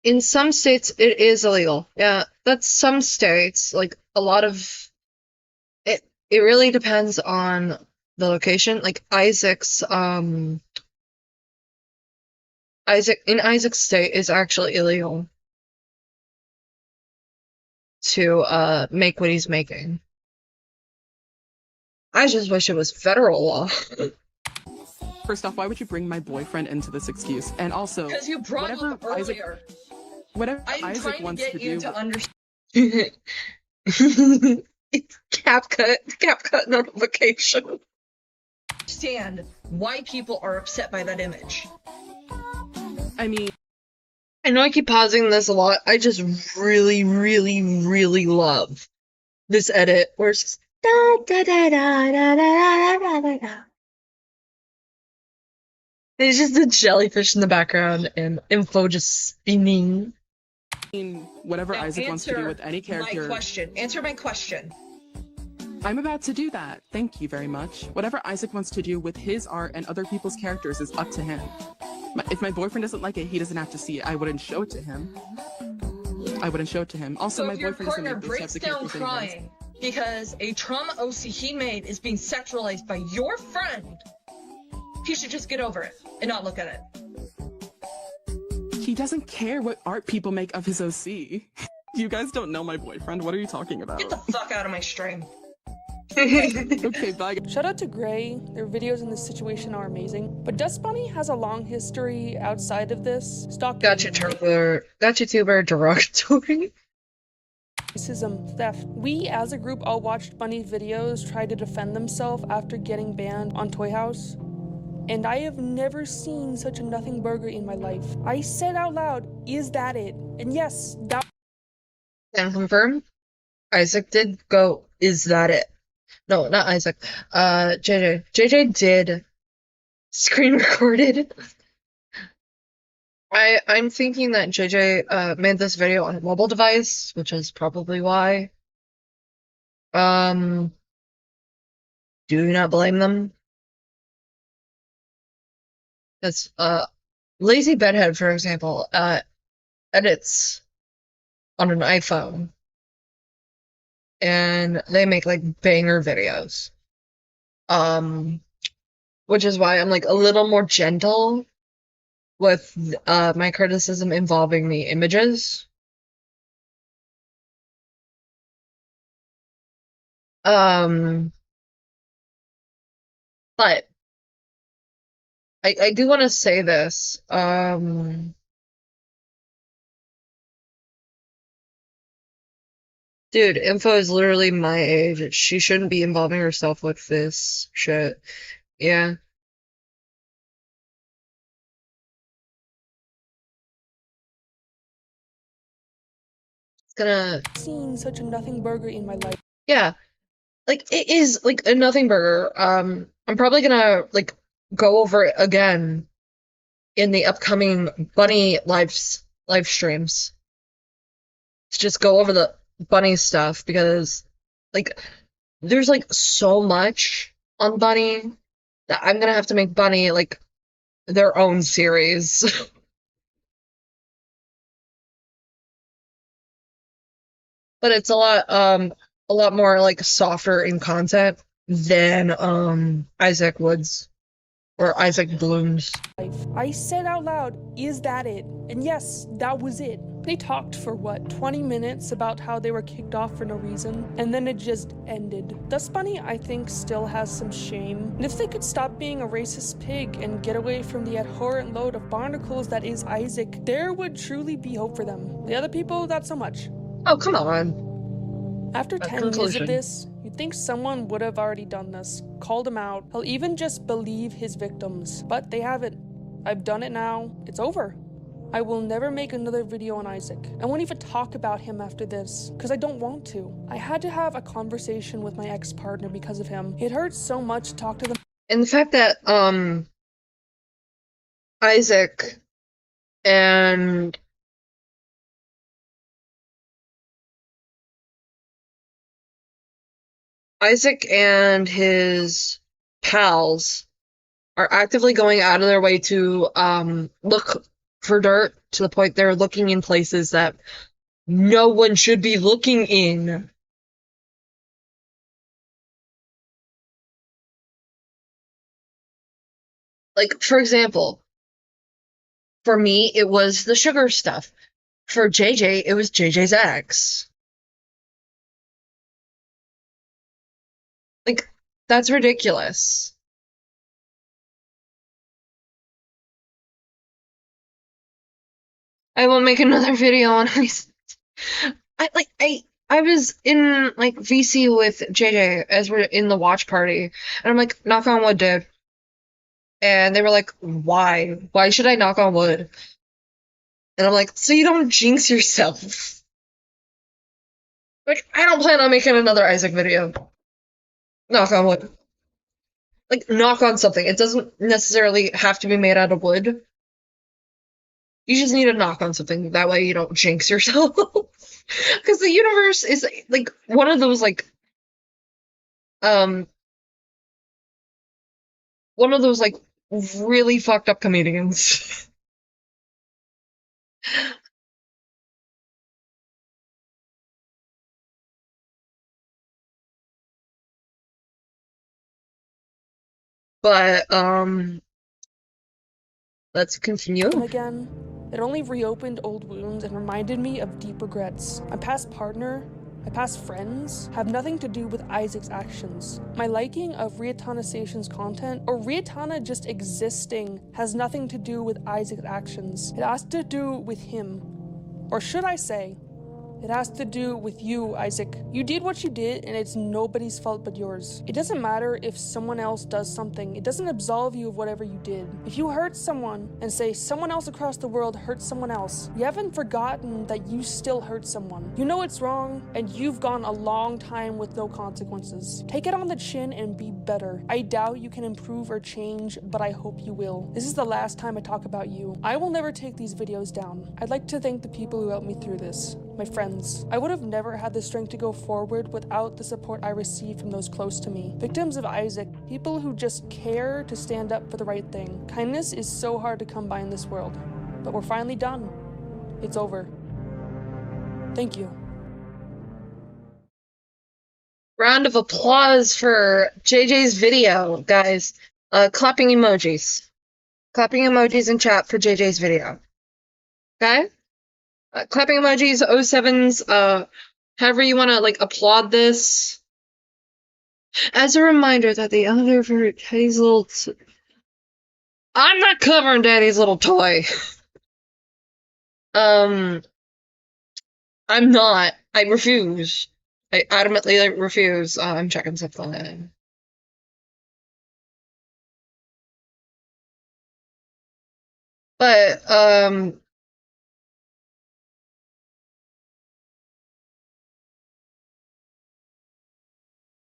In some states, it is illegal. Yeah, that's some states. Like, a lot of it. It really depends on the location. Like Isaac's Isaac's state is actually illegal to make what he's making. I just wish it was federal law. First off, why would you bring my boyfriend into this excuse? And also, Because you brought whatever up earlier. whatever I'm Isaac trying to wants get to you do. to understand. It's CapCut notification. Understand why people are upset by that image. I mean, I know I keep pausing this a lot. I just really, really, really love this edit where it's just da da da da da da da da da. There's just a jellyfish in the background and info just spinning. whatever Now Isaac wants to do answer with any character. My question. Answer my question. I'm about to do that. Thank you very much. Whatever Isaac wants to do with his art and other people's characters is up to him. If my boyfriend doesn't like it, he doesn't have to see it. I wouldn't show it to him. Also, So my if your boyfriend doesn't partner make those breaks types of down characters anyways. crying because a trauma OC he made is being sexualized by your friend, he should just get over it and not look at it. He doesn't care what art people make of his OC. You guys don't know my boyfriend. What are you talking about? Get the fuck out of my stream. Okay, bye. Shout out to Gray, their videos in this situation are amazing. But Dust Bunny has a long history outside of this. Stalking, Tuber derogatory. racism, theft. We as a group all watched Bunny's videos try to defend themselves after getting banned on Toy House. And I have never seen such a nothing burger in my life. I said out loud, is that it? And yes, that— Can confirm, Isaac did go, is that it? No, not Isaac. JJ. JJ did screen recorded. I'm thinking that JJ made this video on a mobile device, which is probably why. Do not blame them. Because Lazy Bedhead, for example, edits on an iPhone. And they make like banger videos. Which is why I'm like a little more gentle with my criticism involving the images. But I do want to say this. Dude, Info is literally my age. She shouldn't be involving herself with this shit. Yeah. It's gonna... Seen such a nothing burger in my life. Yeah. Like, it is, like, a nothing burger. I'm probably gonna, like, go over it again in the upcoming Bunny live streams. To just go over the Bunny stuff, because, like, there's, like, so much on Bunny that I'm gonna have to make Bunny, like, their own series. But it's a lot more, like, softer in content than, Isaac Woods. Or Isaac Bloom's. I said out loud, is that it? And yes, that was it. They talked for what, 20 minutes about how they were kicked off for no reason, and then it just ended. Thus Bunny, I think, still has some shame. And if they could stop being a racist pig and get away from the abhorrent load of barnacles that is Isaac, there would truly be hope for them. The other people, not so much. Oh, come on. After 10 years of this, you'd think someone would have already done this, called him out, he'll even just believe his victims. But they haven't. I've done it now. It's over. I will never make another video on Isaac. I won't even talk about him after this, because I don't want to. I had to have a conversation with my ex-partner because of him. It hurts so much to talk to them. And the fact that, Isaac and his pals are actively going out of their way to look for dirt, to the point they're looking in places that no one should be looking in. Like, for example, for me, it was the sugar stuff. For JJ, it was JJ's ex. Like, that's ridiculous. I will make another video on I was in, like, VC with JJ as we're in the watch party, and I'm like, knock on wood, dude. And they were like, why? Why should I knock on wood? And I'm like, so you don't jinx yourself. Like, I don't plan on making another Isaac video. Knock on wood. Like, knock on something. It doesn't necessarily have to be made out of wood. You just need to knock on something. That way you don't jinx yourself. Because the universe is, like, one of those, like, really fucked up comedians. But, let's continue. Again, it only reopened old wounds and reminded me of deep regrets. My past partner, my past friends, have nothing to do with Isaac's actions. My liking of Riatana Station's content, or Riatana just existing, has nothing to do with Isaac's actions. It has to do with him. Or should I say, it has to do with you, Isaac. You did what you did, and it's nobody's fault but yours. It doesn't matter if someone else does something. It doesn't absolve you of whatever you did. If you hurt someone, and say someone else across the world hurt someone else, you haven't forgotten that you still hurt someone. You know it's wrong, and you've gone a long time with no consequences. Take it on the chin and be better. I doubt you can improve or change, but I hope you will. This is the last time I talk about you. I will never take these videos down. I'd like to thank the people who helped me through this. My friends. I would have never had the strength to go forward without the support I received from those close to me. Victims of Isaac, people who just care to stand up for the right thing. Kindness is so hard to come by in this world, but we're finally done. It's over. Thank you. Round of applause for JJ's video, guys. Clapping emojis. Clapping emojis in chat for JJ's video. Okay? Clapping emojis, 07s, however you want to, like, applaud this. As a reminder that the other for Daddy's little... I'm not covering Daddy's little toy. I'm not. I refuse. I adamantly refuse. I'm checking something. But,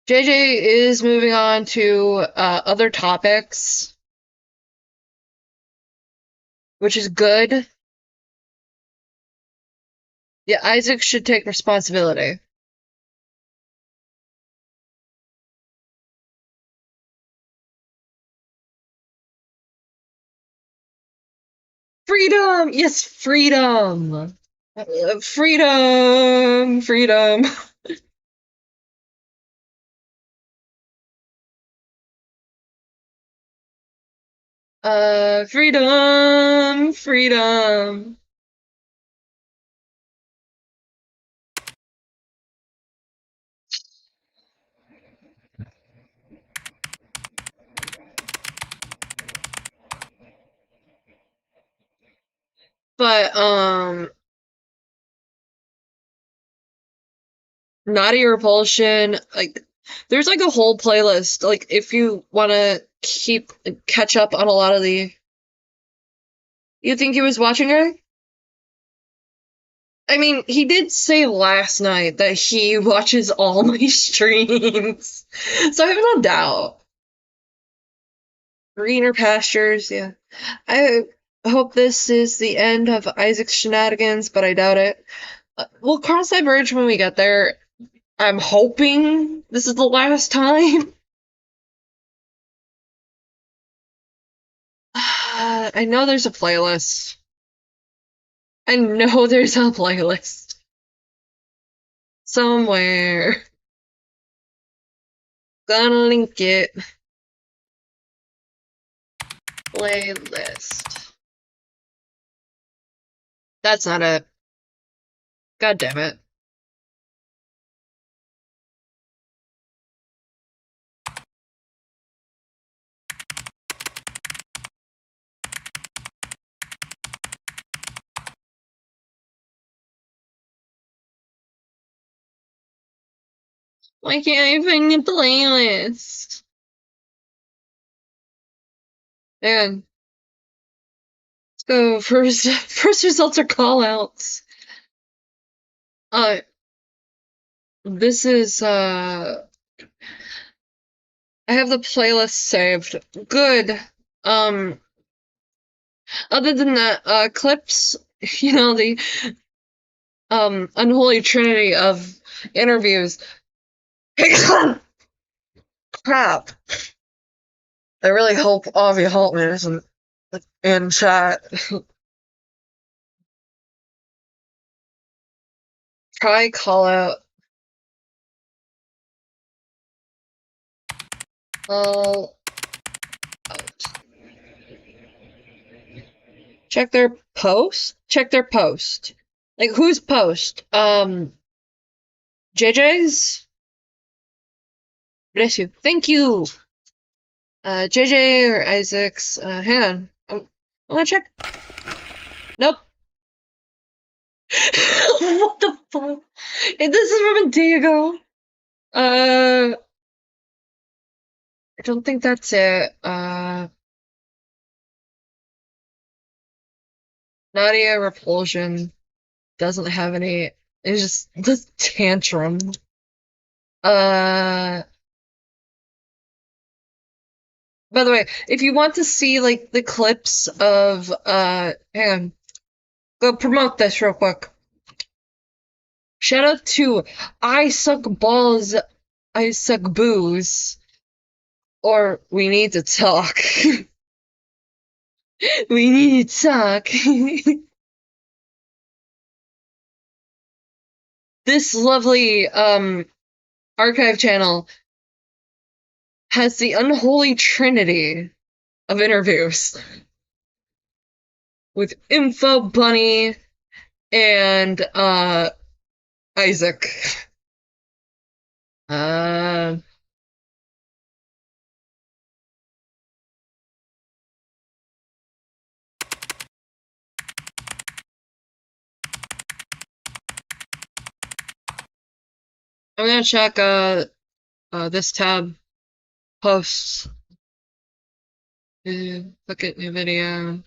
JJ is moving on to other topics, which is good. Yeah, Isaac should take responsibility. Freedom! Yes, freedom! Freedom! Freedom! Freedom! Freedom! But, Naughty Repulsion, like, there's like a whole playlist, like, if you wanna catch up on a lot of the. You think he was watching her? I mean, he did say last night that he watches all my streams, so I have no doubt. Greener pastures, yeah. I hope this is the end of Isaac's shenanigans, but I doubt it. We'll cross that bridge when we get there. I'm hoping this is the last time. I know there's a playlist. I know there's a playlist. Somewhere. Gonna link it. Playlist. That's not it. God damn it. Why can't I find the playlist? Man. Let's go. First results are callouts. This is, I have the playlist saved. Good. Other than that, clips, the, unholy trinity of interviews. Crap. I really hope Avi Haltman isn't in chat. Try call out. Call out. Check their post? Check their post. Like, whose post? JJ's? Bless you. Thank you! JJ or Isaac's, hang on. I'm gonna check. Nope. What the fuck? This is from a day ago. I don't think that's it. Nadia Repulsion doesn't have any. It's just this tantrum. By the way, if you want to see like the clips of hang on. Go promote this real quick. Shout out to I Suck Balls, I Suck Booze. Or we need to talk. We need to talk. This lovely archive channel has the unholy trinity of interviews with Info Bunny and Isaac. I'm gonna check this tab posts. Look at new video.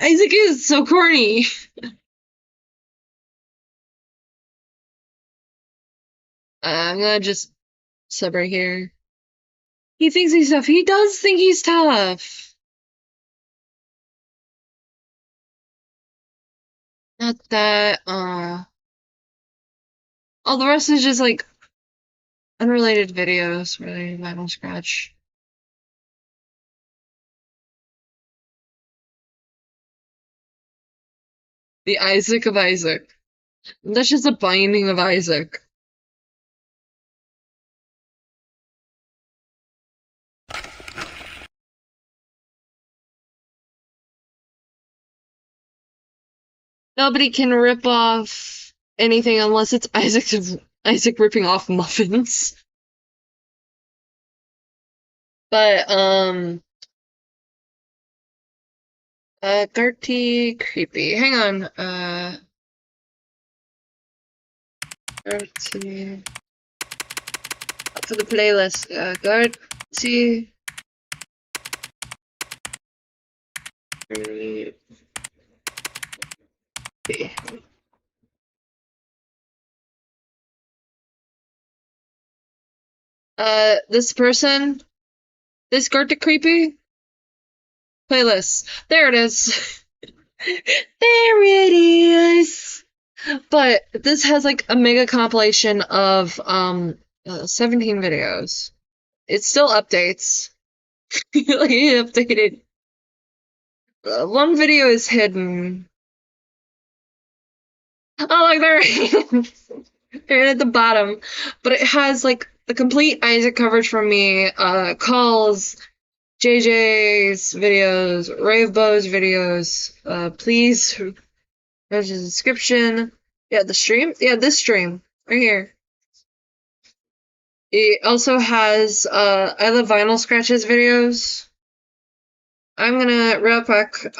Isaac is so corny. I'm gonna just sub right here. He thinks he's tough. He does think he's tough. Not that, all the rest is just like unrelated videos related to Vinyl Scratch. The Isaac of Isaac. That's just a binding of Isaac. Nobody can rip off anything unless it's Isaac ripping off muffins. But, Garty Creepy. Hang on, Garty... For the playlist, Garty... Creepy. This person... This Garty Creepy? Playlist. There it is. There it is. But this has like a mega compilation of 17 videos. It still updates. Like it updated. One video is hidden. Oh, like they're at the bottom. But it has like the complete Isaac coverage from me, calls, JJ's videos, Ravebo's videos. Please there's a description. Yeah, the stream. Yeah, this stream right here. It also has I Love Vinyl Scratches videos. I'm gonna real quick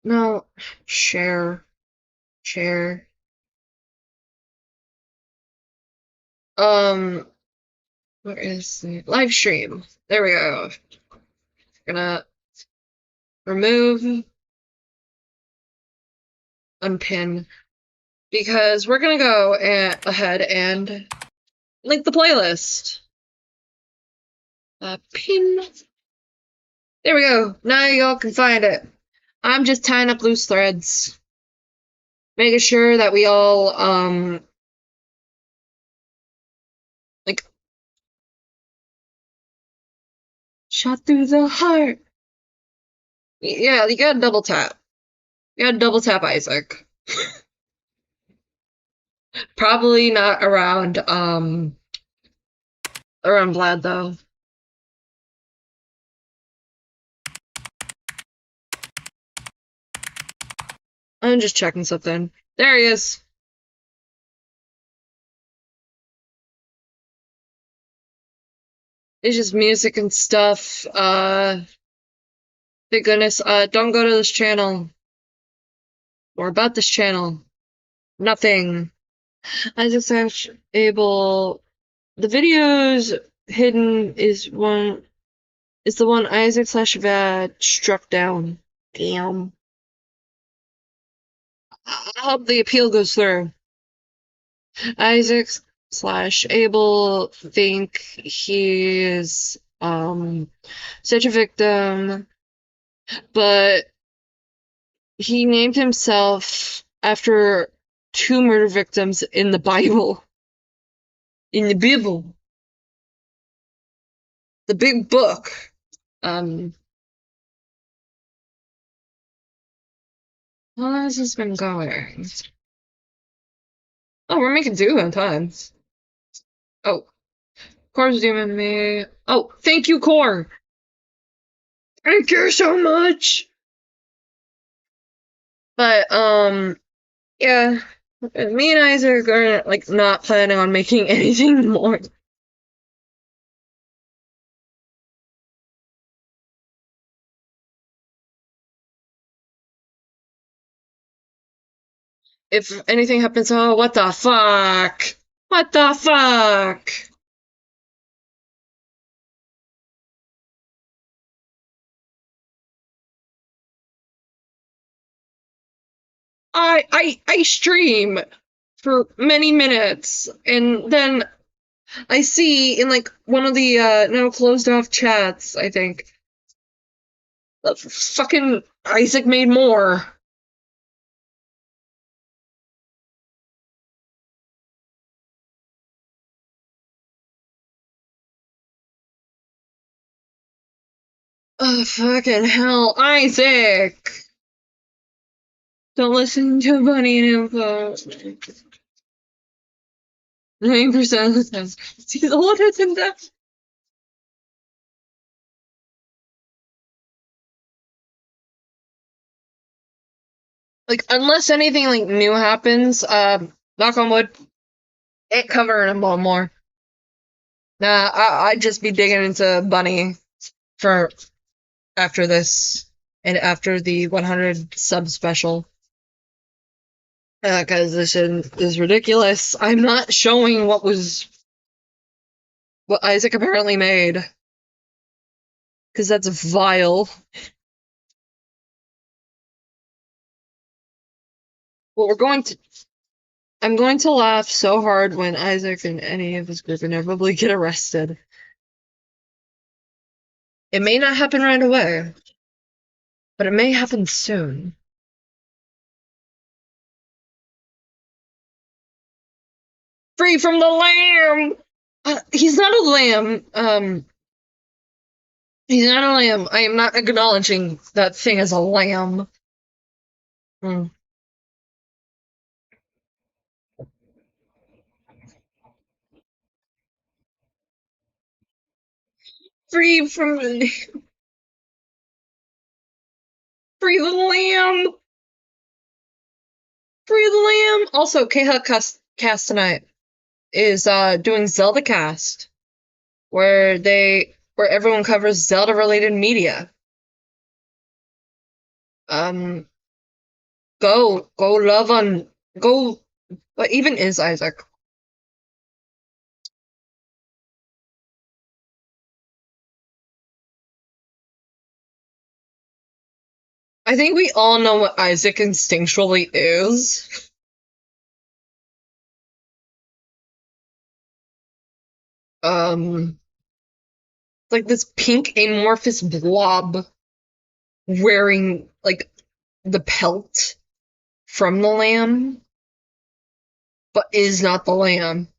no, share. Where is the live stream? There we go. Gonna remove, unpin, because we're gonna go ahead and link the playlist. Pin. There we go. Now y'all can find it. I'm just tying up loose threads, making sure that we all like shot through the heart. Yeah, you gotta double tap. You gotta double tap Isaac. Probably not around Vlad though. I'm just checking something. There he is. It's just music and stuff. Thank goodness. Don't go to this channel. Or about this channel. Nothing. Isaac able. The videos hidden is the one Isaac /Vad struck down. Damn. I hope the appeal goes through. Isaac /Able think he is such a victim, but he named himself after 2 murder victims in the Bible. In the Bible. The big book. How long has this been going? Oh, we're making do on time. Oh. Core's doing me. Oh, thank you, Core! Thank you so much! But, yeah. Me and Isaac are, like, not planning on making anything more. If anything happens, oh, what the fuck? What the fuck? I stream for many minutes, and then I see in like one of the now closed off chats, I think, that fucking Isaac made more. Oh, fucking hell, Isaac! Don't listen to Bunny and Info. 9% of the time. He's older than that. Like, unless anything, like, new happens, knock on wood, ain't covering him more. Nah, I'd just be digging into Bunny for after this, and after the 100 sub special. Cause this is ridiculous. I'm not showing what Isaac apparently made. Cause that's vile. Well, I'm going to laugh so hard when Isaac and any of his group inevitably get arrested. It may not happen right away, but it may happen soon. Free from the lamb! He's not a lamb. He's not a lamb. I am not acknowledging that thing as a lamb. Free from Free the lamb! Free the lamb! Also, K-Hut Cast tonight is doing Zelda Cast, where everyone covers Zelda related media. Go love on what even is Isaac? I think we all know what Isaac instinctually is. Like this pink amorphous blob wearing like the pelt from the lamb, but is not the lamb.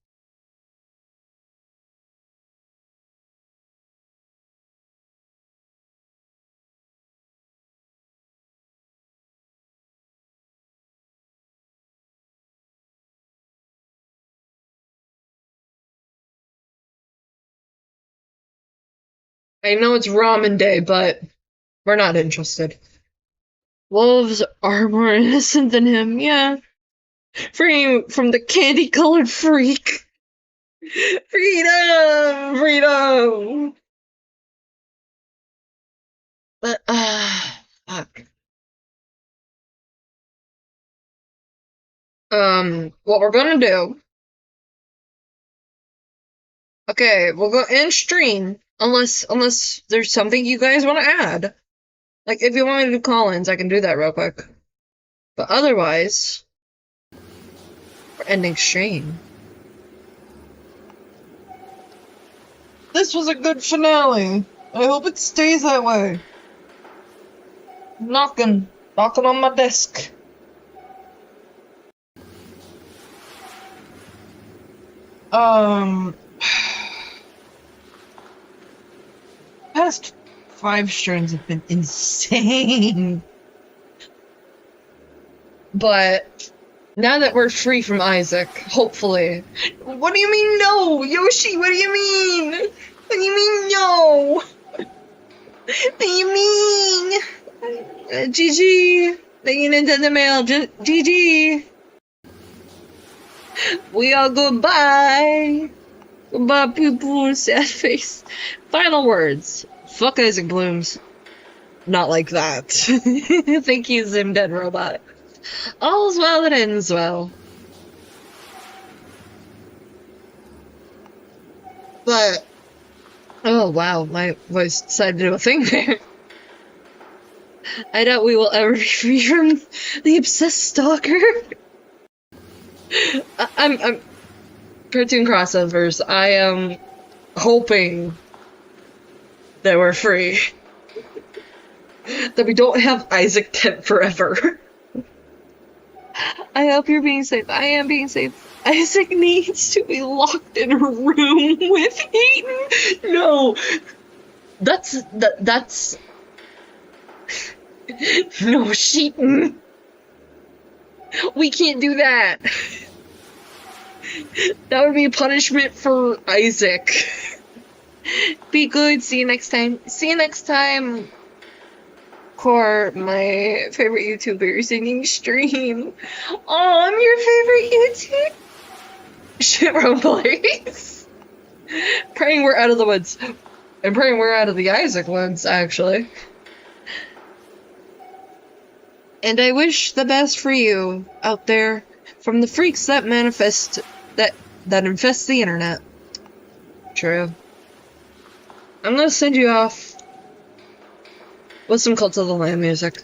I know it's ramen day, but we're not interested. Wolves are more innocent than him, yeah. Free from the candy-colored freak. Freedom! Freedom! But, fuck. What we're gonna do... Okay, we'll go in stream, unless there's something you guys want to add. Like, if you want me to do call-ins, I can do that real quick. But otherwise, we're ending stream. This was a good finale. I hope it stays that way. Knocking on my desk. Past 5 streams have been insane. But now that we're free from Isaac, hopefully. What do you mean no? Yoshi, what do you mean? What do you mean no? What do you mean? GG. Thank you, Nintendo Mail. GG. We all goodbye. Goodbye, people. Sad face. Final words. Fuck Isaac Blooms. Not like that. Thank you, Zim Dead Robot. All's well that ends well. But, oh wow, my voice decided to do a thing there. I doubt we will ever be free from the obsessed stalker. I'm cartoon crossovers. I am hoping that we're free. That we don't have Isaac dead forever. I hope you're being safe. I am being safe. Isaac needs to be locked in a room with Eaton. No, that's no, Sheeton. We can't do that. That would be a punishment for Isaac. Be good. See you next time. See you next time. Core, my favorite YouTuber, singing stream. Oh, I'm your favorite YouTuber. Shit, wrong place. Praying we're out of the woods. And praying we're out of the Isaac woods, actually. And I wish the best for you out there from the freaks that manifest that infest the internet. True. I'm gonna send you off with some Cult of the Lamb music.